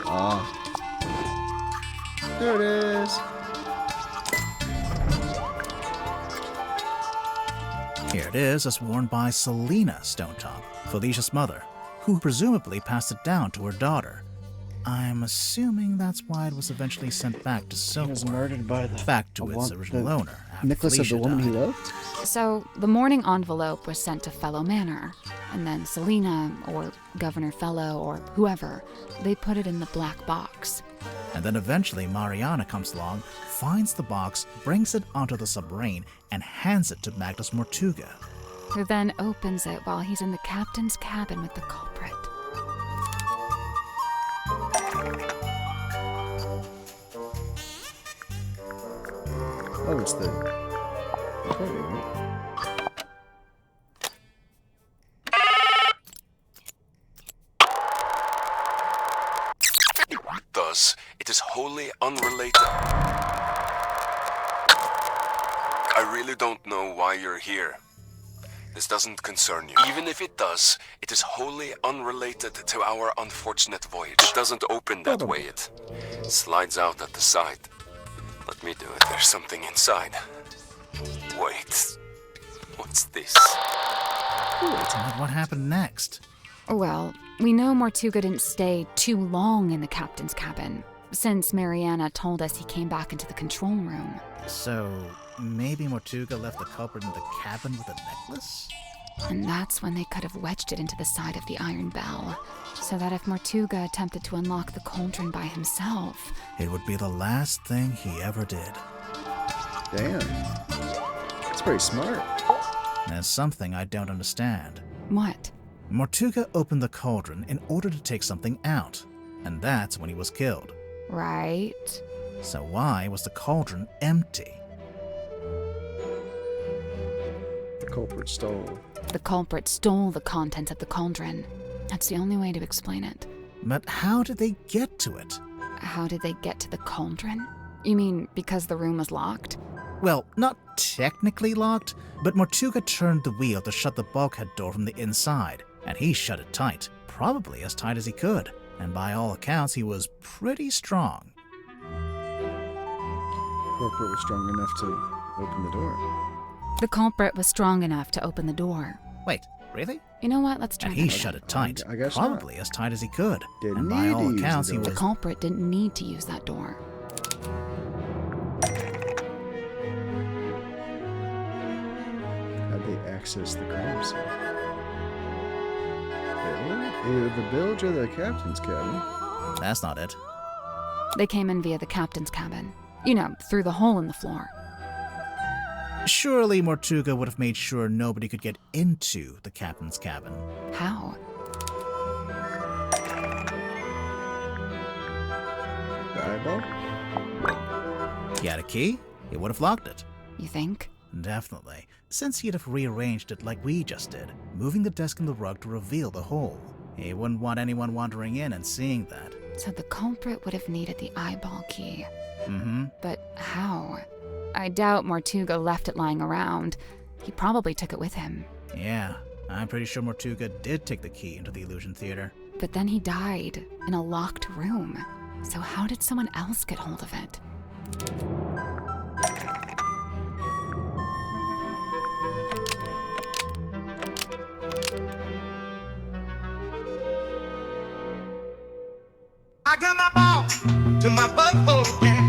Ah. There it is. Here it is, as worn by Selena Stonetop, Felicia's mother, who presumably passed it down to her daughter. I'm assuming that's why it was eventually sent back to Silkworm. He was murdered by the... Back to its original owner. Necklace of the woman he loved? So, the morning envelope was sent to Fellow Manor, and then Selena, or Governor Fellow, or whoever, they put it in the black box. And then eventually Mariana comes along, finds the box, brings it onto the submarine, and hands it to Magnus Mortuga. Who then opens it while he's in the captain's cabin with the culprit. Oh, it's the recording, right? Thus, it is wholly unrelated. I really don't know why you're here. This doesn't concern you. Even if it does, it is wholly unrelated to our unfortunate voyage. It doesn't open that way. It slides out at the side. Let me do it. There's something inside. Wait. What's this? What happened next? Well, we know Mortuga didn't stay too long in the captain's cabin, since Mariana told us he came back into the control room. So, maybe Mortuga left the culprit in the cabin with a necklace? And that's when they could have wedged it into the side of the iron bell, so that if Mortuga attempted to unlock the cauldron by himself... It would be the last thing he ever did. Damn. That's pretty smart. There's something I don't understand. What? Mortuga opened the cauldron in order to take something out, and that's when he was killed. Right. So why was the cauldron empty? The culprit stole. The culprit stole the contents of the cauldron. That's the only way to explain it. But how did they get to it? How did they get to the cauldron? You mean because the room was locked? Well, not technically locked, but Mortuga turned the wheel to shut the bulkhead door from the inside, and he shut it tight, probably as tight as he could, and by all accounts he was pretty strong. Culprit was strong enough to open the door. The culprit was strong enough to open the door. Wait, really? You know what? Let's try And that he again. shut it tight, I guess probably not. as tight as he could, Didn't and by need all to use accounts the he door. was... The culprit didn't need to use that door. How'd they access the crime scene? Either the bilge or the captain's cabin. That's not it. They came in via the captain's cabin. You know, through the hole in the floor. Surely Mortuga would have made sure nobody could get into the captain's cabin. How? The eyeball? He had a key, he would have locked it. You think? Definitely, since he'd have rearranged it like we just did, moving the desk and the rug to reveal the hole. He wouldn't want anyone wandering in and seeing that. So the culprit would have needed the eyeball key. Mm-hmm. But how? I doubt Mortuga left it lying around. He probably took it with him. Yeah, I'm pretty sure Mortuga did take the key into the illusion theater. But then he died in a locked room. So how did someone else get hold of it? I got my ball to my butthole, yeah.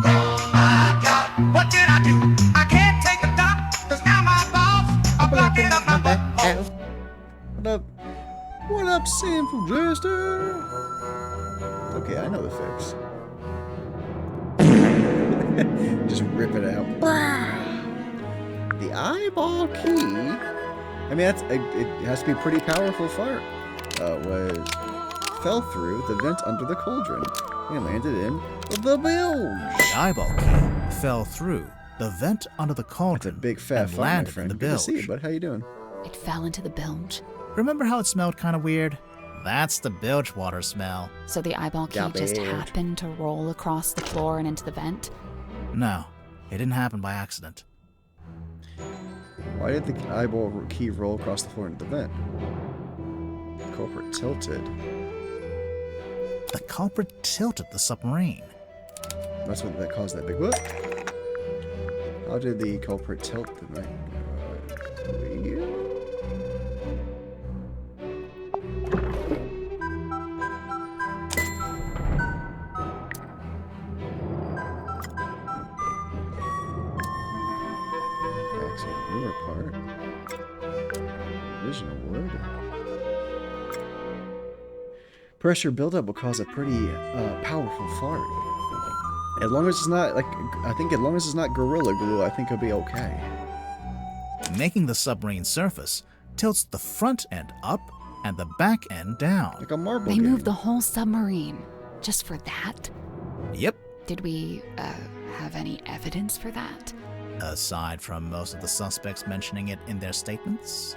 Oh my God, what did I do? I can't take a dump, 'cause now my balls are blocking up my butthole. What up? What up, sinful jester? Okay, I know the fix. Just rip it out. The eyeball key. I mean, it has to be a pretty powerful fart. Fell through the vent under the cauldron and landed in the bilge. The eyeball key fell through the vent under the cauldron. That's a big fat and fart, my landed friend. in the Good to see bilge. you, bud. How you doing? It fell into the bilge. Remember how it smelled kind of weird? That's the bilge water smell. So the eyeball key just Garbage. happened to roll across the floor and into the vent? No, it didn't happen by accident. Why did the eyeball key roll across the floor into the vent? The culprit tilted. The culprit tilted the submarine. That's what that caused that big whoop. How did the culprit tilt the night? Excellent river part. Original wood. Pressure buildup will cause a pretty powerful fart. As long as it's not like, I think as long as it's not Gorilla Glue, I think it'll be okay. Making the submarine surface tilts the front end up and the back end down. Like a marble They game. moved the whole submarine just for that? Yep, Did we, have any evidence for that? Aside from most of the suspects mentioning it in their statements?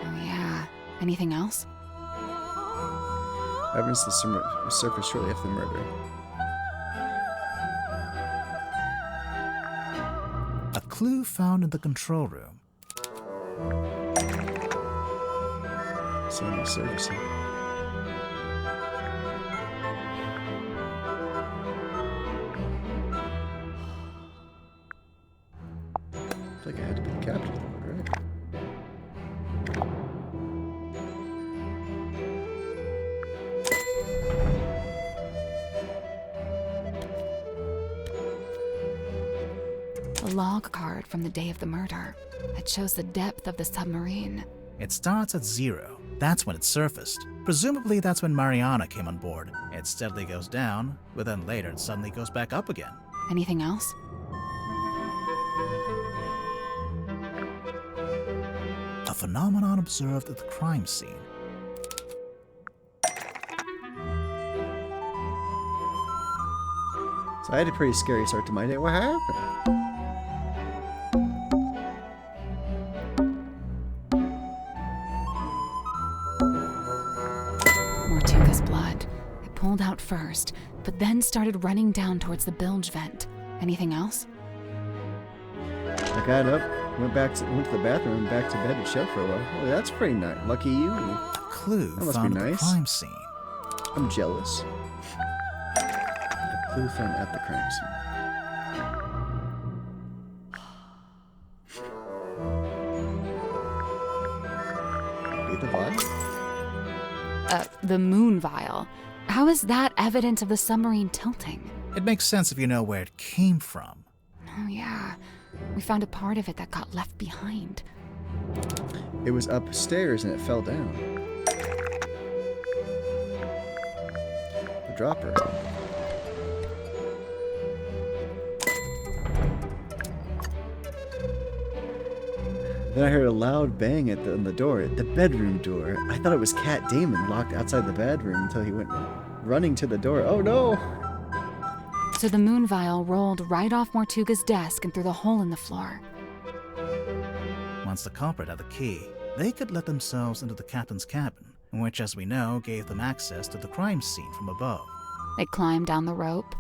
Oh, yeah. Anything else? Evidence surfaced shortly after the murder. A clue found in the control room. Someone servicing. I think I had to be the captain, right? A log card from the day of the murder. It shows the depth of the submarine. It starts at 0. That's when it surfaced. Presumably that's when Mariana came on board. It steadily goes down, but then later it suddenly goes back up again. Anything else? A phenomenon observed at the crime scene. So I had a pretty scary start to my day. What happened? Mortuga's blood. It pulled out first, but then started running down towards the bilge vent. Anything else? I got up, went to the bathroom, and back to bed and chill for a while. Oh, that's pretty nice. Lucky you. A clue that must found be at the nice. crime scene. I'm jealous. A clue found at the crime scene. Get the vial? The moon vial. How is that evidence of the submarine tilting? It makes sense if you know where it came from. Oh, yeah. We found a part of it that got left behind. It was upstairs and it fell down. The dropper. Then I heard a loud bang on the door, the bedroom door. I thought it was Cat Damon locked outside the bedroom until he went running to the door. Oh no! So the moon vial rolled right off Mortuga's desk and through the hole in the floor. Once the culprit had the key, they could let themselves into the captain's cabin, which, as we know, gave them access to the crime scene from above. They climbed down the rope,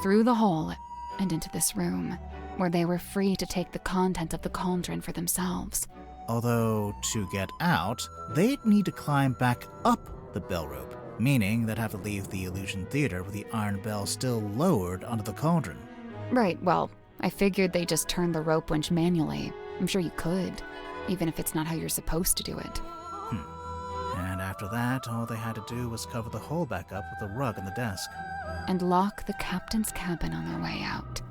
through the hole, and into this room, where they were free to take the content of the cauldron for themselves. Although, to get out, they'd need to climb back up the bell rope, meaning they'd have to leave the Illusion Theater with the iron bell still lowered onto the cauldron. Right, well, I figured they just turned the rope winch manually. I'm sure you could, even if it's not how you're supposed to do it. And after that, all they had to do was cover the hole back up with a rug on the desk. And lock the captain's cabin on their way out.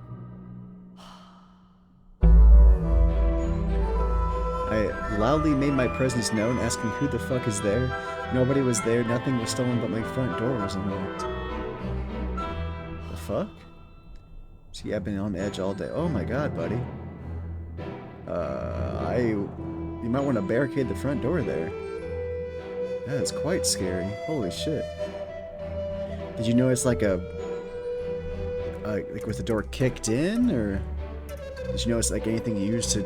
I loudly made my presence known, asking who the fuck is there. Nobody was there, nothing was stolen, but my front door was unlocked. The fuck? See, I've been on edge all day. Oh my god, buddy. You might want to barricade the front door there. That is quite scary. Holy shit. Did you notice like like was the door kicked in, or did you notice like anything you used to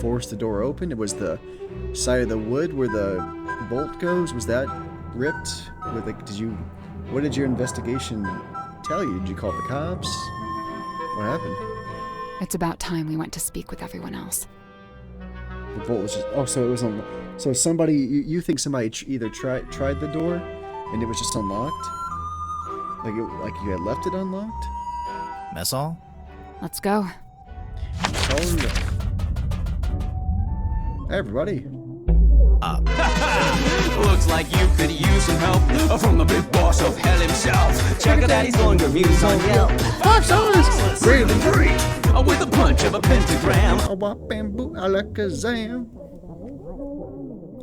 force the door open? It was the side of the wood where the bolt goes. Was that ripped? With like, what did your investigation tell you? Did you call the cops? What happened? It's about time we went to speak with everyone else. The bolt was just, oh, so it was on. So somebody, you think somebody either tried the door and it was just unlocked? Like you had left it unlocked? Mess hall? Let's go. Hey, everybody. Looks like you could use some help from the big boss of hell himself. Check out Daddy's glowing reviews on Yelp. 5 stars! Really free! With a punch of a pentagram. A wop bamboo alakazam.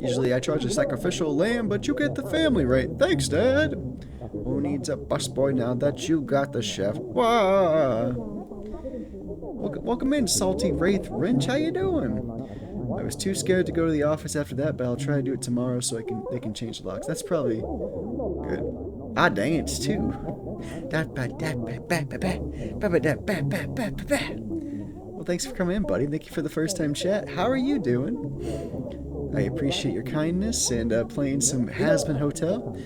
Usually I charge a sacrificial lamb, but you get the family rate. Thanks, Dad. Who needs a busboy now that you got the chef? Wah. Welcome in, Salty Wraith Wrench. How you doing? I was too scared to go to the office after that, but I'll try to do it tomorrow so they can change the locks. That's probably good. Ah, dang, it's 2. Well, thanks for coming in, buddy. Thank you for the first time chat. How are you doing? I appreciate your kindness and playing some Has-Been Hotel.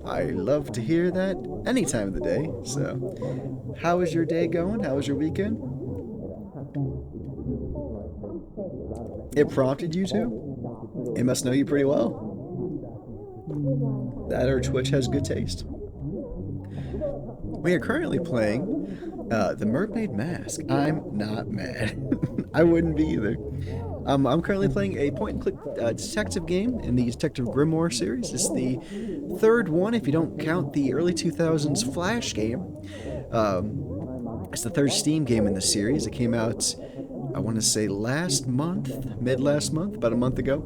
I love to hear that any time of the day. So, how is your day going? How was your weekend? It prompted you to? It must know you pretty well. That or Twitch has good taste. We are currently playing the Mermaid Mask. I'm not mad. I wouldn't be either. I'm currently playing a point-and-click detective game in the Detective Grimoire series. It's the third one, if you don't count the early 2000s Flash game. It's the third Steam game in the series. It came out, I want to say last month, mid-last month, about a month ago.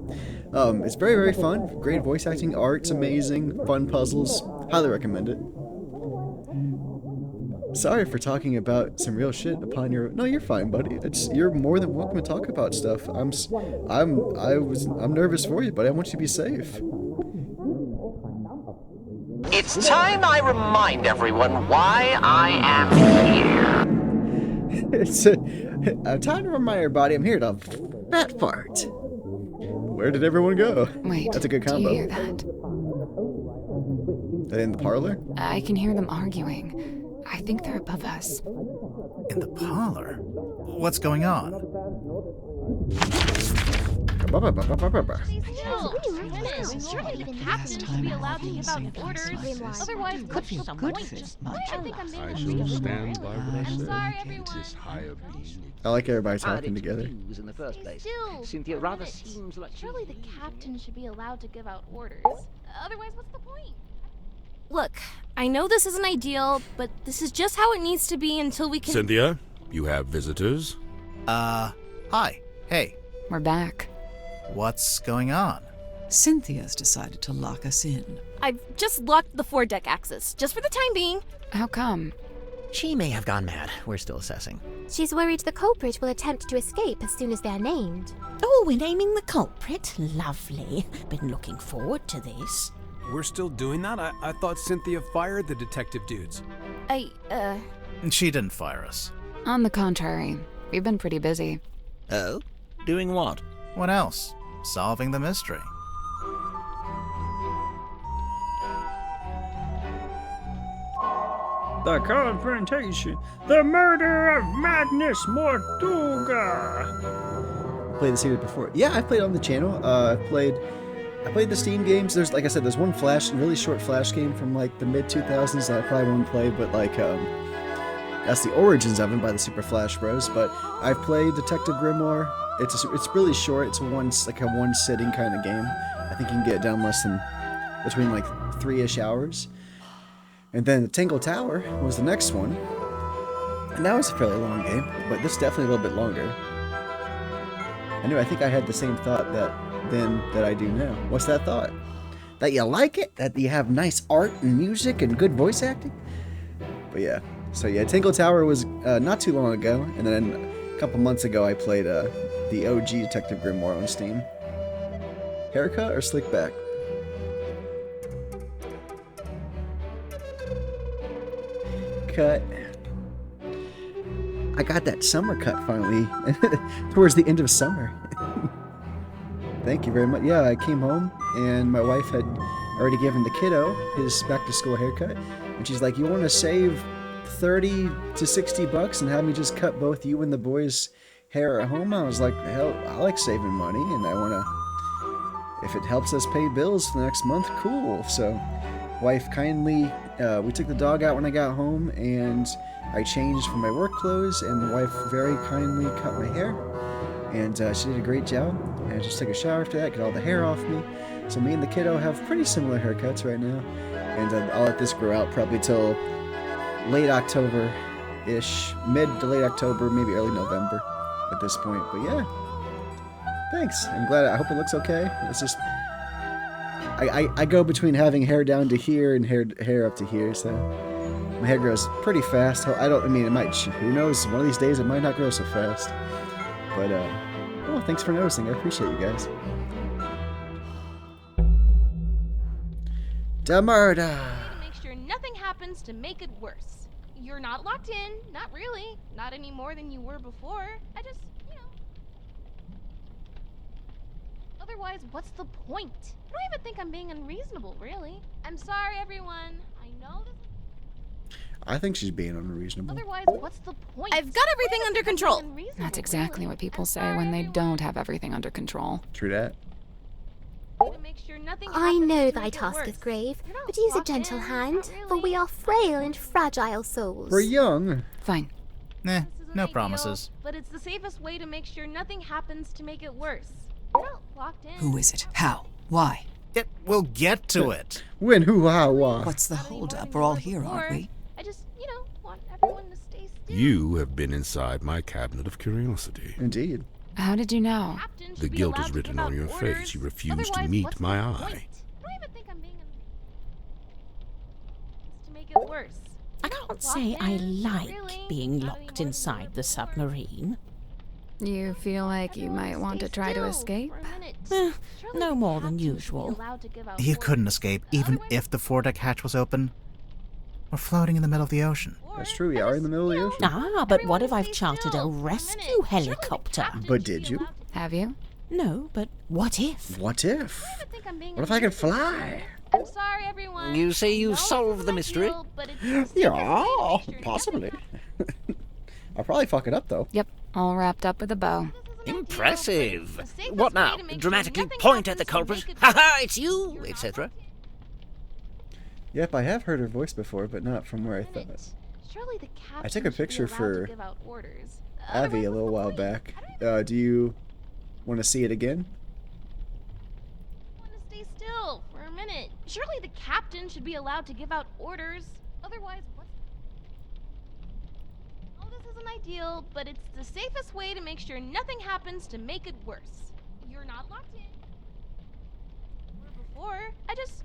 It's very, very fun. Great voice acting, art's amazing, fun puzzles. Highly recommend it. Sorry for talking about some real shit upon your. No, you're fine, buddy. You're more than welcome to talk about stuff. I'm nervous for you, but I want you to be safe. It's time I remind everyone why I am here. It's time to remind everybody I'm here to fat fart. Where did everyone go? Wait, that's a good combo. Do you hear that? Are they in the parlor? I can hear them arguing. I think they're above us. In the parlor? What's going on? Surely the captain should be allowed to give out orders. Otherwise, what's the point? I think I'm I shall stand by what I said. I'm sorry, everyone. This higher being. I like everybody talking together. In the first place. Cynthia rather seems like surely the captain should be allowed to give out orders. Otherwise, what's the point? Look, I know this isn't ideal, but this is just how it needs to be until we can— Cynthia, you have visitors? Hi. Hey. We're back. What's going on? Cynthia's decided to lock us in. I've just locked the foredeck access, just for the time being. How come? She may have gone mad. We're still assessing. She's worried the culprit will attempt to escape as soon as they're named. Oh, we're naming the culprit? Lovely. Been looking forward to this. We're still doing that? I thought Cynthia fired the detective dudes. She didn't fire us. On the contrary, we've been pretty busy. Oh? Doing what? What else? Solving the mystery. The confrontation. The murder of Magnus Mortuga. Played the series before. Yeah, I played on the channel. I played the Steam games. There's, like I said, there's one really short Flash game from like the mid 2000s that I probably won't play, but like that's the origins of it by the Super Flash Bros. But I've played Detective Grimoire. It's really short. It's like a one sitting kind of game. I think you can get it down between like 3-ish hours. And then the Tingle Tower was the next one, and that was a fairly long game, but this is definitely a little bit longer. I think I had the same thought that I do now. What's that thought? That you like it? That you have nice art and music and good voice acting? But yeah. So yeah, Tingle Tower was not too long ago, and then a couple months ago I played the OG Detective Grimoire on Steam. Haircut or slick back? Cut. I got that summer cut finally, towards the end of summer. Thank you very much. Yeah, I came home and my wife had already given the kiddo his back-to-school haircut, and she's like, "You want to save 30 to 60 bucks and have me just cut both you and the boys' hair at home?" I was like, "Hell, I like saving money, and I want to. If it helps us pay bills for the next month, cool." So, wife kindly. We took the dog out when I got home, and I changed for my work clothes, and my wife very kindly cut my hair, and she did a great job. And I just took a shower after that, get all the hair off me. So me and the kiddo have pretty similar haircuts right now, and I'll let this grow out probably till late October-ish, mid to late October, maybe early November at this point. But yeah, thanks. I'm glad. I hope it looks okay. It's just. I go between having hair down to here and hair up to here, so my hair grows pretty fast. It might, who knows, one of these days it might not grow so fast. But, oh, thanks for noticing. I appreciate you guys. Da murder. Make sure nothing happens happens to make it worse. You're not locked in, not really, not any more than you were before. I just, Otherwise, what's the point? I don't even think I'm being unreasonable, really. I'm sorry, everyone. I know this. I think she's being unreasonable. Otherwise, what's the point? I've got everything under control. That's exactly what people say when they don't have everything under control. True that. I know thy task is grave, but use a gentle hand, for we are frail and fragile souls. We're young. Fine. No promises. But it's the safest way to make sure nothing happens to make it worse. You're not locked in. Who is it? How? Why? We'll get to it. When, who, how, why? What's the holdup? We're all here, aren't we? I just, want everyone to stay still. You have been inside my cabinet of curiosity. Indeed. How did you know? The guilt is written on your face. You refuse to meet my eye. I don't even think I'm being to make it worse. I can't say I like being locked inside the submarine. You feel like you might want to try to escape? No more than usual. You couldn't escape even if the foredeck hatch was open. We're floating in the middle of the ocean. That's true, we are in the middle of the ocean. Ah, but what if I've chartered a rescue helicopter? But did you? Have you? No, but what if? What if? What if I could fly? I'm sorry, everyone. You say you solved the mystery? Yeah, possibly. I'll probably fuck it up, though. Yep, all wrapped up with a bow. Impressive. What now? Dramatically point at the culprit? Ha-ha, it's you, etc. Yep, I have heard her voice before, but not from where I thought. I took a picture for Abby a little while back. Do you want to see it again? I want to stay still for a minute. Surely the captain should be allowed to give out orders. Otherwise, what's... Oh, this isn't ideal, but it's the safest way to make sure nothing happens to make it worse. You're not locked in. Before, I just,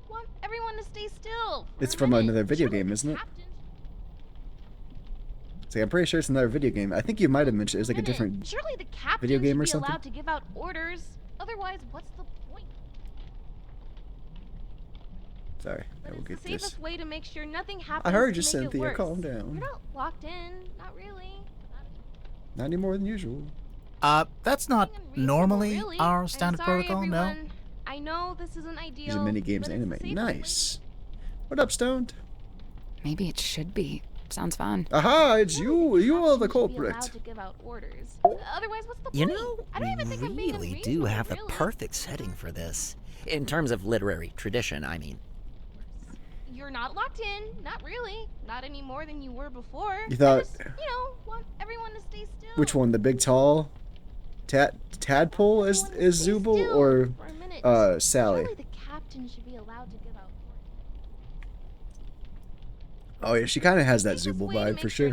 want everyone to stay still. It's from another video game, isn't it? See, I'm pretty sure it's another video game. I think you might have mentioned it's like a different video game or something. Allowed to give out orders. Otherwise, what's the point? Sorry, I will get the safest this. way to make sure nothing happens. I heard to you, make Cynthia. It worse. Calm down. You're not locked in. Not really. Not any more than usual. That's not normally really. our standard sorry, protocol, everyone. no? I know this isn't ideal. These are mini games anime. Nice. What up, Stoned? Maybe it should be. Sounds fun. Aha, it's you. You are the culprit. To give out orders. Otherwise, what's the point? You know, I don't even think I'm being really do have the perfect setting for this. In terms of literary tradition, I mean. You're not locked in. Not really. Not any more than you were before. You thought... I just, want everyone to stay still. Which one? The big tall tadpole is Zubul or Sally? Surely the captain should be allowed to give out orders. Oh yeah, she kind of has that Zubul vibe for sure.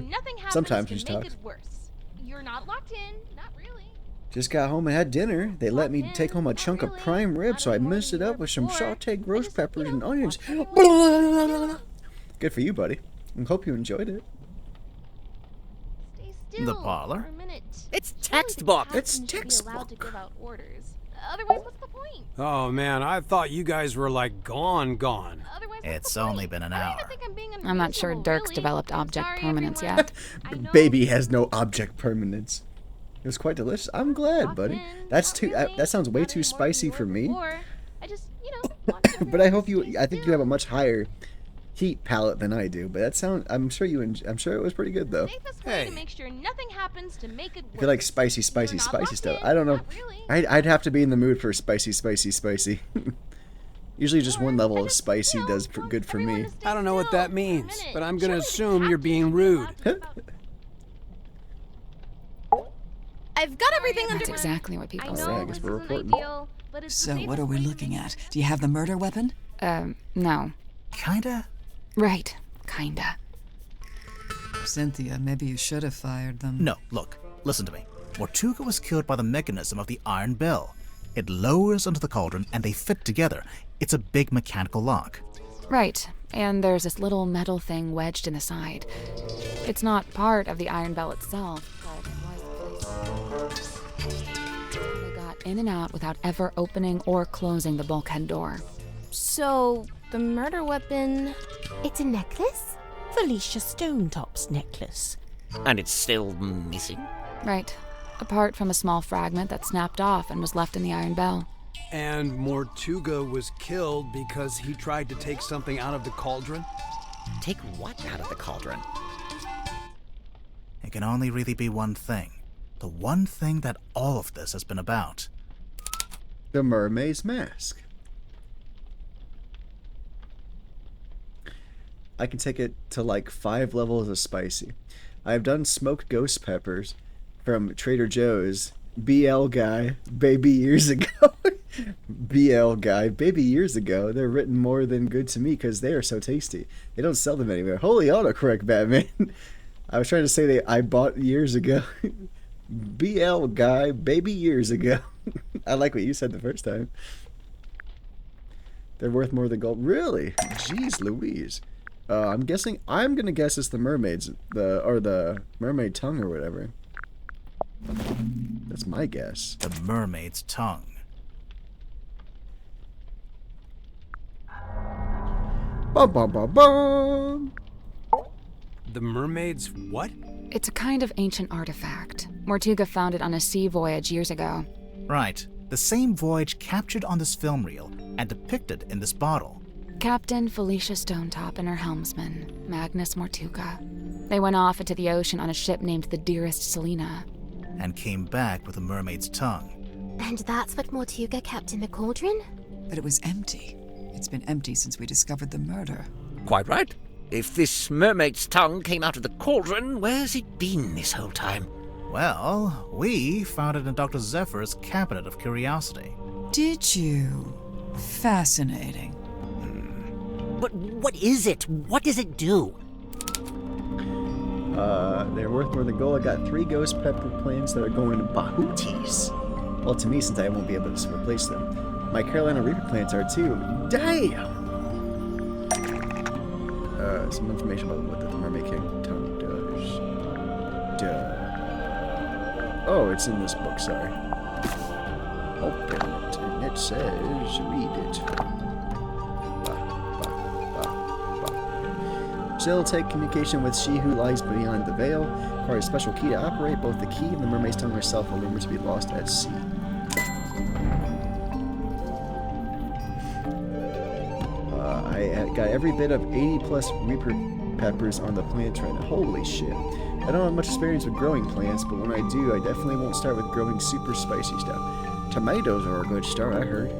Sometimes when she make talks. It worse. You're not locked in. Not really. Just got home and had dinner. They let me take home a chunk of prime rib, so I mixed it up with some sauteed roast peppers and onions. Good for you, buddy. I hope you enjoyed it. Stay still The parlor? for a minute. It's textbook. It's Allowed to textbook. give out orders. Otherwise, what's the point? Oh man, I thought you guys were like gone. Otherwise, It's only been an hour. I'm not sure Dirk's developed object permanence yet. Baby has no object permanence. It was quite delicious. I'm glad, buddy. That's too. That sounds way too spicy for me. I just, But I hope you. I think you have a much higher heat palate than I do. But that sound. I'm sure you. I'm sure it was pretty good though. Hey. To make sure nothing happens to make it worse. I feel like spicy stuff. I don't know. I'd have to be in the mood for spicy. Usually just one level of spicy does good for me. I don't know what that means, but I'm gonna assume you're being rude. I've got everything under That's exactly what people say. I guess we're reporting. So what are we looking at? Do you have the murder weapon? No. Kinda? Right. Kinda. Cynthia, maybe you should have fired them. No, look, listen to me. Mortuga was killed by the mechanism of the iron bell. It lowers onto the cauldron and they fit together. It's a big mechanical lock. Right. And there's this little metal thing wedged in the side. It's not part of the iron bell itself, but it was placed. They got in and out without ever opening or closing the bulkhead door. So, the murder weapon It's a necklace? Felicia Stonetop's necklace. And it's still missing? Right. Apart from a small fragment that snapped off and was left in the Iron Bell. And Mortuga was killed because he tried to take something out of the cauldron? Take what out of the cauldron? It can only really be one thing. The one thing that all of this has been about. The mermaid's mask. I can take it to like 5 levels of spicy. I've done smoked ghost peppers from Trader Joe's. BL guy, baby years ago. BL guy, baby years ago. They're written more than good to me because they are so tasty. They don't sell them anywhere. Holy autocorrect, Batman. I was trying to say I bought years ago. BL guy, baby years ago. I like what you said the first time. They're worth more than gold. Really? Jeez Louise. I'm gonna guess it's the mermaids, the mermaid tongue or whatever. That's my guess. The mermaid's tongue. Bum bum bum bum. The mermaid's what? It's a kind of ancient artifact. Mortuga found it on a sea voyage years ago. Right. The same voyage captured on this film reel and depicted in this bottle. Captain Felicia Stonetop and her helmsman, Magnus Mortuga. They went off into the ocean on a ship named the Dearest Selena. And came back with a mermaid's tongue. And that's what Mortuga kept in the cauldron? But it was empty. It's been empty since we discovered the murder. Quite right. If this mermaid's tongue came out of the cauldron, where's it been this whole time? Well, we found it in Dr. Zephyr's cabinet of curiosity. Did you? Fascinating. But what is it? What does it do? They're worth more than gold. I got 3 ghost pepper plants that are going to Bahooties. Well, to me, since I won't be able to replace them. My Carolina Reaper plants are too. Damn! Some information about what the Mermaid King tongue does. Oh, it's in this book, sorry. Open it, and it says, read it. Facilitate communication with she who lies beyond the veil. Require a special key to operate. Both the key and the mermaid's tongue herself are rumored to be lost at sea. I got every bit of 80 plus Reaper peppers on the plant trend. Holy shit. I don't have much experience with growing plants, but when I do, I definitely won't start with growing super spicy stuff. Tomatoes are a good start, I heard.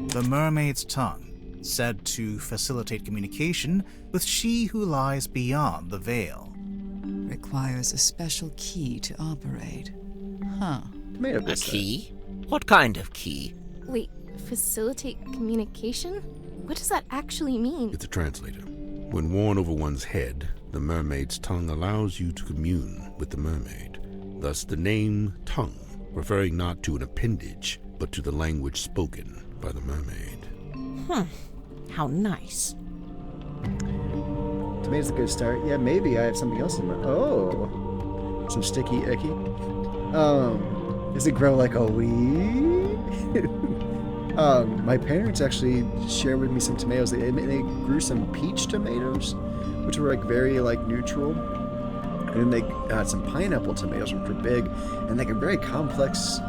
The mermaid's tongue, said to facilitate communication with she who lies beyond the veil. Requires a special key to operate. Huh. A key? What kind of key? Wait, facilitate communication? What does that actually mean? It's a translator. When worn over one's head, the mermaid's tongue allows you to commune with the mermaid. Thus the name tongue, referring not to an appendage, but to the language spoken by the mermaid. How nice. Tomatoes a good start. Yeah, maybe I have something else in mind. Oh, some sticky icky. Does it grow like a weed? My parents actually shared with me some tomatoes. They grew some peach tomatoes, which were like very like neutral, and then they had some pineapple tomatoes, which were big, and like a very complex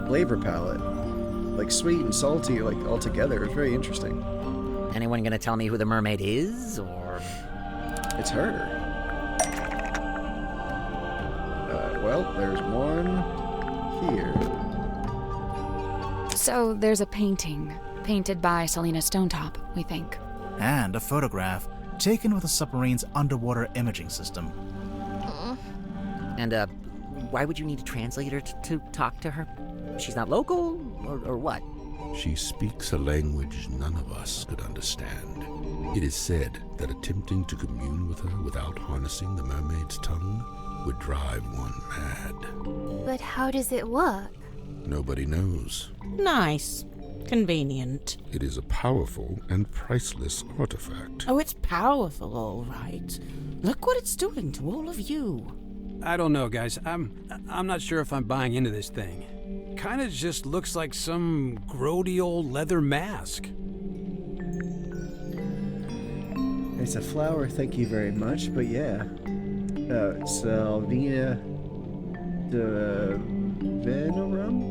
flavor palette, like sweet and salty, like all together. It was very interesting. Anyone gonna tell me who the mermaid is, or? It's her. Well, there's one here. So there's a painting, painted by Selena Stonetop, we think. And a photograph taken with the submarine's underwater imaging system. And, why would you need a translator to talk to her? She's not local, or what? She speaks a language none of us could understand. It is said that attempting to commune with her without harnessing the mermaid's tongue would drive one mad. But how does it work? Nobody knows. Nice. Convenient. It is a powerful and priceless artifact. Oh, it's powerful, all right. Look what it's doing to all of you. I don't know, guys. I'm not sure if I'm buying into this thing. kind of just looks like some grody old leather mask. It's a flower, thank you very much, but yeah. Salvina divinorum?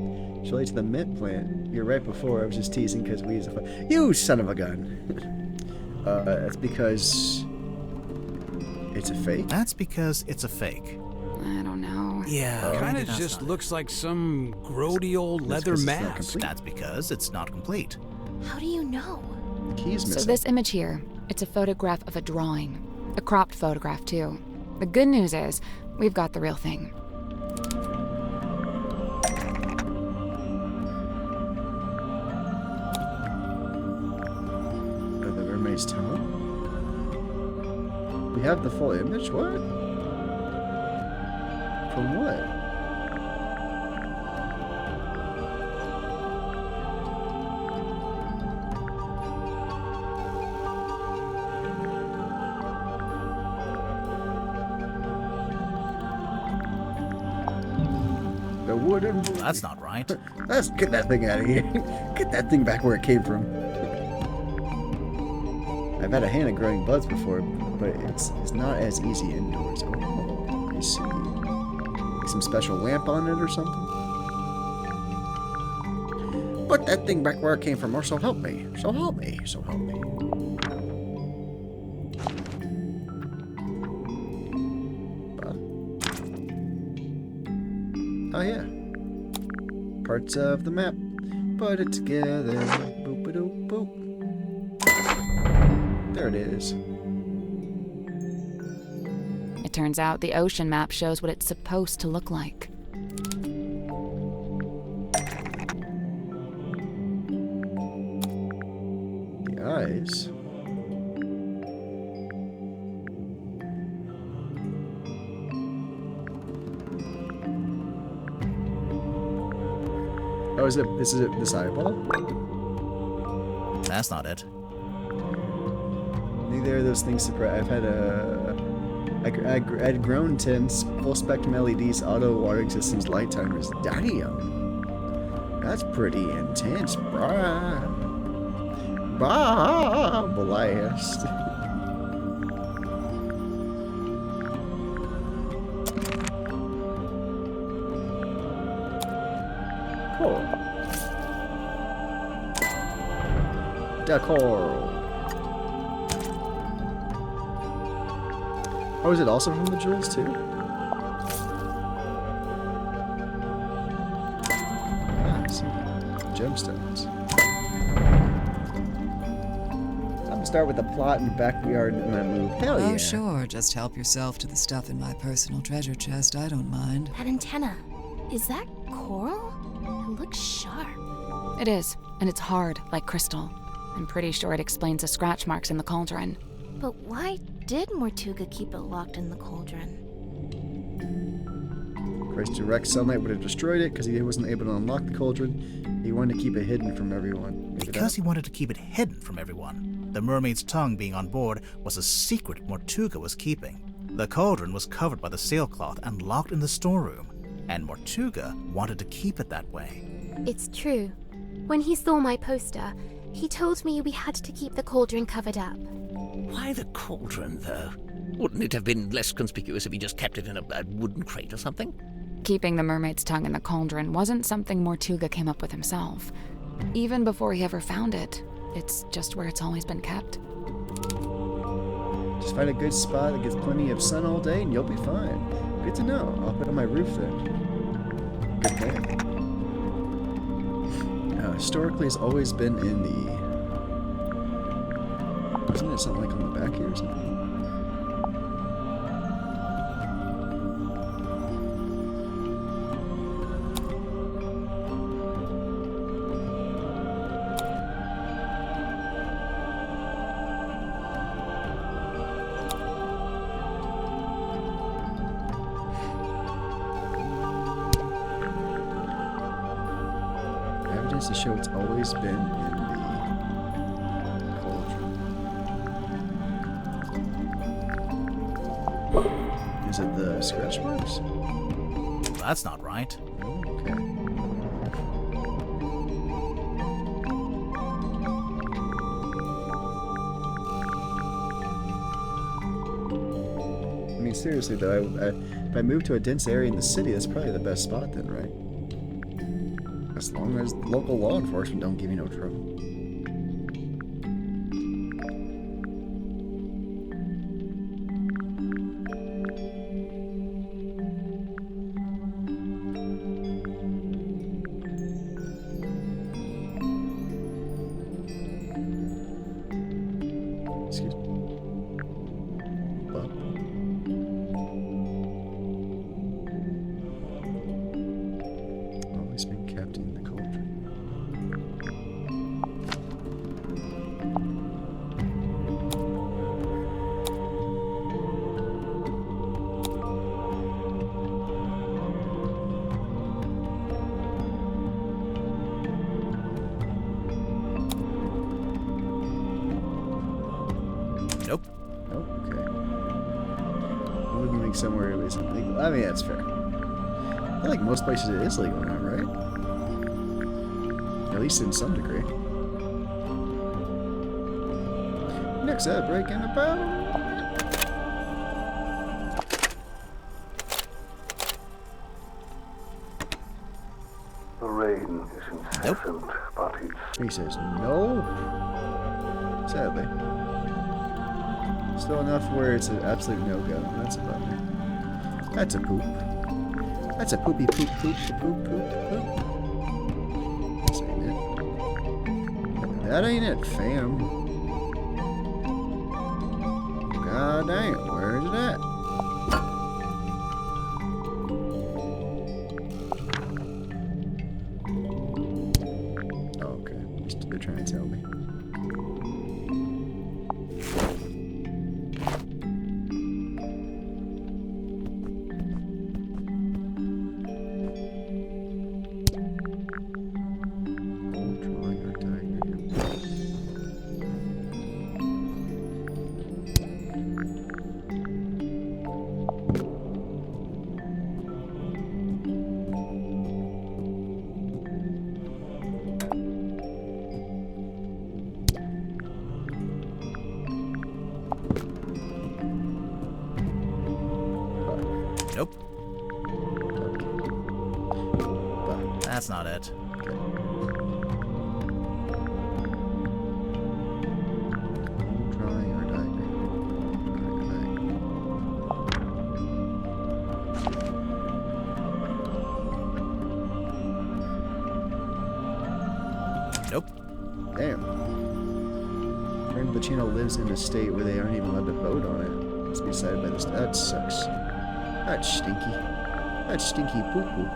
She relates to the mint plant. You're right before, I was just teasing because we use a You son of a gun! That's because... it's a fake? That's because it's a fake. I don't know. Yeah, kind of just looks like some grody old leather mask. That's because it's not complete. How do you know? The key's missing. So this image here, it's a photograph of a drawing. A cropped photograph, too. The good news is, we've got the real thing. The mermaid's tongue? We have the full image? What? From what? The wooden... That's not right. Let's get that thing out of here. Get that thing back where it came from. I've had a hand at growing buds before, but it's not as easy indoors. Oh, I see. Like some special lamp on it or something? Put that thing back where it came from, or so help me. So help me. So help me. Oh yeah. Parts of the map. Put it together. Boop-a-doop boop. There it is. It turns out the ocean map shows what it's supposed to look like. The eyes. Oh, is it? This is it. This eyeball? That's not it. Neither of those things surprise. I've had I'd grown 10 full spectrum LEDs, auto water systems, light timers. Damn, that's pretty intense, brah. Blast. Cool. Decor. Oh, is it also from the jewels too? Ah, I see. Gemstones. I'm gonna start with the plot in the backyard and then move. Hell yeah. Oh, sure. Just help yourself to the stuff in my personal treasure chest. I don't mind. That antenna. Is that coral? It looks sharp. It is, and it's hard, like crystal. I'm pretty sure it explains the scratch marks in the cauldron. But why did Mortuga keep it locked in the cauldron? Christ's direct sunlight would have destroyed it because he wasn't able to unlock the cauldron. He wanted to keep it hidden from everyone. Because he wanted to keep it hidden from everyone. The mermaid's tongue being on board was a secret Mortuga was keeping. The cauldron was covered by the sailcloth and locked in the storeroom, and Mortuga wanted to keep it that way. It's true. When he saw my poster, he told me we had to keep the cauldron covered up. Why the cauldron, though? Wouldn't it have been less conspicuous if he just kept it in a wooden crate or something? Keeping the mermaid's tongue in the cauldron wasn't something Mortuga came up with himself. Even before he ever found it, it's just where it's always been kept. Just find a good spot that gets plenty of sun all day and you'll be fine. Good to know. I'll put it on my roof then. Good plan. Historically, it's always been in the... Isn't it something like on the back here or something? To show it's always been in the cauldron. Is it the scratch marks? That's not right. Okay. mean, seriously though, if I move to a dense area in the city, that's probably the best spot then, right? As long as local law enforcement don't give you no trouble. Excuse me. Bob. Always been kept in the cauldron. Nope. Nope, okay. Living somewhere it isn't legal. I mean, that's fair. I feel like most places it is legal now, right? At least in some degree. Next up, break in the battle. The rain is incessant, but it's... He says no. Sadly. Still enough where it's an absolute no-go. That's a bummer. That's a poop. That's a poopy poop poop poop poop poop. This ain't it. That ain't it, fam. God dang it, where is it at? Oh, okay. They're trying to tell me. Nope. That's not it. Nope. Damn. Rainbow Pacino lives in a state where they aren't even allowed to vote on it. Must be decided by the state. That sucks. That's stinky. That's stinky poo-poo.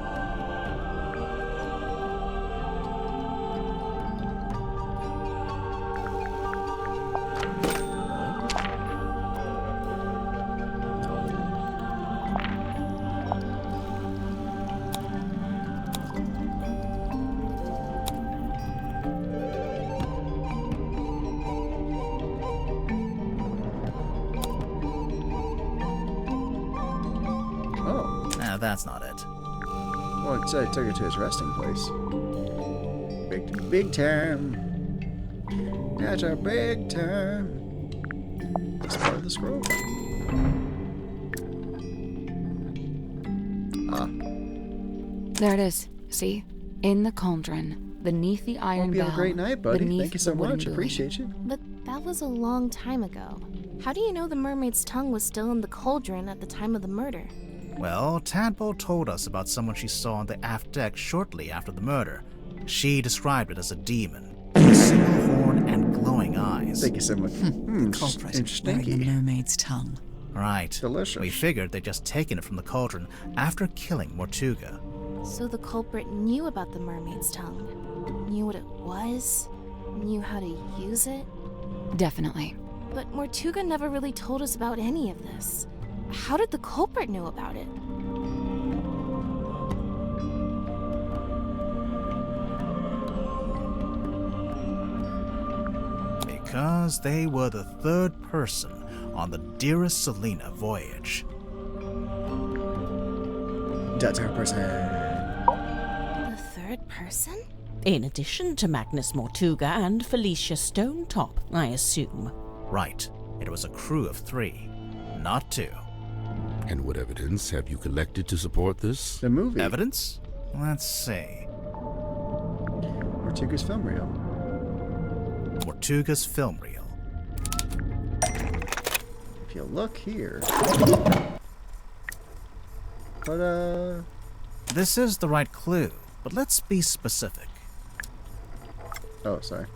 That's not it. Well, it said I took her to his resting place. Big time. That's a big time. That's part of the scroll. Ah. There it is. See? In the cauldron. Beneath the iron Hope you bell. have a great night, buddy. Thank you so much. Buoy. Appreciate you. But that was a long time ago. How do you know the mermaid's tongue was still in the cauldron at the time of the murder? Well, Tadpole told us about someone she saw on the aft deck shortly after the murder. She described it as a demon, with a single horn and glowing eyes. Thank you so much. The culprit wearing the mermaid's tongue. Right. Delicious. We figured they'd just taken it from the cauldron after killing Mortuga. So the culprit knew about the mermaid's tongue? Knew what it was? Knew how to use it? Definitely. But Mortuga never really told us about any of this. How did the culprit know about it? Because they were the third person on the Dearest Selena voyage. That's her person. The third person? In addition to Magnus Mortuga and Felicia Stonetop, I assume. Right. It was a crew of 3, not 2. And what evidence have you collected to support this? The movie. Evidence? Let's see. Mortuga's film reel. Mortuga's film reel. If you look here. Ta-da! This is the right clue, but let's be specific. Oh, sorry.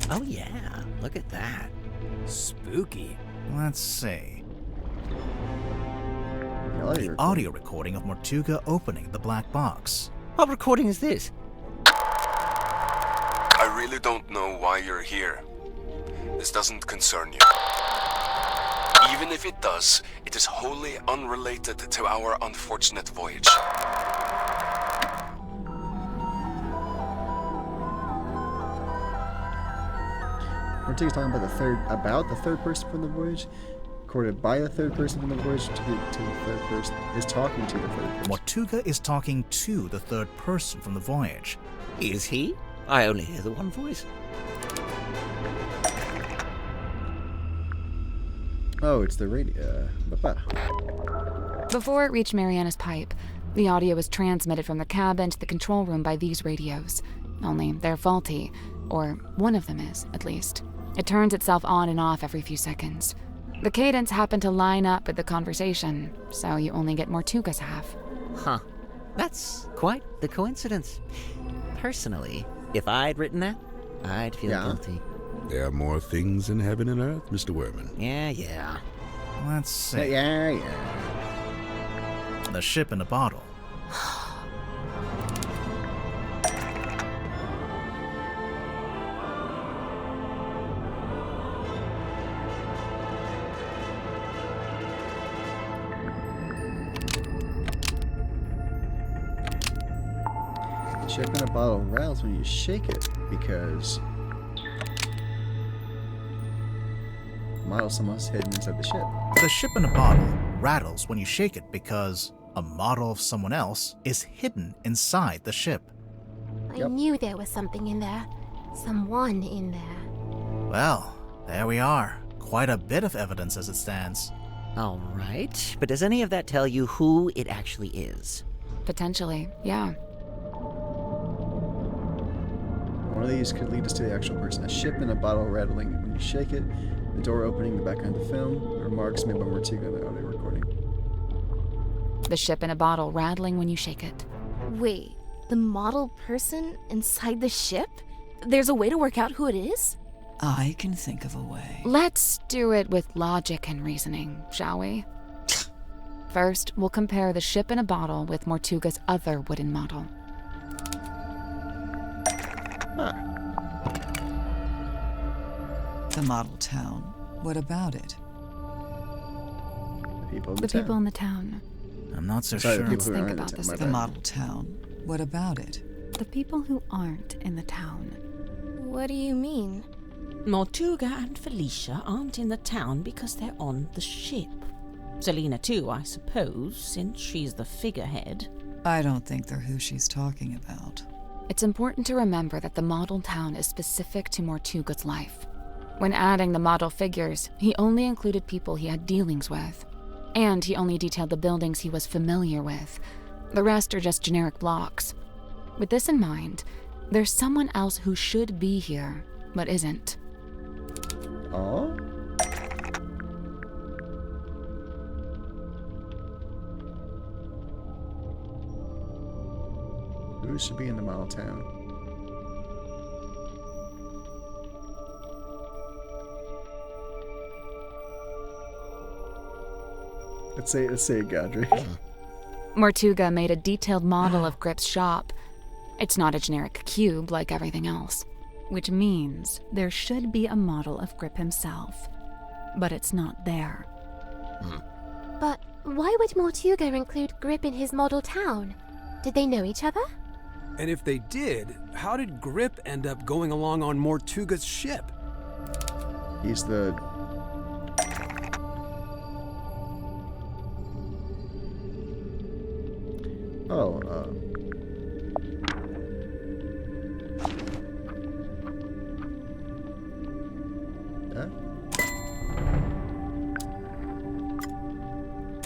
Oh yeah, look at that. Spooky. Let's see. The audio recording of Mortuga opening the black box. What recording is this? I really don't know why you're here. This doesn't concern you. Even if it does, it is wholly unrelated to our unfortunate voyage. Mortuga's talking about the third person from the voyage, recorded by the third person from the voyage to the third person, is talking to the third person. Mortuga is talking to the third person from the voyage. Is he? I only hear the one voice. Oh, it's the radio. Before it reached Mariana's pipe, the audio was transmitted from the cabin to the control room by these radios. Only they're faulty, or one of them is, at least. It turns itself on and off every few seconds. The cadence happened to line up with the conversation, so you only get Mortuga's half. Huh. That's quite the coincidence. Personally, if I'd written that, I'd feel guilty. There are more things in heaven and earth, Mr. Werman. Yeah. Let's see. Yeah. The ship in a bottle. Ship in a bottle rattles when you shake it because models almost hidden inside the ship. The ship in a bottle rattles when you shake it because a model of someone else is hidden inside the ship. I knew there was something in there. Someone in there. Well, there we are. Quite a bit of evidence as it stands. All right, but does any of that tell you who it actually is? Potentially, yeah. One of these could lead us to the actual person. A ship in a bottle rattling when you shake it, the door opening in the background of the film, the remarks made by Mortuga in the audio recording. The ship in a bottle rattling when you shake it. Wait, the model person inside the ship? There's a way to work out who it is? I can think of a way. Let's do it with logic and reasoning, shall we? First, we'll compare the ship in a bottle with Mortuga's other wooden model. The model town. What about it? The people in the people in the town. I'm not so sure. Let's think about this. The model town. What about it? The people who aren't in the town. What do you mean? Mortuga and Felicia aren't in the town because they're on the ship. Selena too, I suppose, since she's the figurehead. I don't think they're who she's talking about. It's important to remember that the model town is specific to Mortuga's life. When adding the model figures, he only included people he had dealings with. And he only detailed the buildings he was familiar with. The rest are just generic blocks. With this in mind, there's someone else who should be here, but isn't. Oh? Who should be in the model town? Let's say Godric. Mortuga made a detailed model of Grip's shop. It's not a generic cube like everything else. Which means there should be a model of Grip himself. But it's not there. But why would Mortuga include Grip in his model town? Did they know each other? And if they did, how did Grip end up going along on Mortuga's ship? He's the... Oh,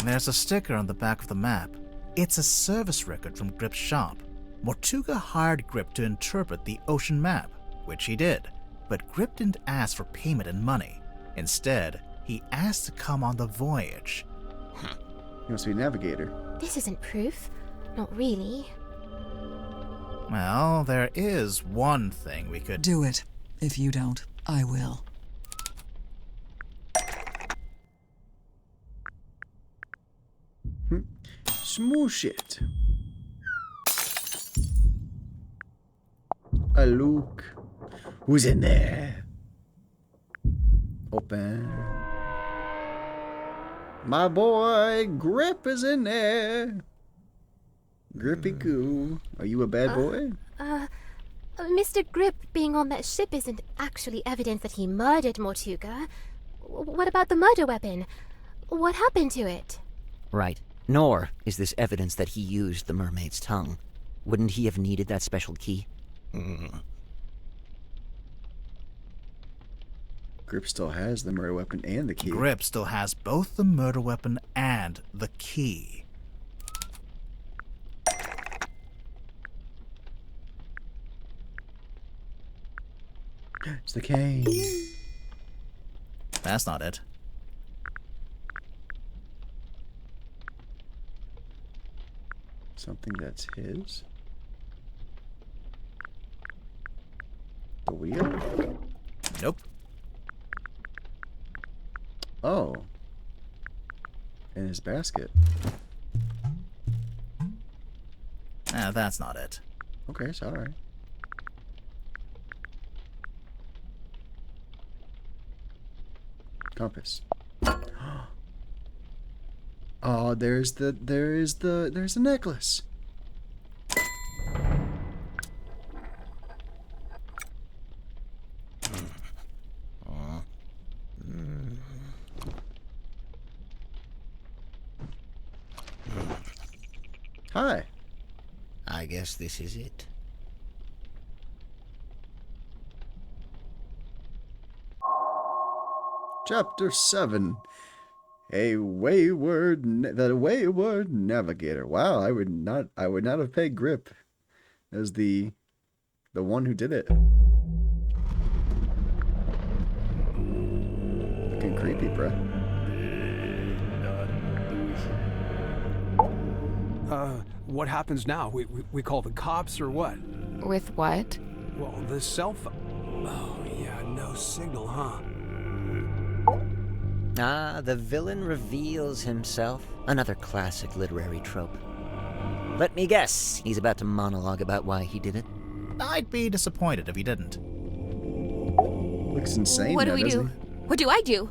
There's a sticker on the back of the map. It's a service record from Grip's shop. Mortuga hired Grip to interpret the ocean map, which he did. But Grip didn't ask for payment in money. Instead, he asked to come on the voyage. He must be a navigator. This isn't proof. Not really. Well, there is one thing we could... Do it. If you don't, I will. Smoosh it. A Luke. Who's in there? Open. My boy Grip is in there. Grippy goo. Are you a bad boy? Mr. Grip being on that ship isn't actually evidence that he murdered Mortuga. What about the murder weapon? What happened to it? Right. Nor is this evidence that he used the mermaid's tongue. Wouldn't he have needed that special key? Grip still has the murder weapon and the key. Grip still has both the murder weapon and the key. It's the cane. That's not it. Something that's his? The wheel? Nope. Oh. In his basket. That's not it. Okay, sorry. Compass. Oh, there's the necklace. Hi. I guess this is it. Chapter 7. The wayward navigator. Wow, I would not have pegged Grip as the one who did it. Looking creepy, bruh. What happens now? We call the cops or what? With what? Well, the cell phone. Oh, yeah, no signal, huh? Ah, the villain reveals himself. Another classic literary trope. Let me guess, he's about to monologue about why he did it. I'd be disappointed if he didn't. Looks insane. What do now, we do? doesn't What do I do?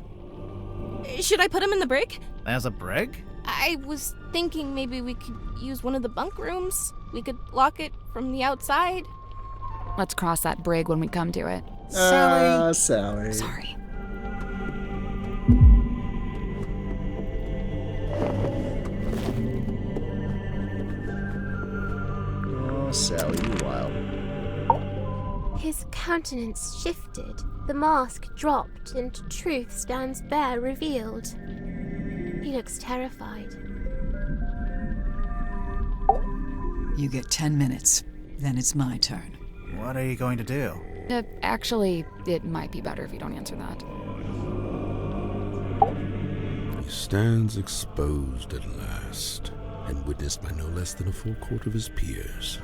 Should I put him in the brig? There's a brig? I was thinking maybe we could use one of the bunk rooms. We could lock it from the outside. Let's cross that brig when we come to it. Sally. Sorry. Oh, Sally, you wild. His countenance shifted, the mask dropped, and truth stands bare revealed. He looks terrified. You get 10 minutes. Then it's my turn. What are you going to do? Actually, it might be better if you don't answer that. He stands exposed at last, and witnessed by no less than a full court of his peers.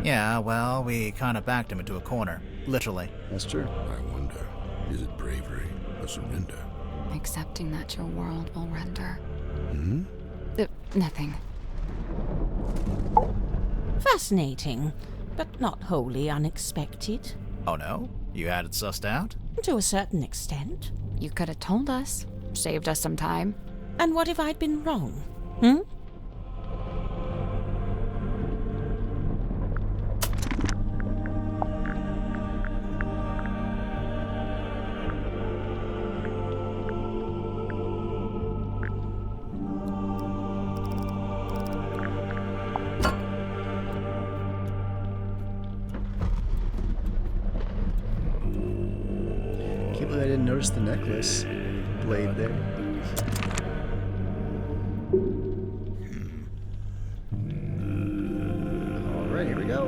Yeah, well, we kind of backed him into a corner. Literally. That's true. I wonder, is it bravery or surrender? Accepting that your world will render. Nothing. Fascinating, but not wholly unexpected. Oh no? You had it sussed out? To a certain extent. You could have told us. Saved us some time. And what if I'd been wrong? didn't notice the necklace blade there. Alright, here we go.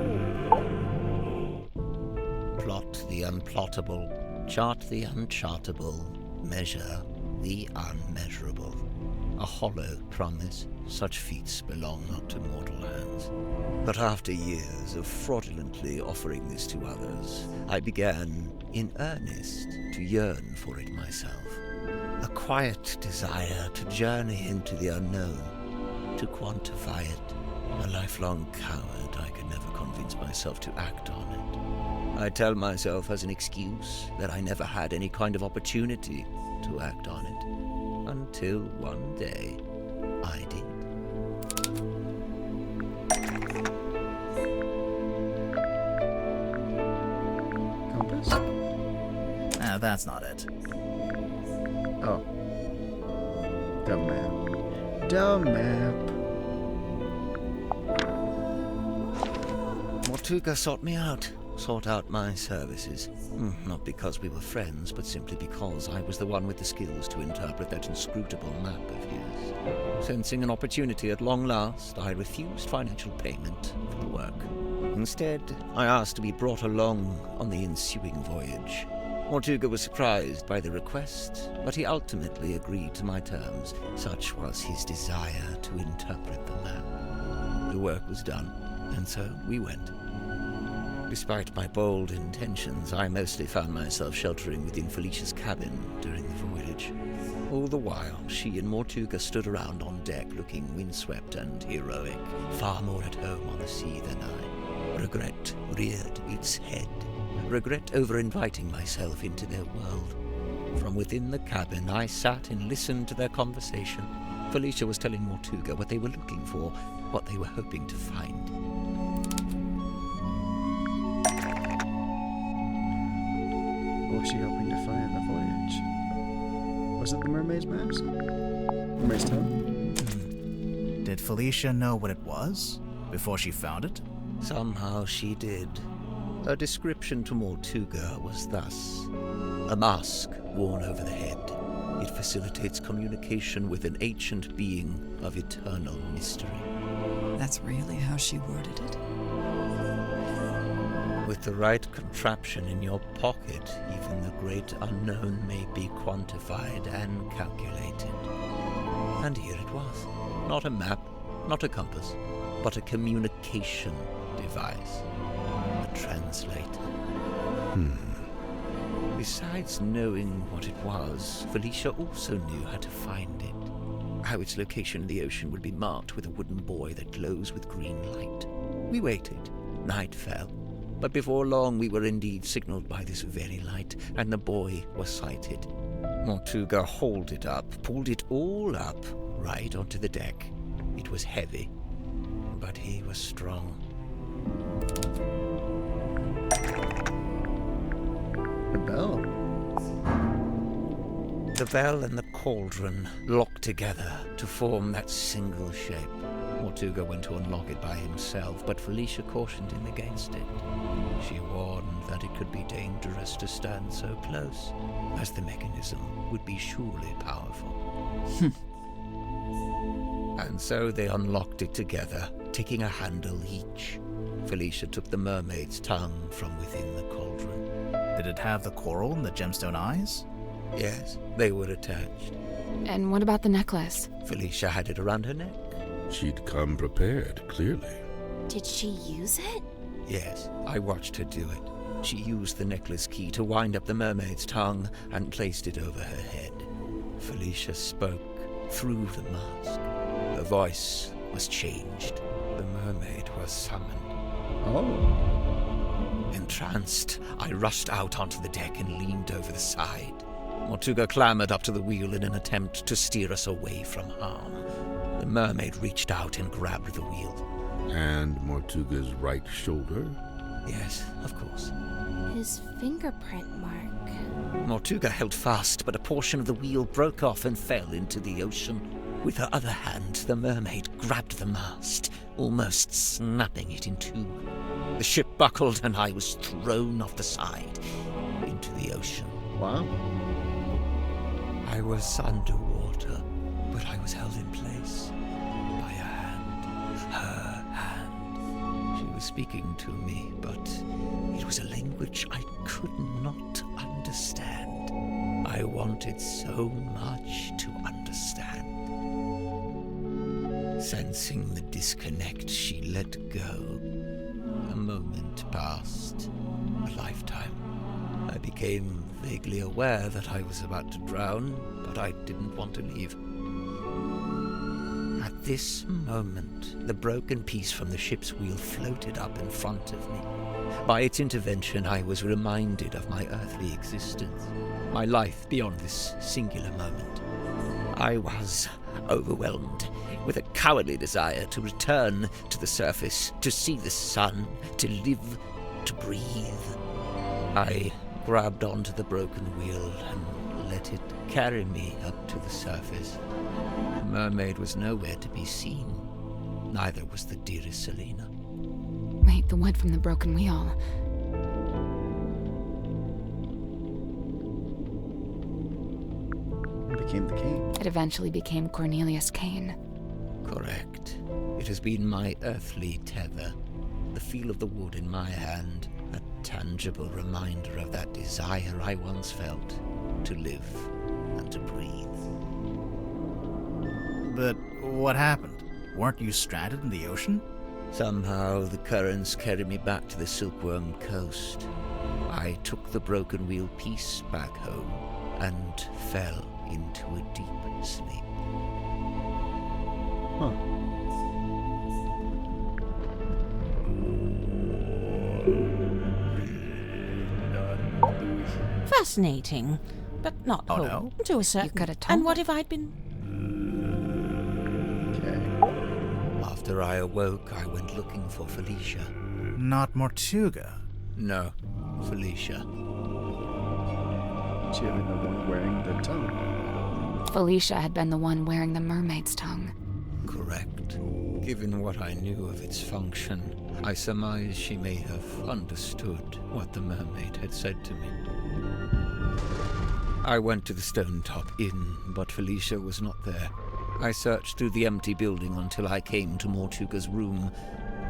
Plot the unplottable, chart the unchartable, measure the unmeasurable. A hollow promise, such feats belong not to mortal hands. But after years of fraudulently offering this to others, I began, in earnest, to yearn for it myself. A quiet desire to journey into the unknown, to quantify it. A lifelong coward, I could never convince myself to act on it. I tell myself as an excuse that I never had any kind of opportunity to act on it. Until one day, I did. Compass? That's not it. Oh. Dumb map. Dumb map. Mortuga sought me out. Sought out my services. Not because we were friends, but simply because I was the one with the skills to interpret that inscrutable map of his. Sensing an opportunity at long last, I refused financial payment for the work. Instead, I asked to be brought along on the ensuing voyage. Mortuga was surprised by the request, but he ultimately agreed to my terms. Such was his desire to interpret the map. The work was done, and so we went. Despite my bold intentions, I mostly found myself sheltering within Felicia's cabin during the voyage. All the while, she and Mortuga stood around on deck looking windswept and heroic, far more at home on the sea than I. Regret reared its head. Regret over inviting myself into their world. From within the cabin, I sat and listened to their conversation. Felicia was telling Mortuga what they were looking for, what they were hoping to find. What was she hoping to find in the voyage? Was it the mermaid's mask? Mermaid's tongue? Did Felicia know what it was before she found it? Somehow she did. Her description to Mortuga was thus: a mask worn over the head. It facilitates communication with an ancient being of eternal mystery. That's really how she worded it? With the right contraption in your pocket, even the great unknown may be quantified and calculated. And here it was. Not a map, not a compass, but a communication device. A translator. Besides knowing what it was, Felicia also knew how to find it. How its location in the ocean would be marked with a wooden buoy that glows with green light. We waited. Night fell. But before long we were indeed signaled by this very light, and the buoy was sighted. Mortuga hauled it up, pulled it all up, right onto the deck. It was heavy, but he was strong. The bell. The bell and the cauldron locked together to form that single shape. Mortuga went to unlock it by himself, but Felicia cautioned him against it. She warned that it could be dangerous to stand so close, as the mechanism would be surely powerful. And so they unlocked it together, taking a handle each. Felicia took the mermaid's tongue from within the cauldron. Did it have the coral and the gemstone eyes? Yes, they were attached. And what about the necklace? Felicia had it around her neck. She'd come prepared, clearly. Did she use it? Yes, I watched her do it. She used the necklace key to wind up the mermaid's tongue and placed it over her head. Felicia spoke through the mask. Her voice was changed. The mermaid was summoned. Oh. Entranced, I rushed out onto the deck and leaned over the side. Mortuga clambered up to the wheel in an attempt to steer us away from harm. The mermaid reached out and grabbed the wheel. And Mortuga's right shoulder? Yes, of course. His fingerprint mark. Mortuga held fast, but a portion of the wheel broke off and fell into the ocean. With her other hand, the mermaid grabbed the mast, almost snapping it in two. The ship buckled and I was thrown off the side into the ocean. Wow. I was underwater, but I was held in place by a hand, her hand. She was speaking to me, but it was a language I could not understand. I wanted so much to understand. Sensing the disconnect, she let go. A moment passed, a lifetime. I became vaguely aware that I was about to drown, but I didn't want to leave. At this moment, the broken piece from the ship's wheel floated up in front of me. By its intervention, I was reminded of my earthly existence, my life beyond this singular moment. I was overwhelmed with a cowardly desire to return to the surface, to see the sun, to live, to breathe. I grabbed onto the broken wheel and let it carry me up to the surface. The mermaid was nowhere to be seen. Neither was the dearest Selena. Wait, the wood from the broken wheel. It became the cane. It eventually became Cornelius Kane. Correct. It has been my earthly tether. The feel of the wood in my hand, a tangible reminder of that desire I once felt to live and to breathe. But what happened? Weren't you stranded in the ocean? Somehow the currents carried me back to the Silkworm coast. I took the broken wheel piece back home and fell into a deep sleep. Huh. Fascinating, but not Oh, whole no? to a certain. You could have told And me. what if I'd been? After I awoke, I went looking for Felicia. Not Mortuga. No, Felicia. She had been the one wearing the tongue. Felicia had been the one wearing the mermaid's tongue. Correct. Given what I knew of its function, I surmised she may have understood what the mermaid had said to me. I went to the Stone Top Inn, but Felicia was not there. I searched through the empty building until I came to Mortuga's room.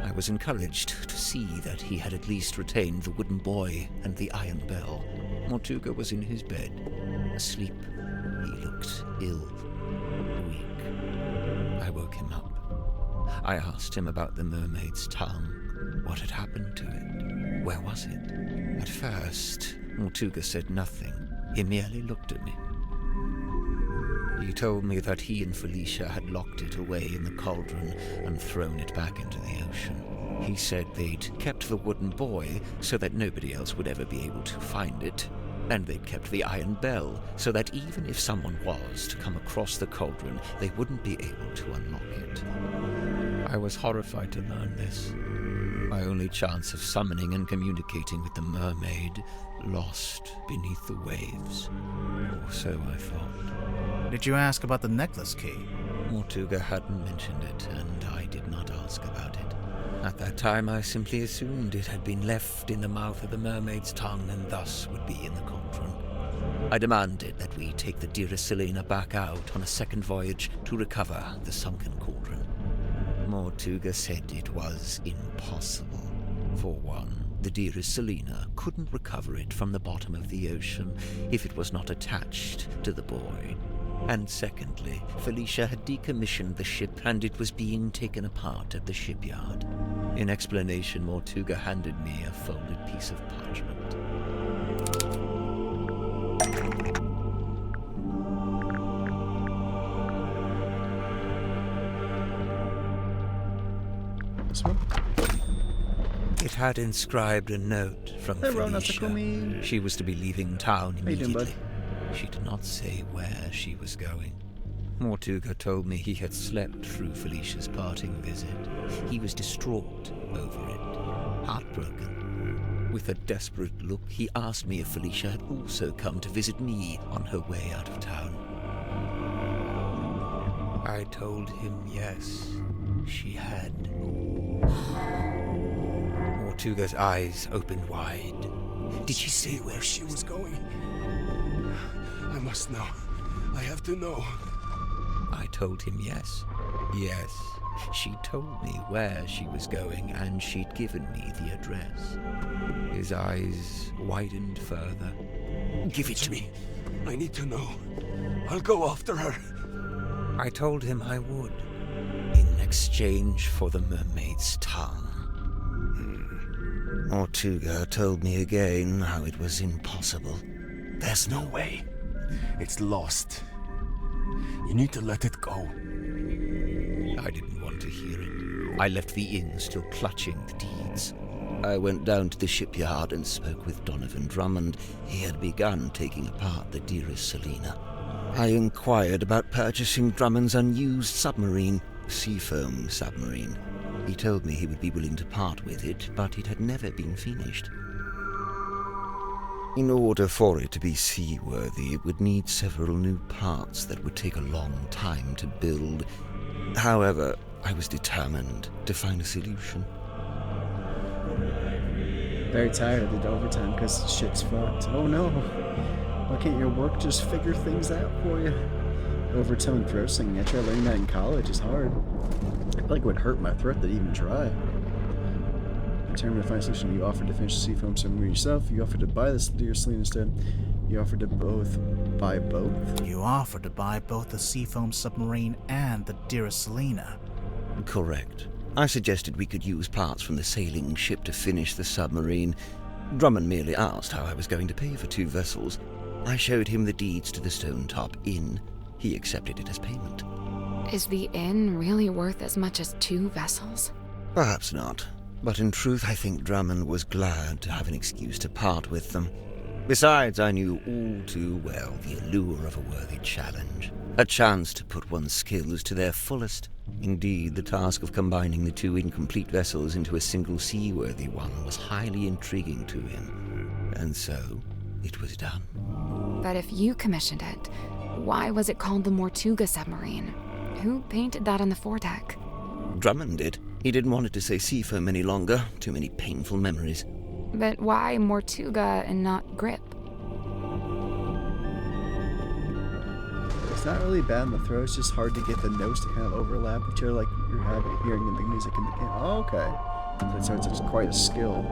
I was encouraged to see that he had at least retained the wooden boy and the iron bell. Mortuga was in his bed, asleep. He looked ill, weak. I woke him up. I asked him about the mermaid's tongue. What had happened to it? Where was it? At first, Mortuga said nothing. He merely looked at me. He told me that he and Felicia had locked it away in the cauldron and thrown it back into the ocean. He said they'd kept the wooden boy so that nobody else would ever be able to find it, and they'd kept the iron bell so that even if someone was to come across the cauldron, they wouldn't be able to unlock it. I was horrified to learn this. My only chance of summoning and communicating with the mermaid lost beneath the waves. Or so I thought. Did you ask about the necklace key? Mortuga hadn't mentioned it, and I did not ask about it. At that time, I simply assumed it had been left in the mouth of the mermaid's tongue and thus would be in the cauldron. I demanded that we take the dearest Selena back out on a second voyage to recover the sunken cauldron. Mortuga said it was impossible. For one, the dearest Selena couldn't recover it from the bottom of the ocean if it was not attached to the boy. And secondly, Felicia had decommissioned the ship and it was being taken apart at the shipyard. In explanation, Mortuga handed me a folded piece of parchment. This one? It had inscribed a note from Felicia. Takumi. She was to be leaving town How you doing, immediately. bud? She did not say where she was going. Mortuga told me he had slept through Felicia's parting visit. He was distraught over it, heartbroken. With a desperate look, he asked me if Felicia had also come to visit me on her way out of town. I told him yes, she had. Mortuga's eyes opened wide. Did she say where she was going? I must know. I have to know. I told him yes. Yes. She told me where she was going, and she'd given me the address. His eyes widened further. Give it to me. I need to know. I'll go after her. I told him I would, in exchange for the mermaid's tongue. Mortuga told me again how it was impossible. There's no way. It's lost. You need to let it go. I didn't want to hear it. I left the inn still clutching the deeds. I went down to the shipyard and spoke with Donovan Drummond. He had begun taking apart the dearest Selina. I inquired about purchasing Drummond's unused submarine, Seafoam submarine. He told me he would be willing to part with it, but it had never been finished. In order for it to be seaworthy, it would need several new parts that would take a long time to build. However, I was determined to find a solution. Very tired of the overtime because shit's fucked. Oh no. Why can't your work just figure things out for you? Overtone throat singing. I tried learning that in college. It's hard. I feel like it would hurt my throat to even try. Determined to find a solution. You offered to finish the Seafoam submarine yourself. You offered to buy this dear Selena instead. You offered to buy both? You offered to buy both the Seafoam submarine and the dearest Selena. Correct. I suggested we could use parts from the sailing ship to finish the submarine. Drummond merely asked how I was going to pay for 2 vessels. I showed him the deeds to the Stone Top Inn. He accepted it as payment. Is the inn really worth as much as 2 vessels? Perhaps not. But in truth, I think Drummond was glad to have an excuse to part with them. Besides, I knew all too well the allure of a worthy challenge. A chance to put one's skills to their fullest. Indeed, the task of combining the 2 incomplete vessels into a single seaworthy one was highly intriguing to him. And so, it was done. But if you commissioned it, why was it called the Mortuga submarine? Who painted that on the foredeck? Drummond did. He didn't want it to say Seafoam any longer. Too many painful memories. But why Mortuga and not Grip? It's not really bad in the throat. It's just hard to get the notes to kind of overlap each other like you're hearing in the music in the game. Oh, okay. So it's quite a skill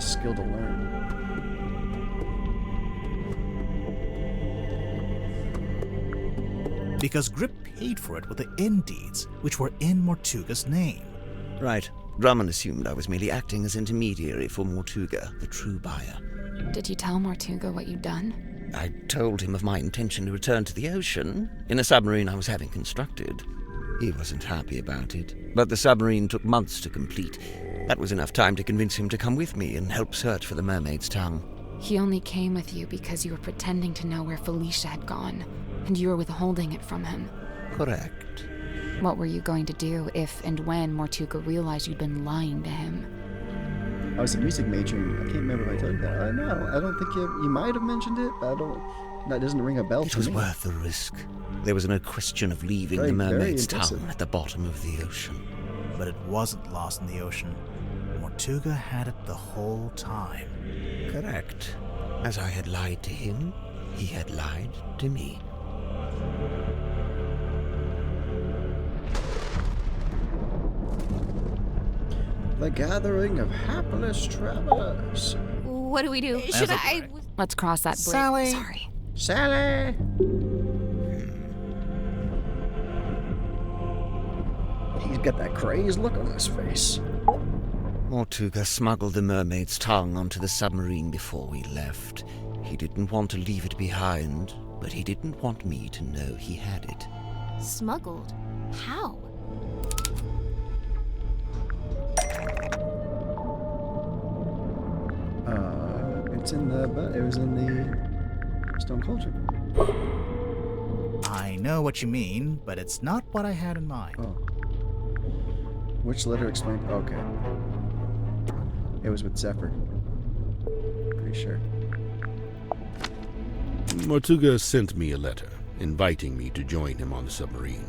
to learn. Because Grip paid for it with the inn deeds, which were in Mortuga's name. Right. Drummond assumed I was merely acting as intermediary for Mortuga, the true buyer. Did you tell Mortuga what you'd done? I told him of my intention to return to the ocean in a submarine I was having constructed. He wasn't happy about it, but the submarine took months to complete. That was enough time to convince him to come with me and help search for the mermaid's tongue. He only came with you because you were pretending to know where Felicia had gone, and you were withholding it from him. Correct. What were you going to do if and when Mortuga realized you'd been lying to him? I was a music major, and I can't remember if I told you that. No, I don't think you might have mentioned it, but that doesn't ring a bell to me. It was worth the risk. There was no question of leaving the mermaid's tongue at the bottom of the ocean. But it wasn't lost in the ocean. Mortuga had it the whole time. Correct. As I had lied to him, he had lied to me. The gathering of hapless travelers. What do we do? Should I? Let's cross that bridge. Sally. Sorry. Sally! He's got that crazed look on his face. Mortuga smuggled the mermaid's tongue onto the submarine before we left. He didn't want to leave it behind, but he didn't want me to know he had it. Smuggled? How? It was in the Stone Cauldron. I know what you mean, but it's not what I had in mind. Oh. Which letter explained? Okay. It was with Zephyr. Pretty sure. Mortuga sent me a letter, inviting me to join him on the submarine.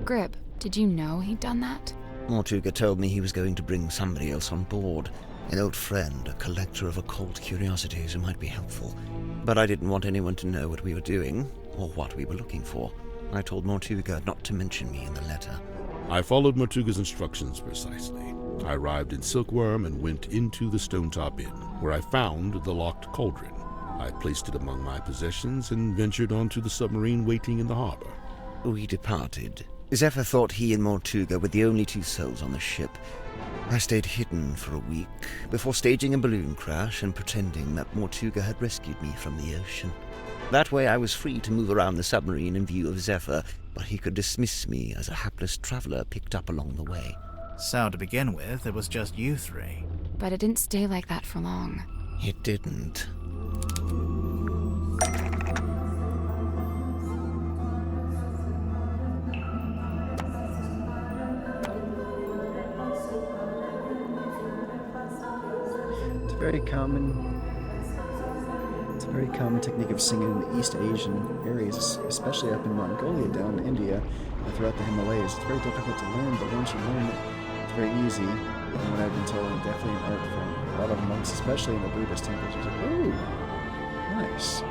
Grip, did you know he'd done that? Mortuga told me he was going to bring somebody else on board. An old friend, a collector of occult curiosities who might be helpful. But I didn't want anyone to know what we were doing, or what we were looking for. I told Mortuga not to mention me in the letter. I followed Mortuga's instructions precisely. I arrived in Silkworm and went into the Stonetop Inn, where I found the locked cauldron. I placed it among my possessions and ventured onto the submarine waiting in the harbor. We departed. Zephyr thought he and Mortuga were the only two souls on the ship. I stayed hidden for a week, before staging a balloon crash and pretending that Mortuga had rescued me from the ocean. That way I was free to move around the submarine in view of Zephyr, but he could dismiss me as a hapless traveler picked up along the way. So, to begin with, it was just you three. But it didn't stay like that for long. It didn't. It's a very common technique of singing in the East Asian areas, especially up in Mongolia, down in India, and throughout the Himalayas. It's very difficult to learn, but once you learn it, it's very easy. And what I've been told, definitely an art form. A lot of monks, especially in the Buddhist temples, are like, ooh, nice.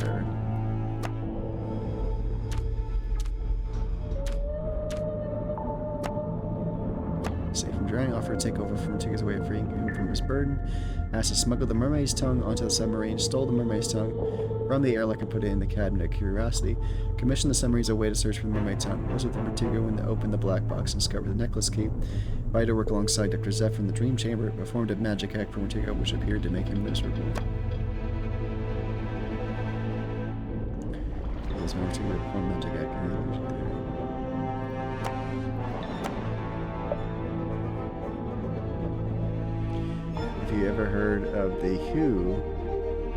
Her. Safe from drowning, offer to take over from Mortuga's way of freeing him from his burden. Asked to smuggle the mermaid's tongue onto the submarine, stole the mermaid's tongue from the airlock and put it in the cabinet of curiosity. Commissioned the submarine as a way to search for the mermaid tongue. Was with Mortuga when they opened the black box and discovered the necklace key. Invited to work alongside Dr. Zephyr in the dream chamber, performed a magic act for Mortuga which appeared to make him miserable. More to perform magic act in the illusion theory. If you ever heard of the Who,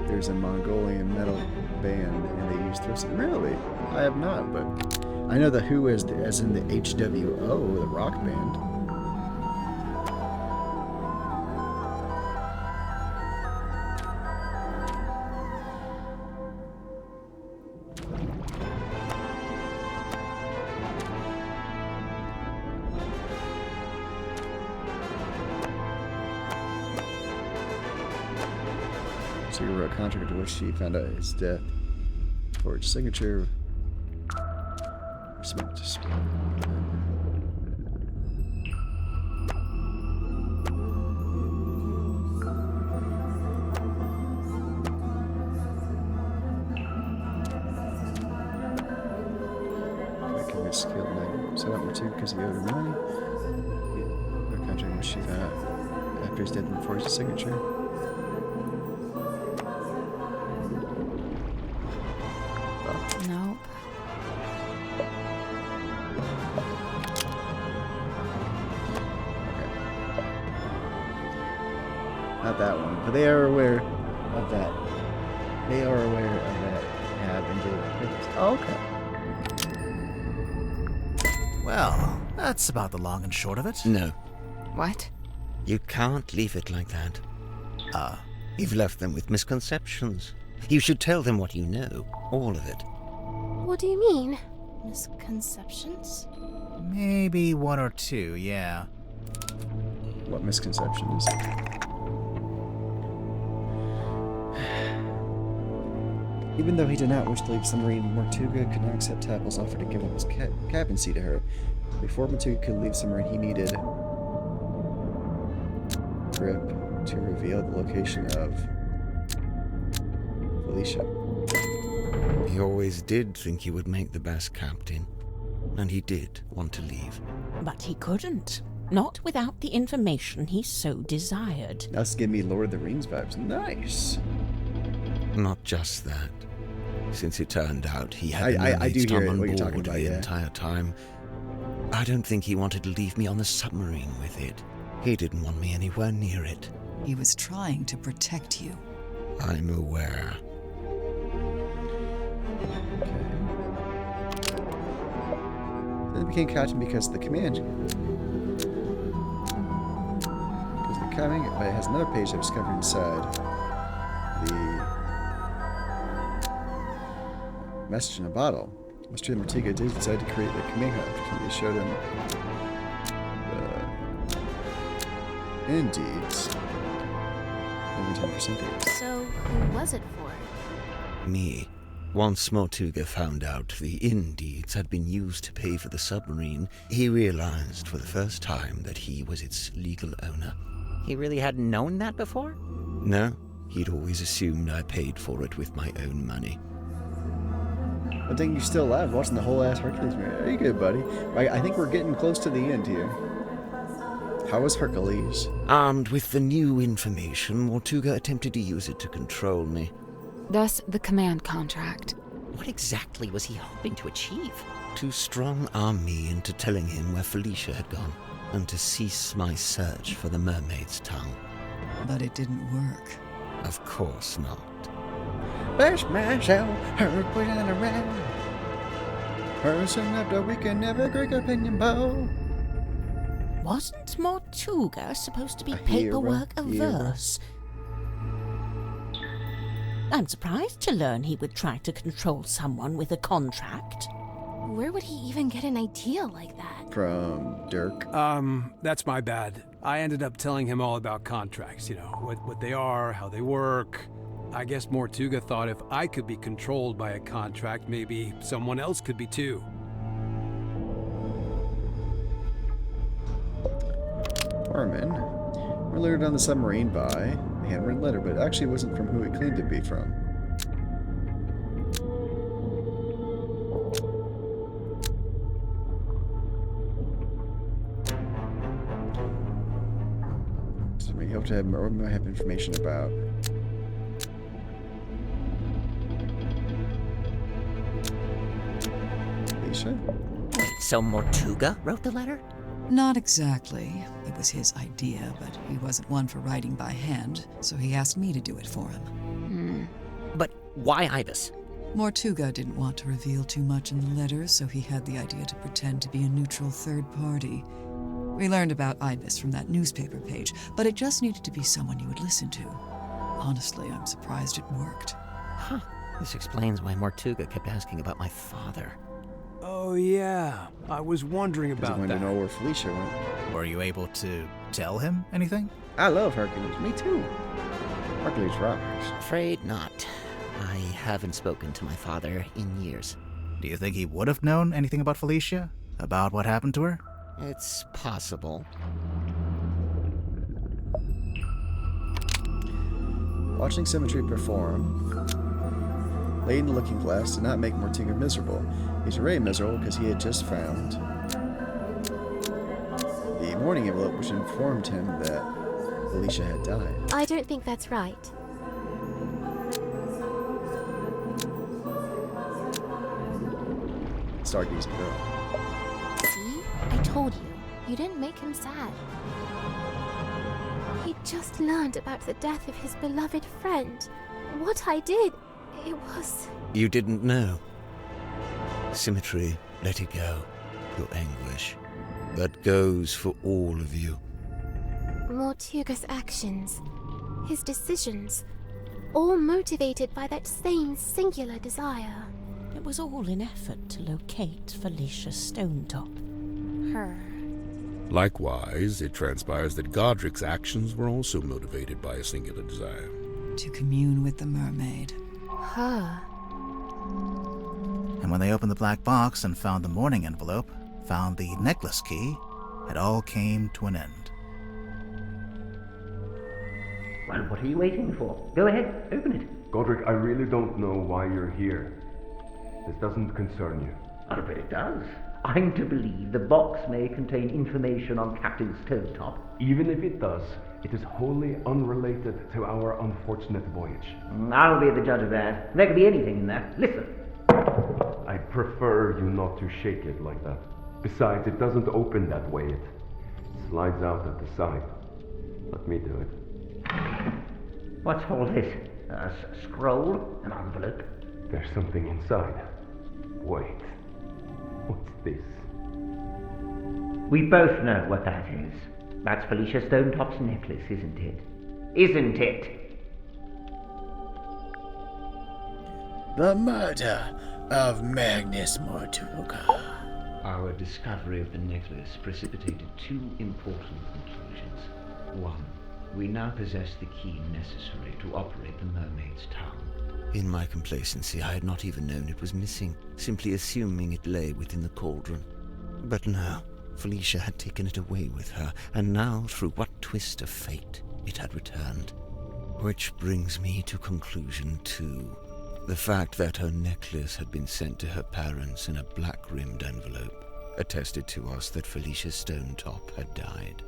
there's a Mongolian metal band and they use thrusts. Really? I have not, but I know the Who as in the HWO, the rock band. So you wrote a contract to which she found out his death. Forged signature. Smoked. Skilled knight. So that were two because he owed her money. A contract which she found out after his death and forged his signature. Nope. Not that one, but they are aware of that. They are aware of that have and did. Oh, okay. Well, that's about the long and short of it. No. What? You can't leave it like that. You've left them with misconceptions. You should tell them what you know. All of it. What do you mean? Misconceptions? Maybe one or two, yeah. What misconceptions? Even though he did not wish to leave submarine, Mortuga could not accept Tapple's offer to give up his cabin seat to her. Before Mortuga could leave submarine, he needed Grip to reveal the location of Felicia. He always did think he would make the best captain, and he did want to leave. But he couldn't. Not without the information he so desired. That's giving me Lord of the Rings vibes. Nice. Not just that. Since it turned out he had Mermaid's tongue on board the entire time, I don't think he wanted to leave me on the submarine with it. He didn't want me anywhere near it. He was trying to protect you. I'm aware. Then it became captain because the command. Because the coming, but it has another page I discovered inside. The message in a bottle. Mr. Mortiga did decide to create the command hub. They showed him the indeeds. Every 10%. So, who was it for? Me. Once Mortuga found out the Indeeds had been used to pay for the submarine, he realized for the first time that he was its legal owner. He really hadn't known that before? No, he'd always assumed I paid for it with my own money. I think you're still alive watching the whole ass Hercules movie. Are you good, buddy? I think we're getting close to the end here. How was Hercules? Armed with the new information, Mortuga attempted to use it to control me. Thus, the command contract. What exactly was he hoping to achieve? To strong-arm me into telling him where Felicia had gone, and to cease my search for the Mermaid's tongue. But it didn't work. Of course not. Bless myself, her pushing around. Person after we can never break opinion bow. Wasn't Mortuga supposed to be paperwork averse? I'm surprised to learn he would try to control someone with a contract. Where would he even get an idea like that? From Dirk. That's my bad. I ended up telling him all about contracts, you know, what they are, how they work. I guess Mortuga thought if I could be controlled by a contract, maybe someone else could be too. Armin. We're lured on the submarine by a handwritten letter, but it actually wasn't from who it claimed to be from. So we hope to have more, we might have information about. Alicia? So Mortuga wrote the letter? Not exactly. It was his idea, but he wasn't one for writing by hand, so he asked me to do it for him. But why Ibis? Mortuga didn't want to reveal too much in the letter, so he had the idea to pretend to be a neutral third party. We learned about Ibis from that newspaper page, but it just needed to be someone you would listen to. Honestly, I'm surprised it worked. Huh. This explains why Mortuga kept asking about my father. Oh yeah, I was wondering about that. He wanted to know where Felicia went. Were you able to tell him anything? I love Hercules. Me too. Hercules rocks. Afraid not. I haven't spoken to my father in years. Do you think he would have known anything about Felicia? About what happened to her? It's possible. Watching Symmetry perform, Lady in the Looking Glass did not make Mortiga miserable. He's already miserable because he had just found the warning envelope which informed him that Felicia had died. I don't think that's right. Stargaze girl. See? I told you. You didn't make him sad. He just learned about the death of his beloved friend. What I did, it was... You didn't know. Symmetry, let it go. Your anguish. That goes for all of you. Mortuga's actions, his decisions, all motivated by that same singular desire. It was all in effort to locate Felicia Stonetop. Her. Likewise, it transpires that Godric's actions were also motivated by a singular desire. To commune with the mermaid. Her. And when they opened the black box and found the mourning envelope, found the necklace key, it all came to an end. Well, what are you waiting for? Go ahead, open it. Godric, I really don't know why you're here. This doesn't concern you. But it does. I'm to believe the box may contain information on Captain Stonetop. Even if it does, it is wholly unrelated to our unfortunate voyage. I'll be the judge of that. There could be anything in there. Listen. I prefer you not to shake it like that. Besides, it doesn't open that way. Slides out at the side. Let me do it. What's all this? A scroll? An envelope? There's something inside. Wait. What's this? We both know what that is. That's Felicia Stonetop's necklace, isn't it? Isn't it? The murder of Magnus Mortuga. Our discovery of the necklace precipitated two important conclusions. One, we now possess the key necessary to operate the Mermaid's tongue. In my complacency, I had not even known it was missing, simply assuming it lay within the cauldron. But no, Felicia had taken it away with her, and now, through what twist of fate, it had returned. Which brings me to conclusion 2. The fact that her necklace had been sent to her parents in a black-rimmed envelope attested to us that Felicia Stonetop had died.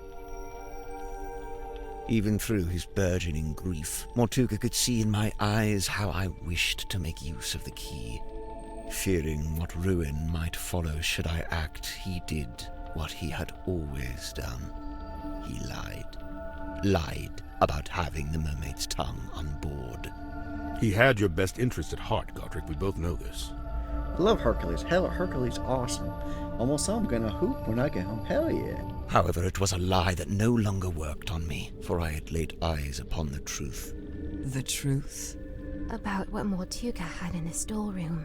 Even through his burgeoning grief, Mortuga could see in my eyes how I wished to make use of the key. Fearing what ruin might follow should I act, he did what he had always done. He lied. Lied about having the Mermaid's tongue on board. He had your best interest at heart, Godric. We both know this. I love Hercules. Hell, Hercules awesome. Almost I'm gonna hoop when I get home. Hell yeah. However, it was a lie that no longer worked on me, for I had laid eyes upon the truth. The truth? About what Mortuga had in the storeroom.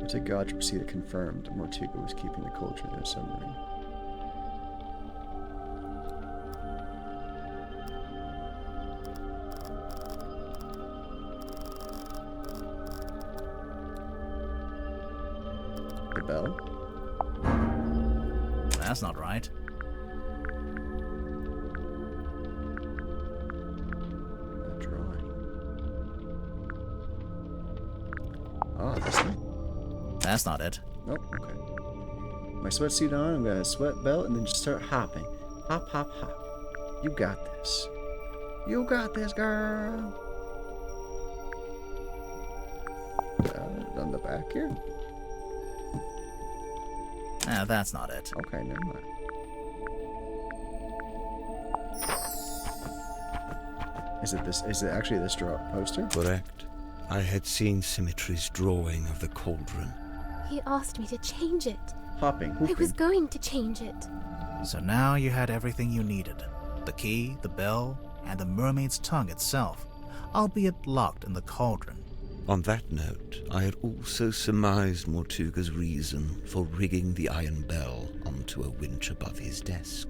To Godric received it confirmed Mortuga was keeping the cauldron in a submarine. The bell? That's not right. A drawing. Ah, this thing? That's not it. Nope, okay. My sweatsuit on, I'm gonna sweat belt and then just start hopping. Hop, hop, hop. You got this. You got this, girl. On the back here? That's not it. Okay, never mind. Is it actually this poster? Correct. I had seen Symmetry's drawing of the cauldron. He asked me to change it. Hopping, hooping. I was going to change it. So now you had everything you needed. The key, the bell, and the mermaid's tongue itself, albeit locked in the cauldron. On that note, I had also surmised Mortuga's reason for rigging the iron bell onto a winch above his desk.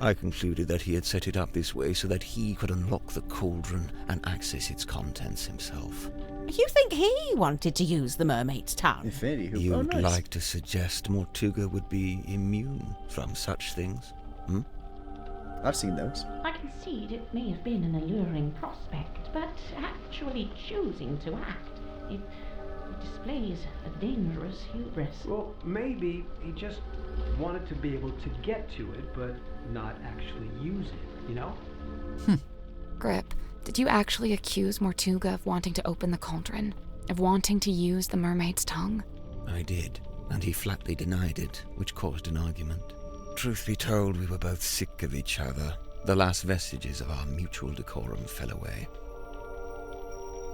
I concluded that he had set it up this way so that he could unlock the cauldron and access its contents himself. You think he wanted to use the mermaid's tongue? Infinity hoop. You'd nice. like to suggest Mortuga would be immune from such things? I've seen those. I concede it may have been an alluring prospect, but actually choosing to act, it displays a dangerous hubris. Well, maybe he just wanted to be able to get to it, but not actually use it, you know? Grip, did you actually accuse Mortuga of wanting to open the cauldron? Of wanting to use the mermaid's tongue? I did, and he flatly denied it, which caused an argument. Truth be told, we were both sick of each other. The last vestiges of our mutual decorum fell away.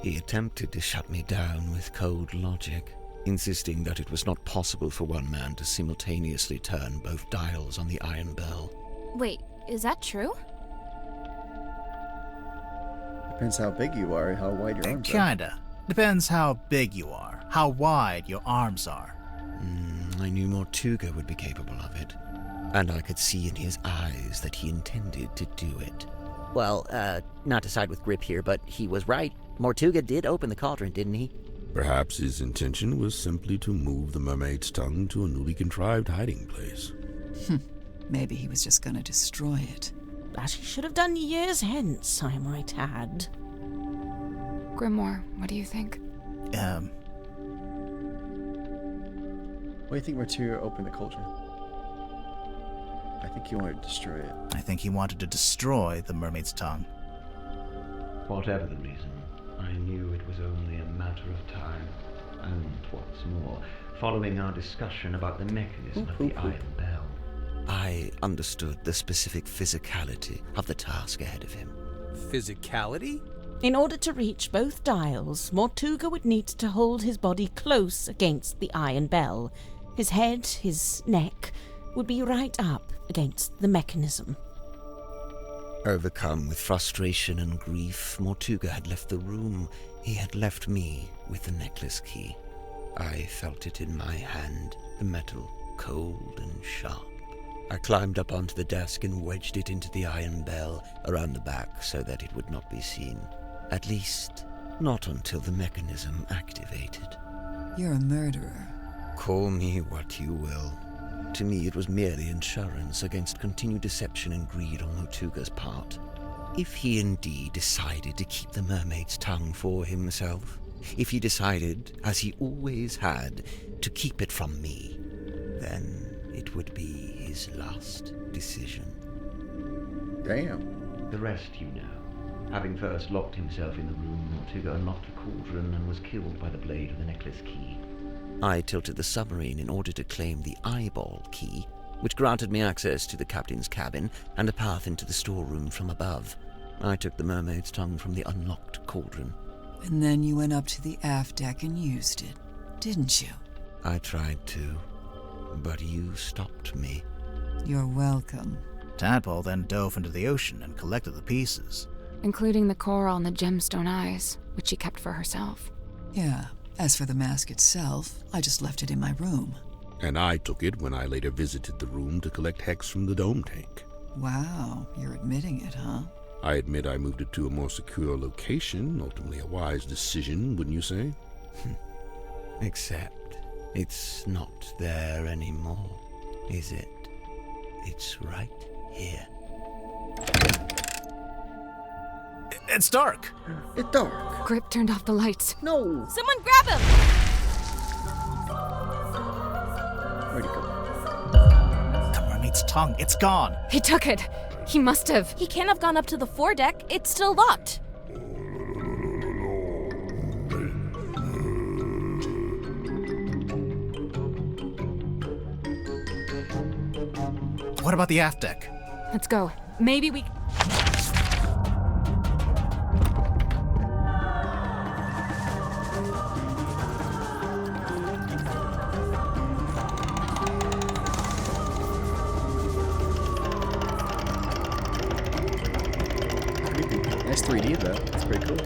He attempted to shut me down with cold logic, insisting that it was not possible for one man to simultaneously turn both dials on the iron bell. Wait, is that true? Depends how big you are and how wide your arms are. Kinda. Depends how big you are, how wide your arms are. I knew Mortuga would be capable of it, and I could see in his eyes that he intended to do it. Well, not to side with Grip here, but he was right. Mortuga did open the cauldron, didn't he? Perhaps his intention was simply to move the mermaid's tongue to a newly contrived hiding place. Maybe he was just gonna destroy it. That he should have done years hence, I might add. Grimoire, what do you think? What do you think Mortuga opened the cauldron? I think he wanted to destroy it. I think he wanted to destroy the mermaid's tongue. Whatever the reason, I knew it was only a matter of time. And what's more, following our discussion about the mechanism of the Iron Bell. I understood the specific physicality of the task ahead of him. Physicality? In order to reach both dials, Mortuga would need to hold his body close against the iron bell. His head, his neck, would be right up against the mechanism. Overcome with frustration and grief, Mortuga had left the room. He had left me with the necklace key. I felt it in my hand, the metal cold and sharp. I climbed up onto the desk and wedged it into the iron bell around the back so that it would not be seen. At least, not until the mechanism activated. You're a murderer. Call me what you will. To me, it was merely insurance against continued deception and greed on Mortuga's part. If he indeed decided to keep the mermaid's tongue for himself, if he decided, as he always had, to keep it from me, then it would be his last decision. Damn. The rest you know. Having first locked himself in the room, Mortuga unlocked the cauldron and was killed by the blade of the necklace key. I tilted the submarine in order to claim the eyeball key, which granted me access to the captain's cabin and a path into the storeroom from above. I took the mermaid's tongue from the unlocked cauldron. And then you went up to the aft deck and used it, didn't you? I tried to, but you stopped me. You're welcome. Tadpole then dove into the ocean and collected the pieces, including the coral and the gemstone eyes, which she kept for herself. Yeah. As for the mask itself, I just left it in my room. And I took it when I later visited the room to collect hex from the dome tank. Wow, you're admitting it, huh? I admit I moved it to a more secure location, ultimately a wise decision, wouldn't you say? Except, it's not there anymore, is it? It's right here. It's dark! It's dark. Grip turned off the lights. No! Someone grab him! Where'd he go? The mermaid's tongue, it's gone! He took it! He must have. He can't have gone up to the foredeck. It's still locked. What about the aft deck? Let's go. Maybe we... Nice 3D though. It's pretty cool.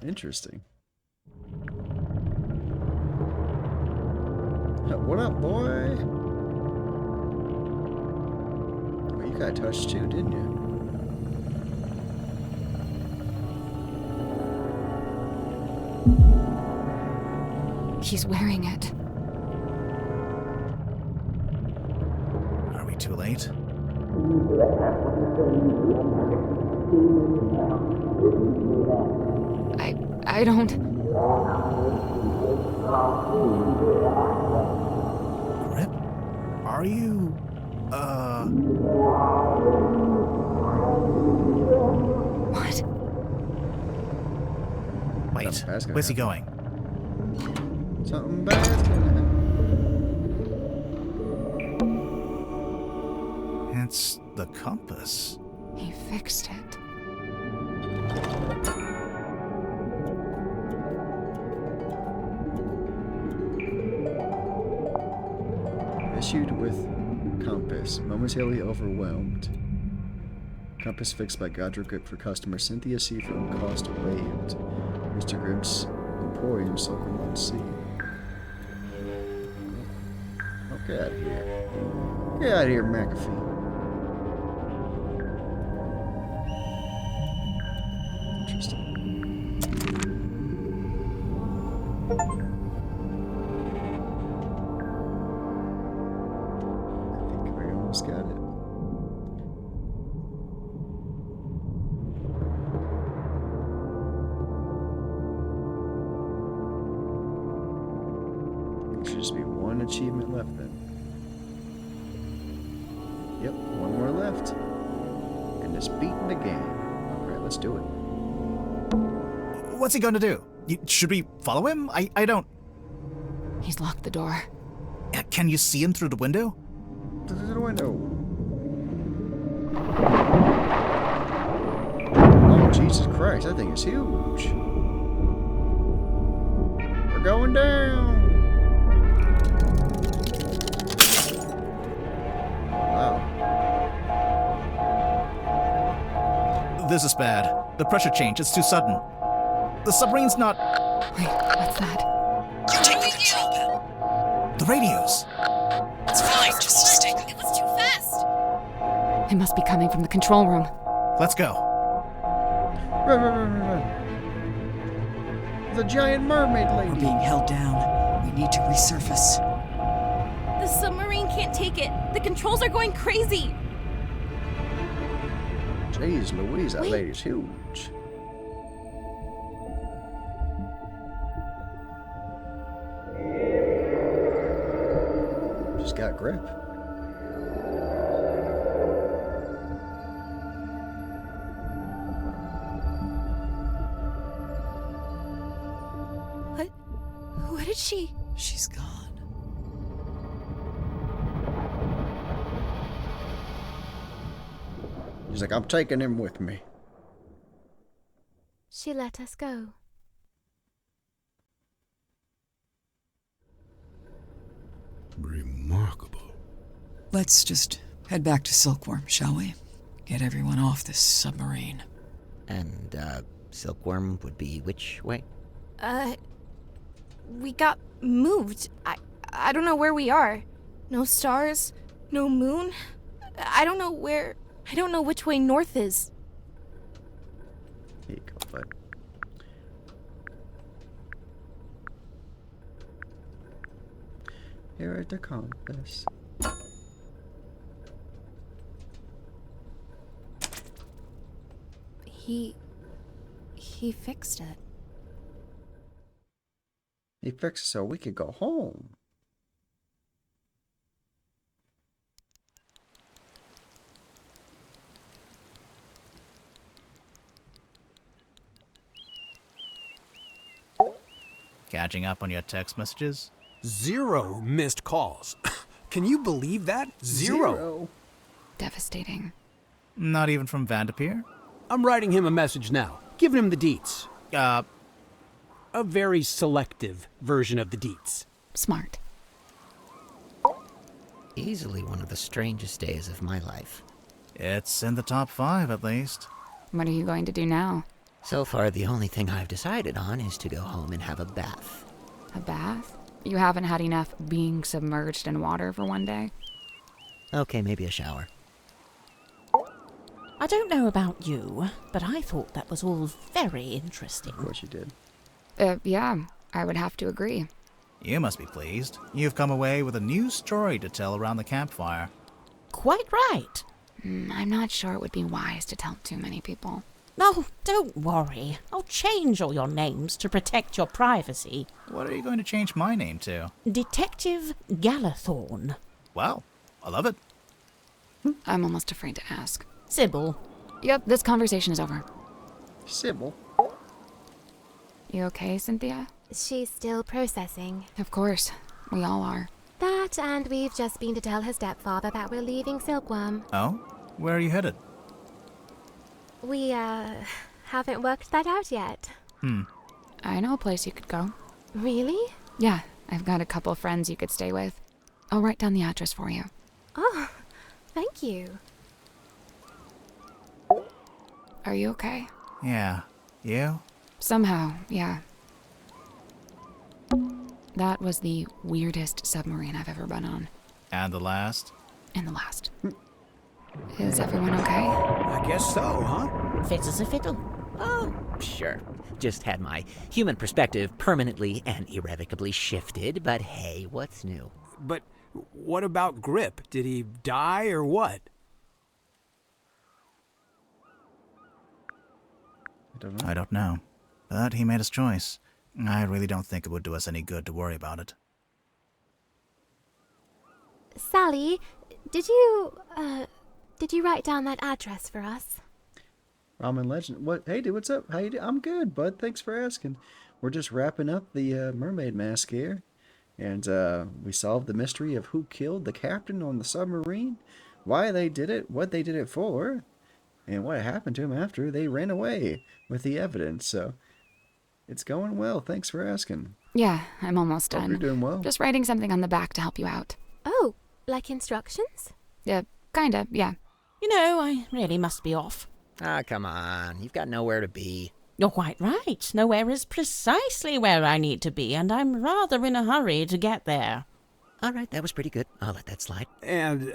Interesting. What up, boy? Oh, you got touched too, didn't you? He's wearing it. Are we too late? I don't... Grip? Are you... What? Wait, where's he going? Something bad's gonna happen. It's the compass. He fixed it. Issued with compass. Momentarily overwhelmed. Compass fixed by Godric Grip for customer Cynthia Seafoam. Cost waived. Mr. Grip's Emporium, Silvermont Sea. Oh, get out of here. Get out of here, McAfee. Interesting. Got it. There should just be one achievement left then. Yep, one more left. And it's beating the game. Alright, let's do it. What's he going to do? Should we follow him? I don't... He's locked the door. Can you see him through the window? Through the window. Oh, Jesus Christ, that thing is huge. We're going down. Wow. This is bad. The pressure change, it's too sudden. The submarine's not... Wait, what's that? You take the control panel. The radios. It's fine, just stick. It was too fast. It must be coming from the control room. Let's go. Run, run, run, run, run. The giant mermaid lady. We're being held down. We need to resurface. The submarine can't take it. The controls are going crazy. Jeez Louise, that lady's huge. She's got grip. What did she... She's gone. He's like, I'm taking him with me. She let us go. Remarkable. Let's just head back to Silkworm, shall we? Get everyone off this submarine. And, Silkworm would be which way? We got moved. I don't know where we are. No stars, no moon. I don't know which way north is. Here you go, bud. Here at the compass. He fixed it. He fixed it so we could go home. Catching up on your text messages? 0 missed calls. Can you believe that? Zero. Devastating. Not even from Vanderpeer? I'm writing him a message now, giving him the deets. A very selective version of the deets. Smart. Easily one of the strangest days of my life. It's in the top 5, at least. What are you going to do now? So far, the only thing I've decided on is to go home and have a bath. A bath? You haven't had enough being submerged in water for one day? Okay, maybe a shower. I don't know about you, but I thought that was all very interesting. Of course you did. Yeah, I would have to agree. You must be pleased. You've come away with a new story to tell around the campfire. Quite right. I'm not sure it would be wise to tell too many people. Oh, don't worry. I'll change all your names to protect your privacy. What are you going to change my name to? Detective Galathorn. Well, I love it. I'm almost afraid to ask. Sybil. Yep, this conversation is over. Sybil? You okay, Cynthia? She's still processing. Of course. We all are. That, and we've just been to tell her stepfather that we're leaving Silkworm. Oh? Where are you headed? We, haven't worked that out yet. I know a place you could go. Really? Yeah, I've got a couple of friends you could stay with. I'll write down the address for you. Oh, thank you. Are you okay? Yeah. You? Somehow, yeah. That was the weirdest submarine I've ever been on. And the last? And the last. Is everyone okay? I guess so, huh? Fit as a fiddle. Oh, sure. Just had my human perspective permanently and irrevocably shifted, but hey, what's new? But what about Grip? Did he die or what? I don't know. But he made his choice. I really don't think it would do us any good to worry about it. Sally, did Did you write down that address for us? Ramen Legend. What? Hey, dude, what's up? How you doing? I'm good, bud. Thanks for asking. We're just wrapping up the Mermaid Mask here. And we solved the mystery of who killed the captain on the submarine, why they did it, what they did it for, and what happened to him after they ran away with the evidence. So it's going well. Thanks for asking. Yeah, I'm almost done. Hope you're doing well. Just writing something on the back to help you out. Oh, like instructions? Yeah, kinda, yeah. You know, I really must be off. Ah, come on. You've got nowhere to be. You're quite right. Nowhere is precisely where I need to be, and I'm rather in a hurry to get there. All right, that was pretty good. I'll let that slide. And,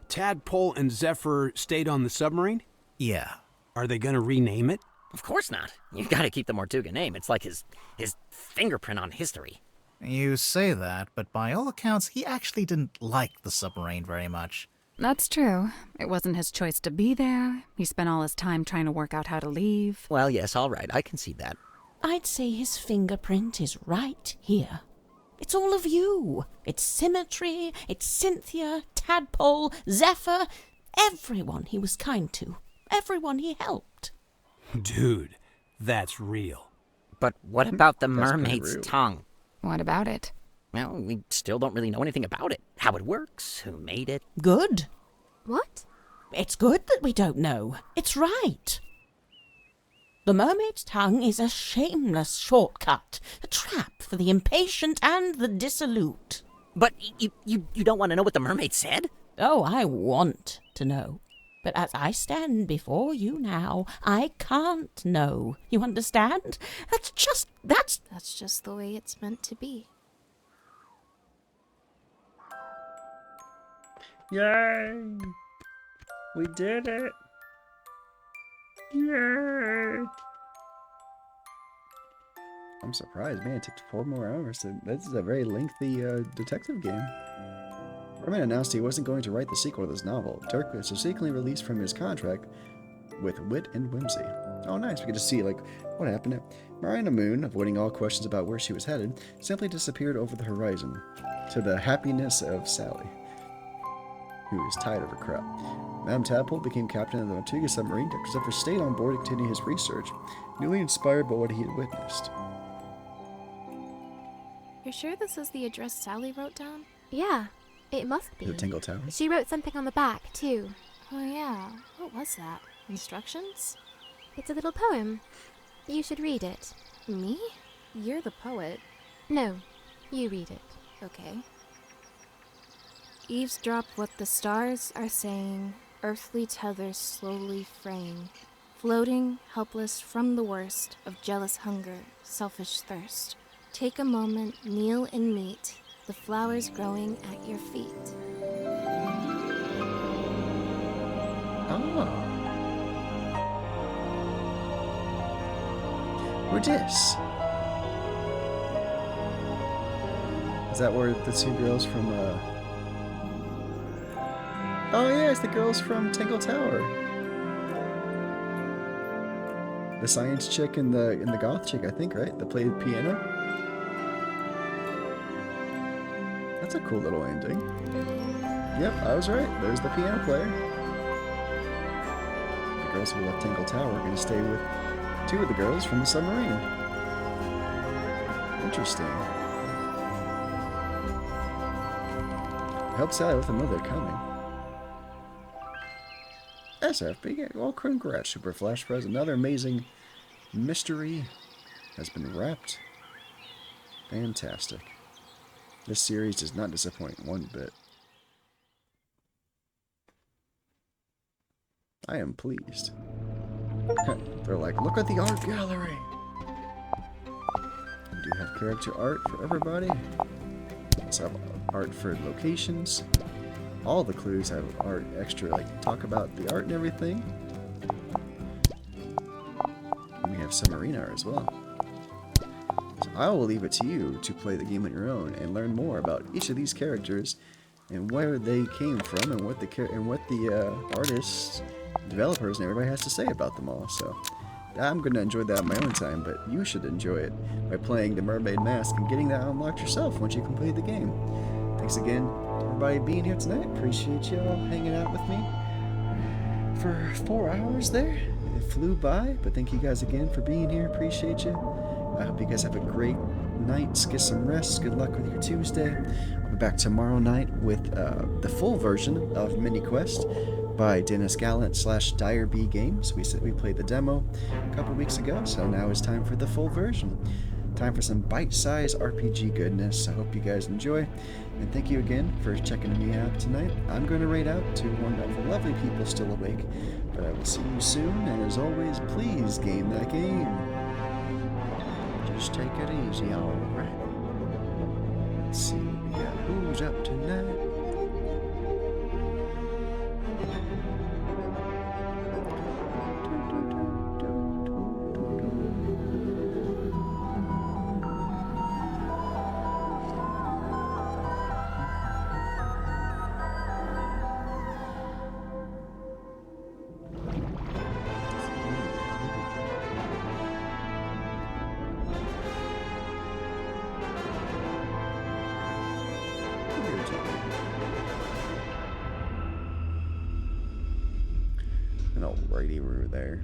Tadpole and Zephyr stayed on the submarine? Yeah. Are they gonna rename it? Of course not. You've got to keep the Mortuga name. It's like his fingerprint on history. You say that, but by all accounts, he actually didn't like the submarine very much. That's true. It wasn't his choice to be there. He spent all his time trying to work out how to leave. Well, yes, all right. I can see that. I'd say his fingerprint is right here. It's all of you. It's Symmetry, it's Cynthia, Tadpole, Zephyr, everyone he was kind to, everyone he helped. Dude, that's real. But what about the mermaid's tongue? What about it? Well, we still don't really know anything about it. How it works, who made it. Good. What? It's good that we don't know. It's right. The mermaid's tongue is a shameless shortcut, a trap for the impatient and the dissolute. But you don't want to know what the mermaid said? Oh, I want to know. But as I stand before you now, I can't know. You understand? That's just the way it's meant to be. Yay! We did it! Yay! I'm surprised, man. It took 4 more hours. This is a very lengthy detective game. Merman announced he wasn't going to write the sequel to this novel. Dirk was subsequently released from his contract with wit and whimsy. Oh, nice. We get to see, like, what happened. Marina Moon, avoiding all questions about where she was headed, simply disappeared over the horizon, to the happiness of Sally, who is tired of her crap. Madame Tadpole became captain of the Mortuga submarine. Dr. Zephyr stayed on board to continue his research, newly inspired by what he had witnessed. You're sure this is the address Sally wrote down? Yeah, it must be. The Tingle Tower? She wrote something on the back, too. Oh yeah, what was that? Instructions? It's a little poem. You should read it. Me? You're the poet. No, you read it. Okay. Eavesdrop what the stars are saying, earthly tethers slowly fraying, floating, helpless from the worst of jealous hunger, selfish thirst. Take a moment, kneel and meet the flowers growing at your feet. Oh. What's this? Is that where the 2 girls from, Oh yeah, it's the girls from Tingle Tower. The science chick and the goth chick, I think, right? That played piano. That's a cool little ending. Yep, I was right. There's the piano player. The girls who left Tingle Tower are going to stay with 2 of the girls from the submarine. Interesting. Help Sally with a mother coming. SFB, well, congrats, Super Flash Bros. Another amazing mystery has been wrapped. Fantastic. This series does not disappoint one bit. I am pleased. They're like, look at the art gallery. We do have character art for everybody. Let's have art for locations. All the clues have art extra, like talk about the art and everything. And we have submarine art as well. So I will leave it to you to play the game on your own and learn more about each of these characters and where they came from and what the artists, developers, and everybody has to say about them all. So I'm going to enjoy that on my own time, but you should enjoy it by playing the Mermaid Mask and getting that unlocked yourself once you complete the game. Thanks again to everybody being here tonight. Appreciate you all hanging out with me. for 4 hours there. It flew by, but thank you guys again for being here. Appreciate you. I hope you guys have a great night. Get some rest. Good luck with your Tuesday. I'll be back tomorrow night with the full version of Mini Quest by Dennis Gallant / Dire B Games. We played the demo a couple weeks ago, so now it's time for the full version. Time for some bite-sized RPG goodness. I hope you guys enjoy, and thank you again for checking me out tonight. I'm going to raid out to one of the lovely people still awake, but I will see you soon, and as always, please game that game. Just take it easy, alright. Let's see what we got. Who's up tonight? Alrighty, we're there.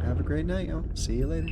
Have a great night, y'all. See you later.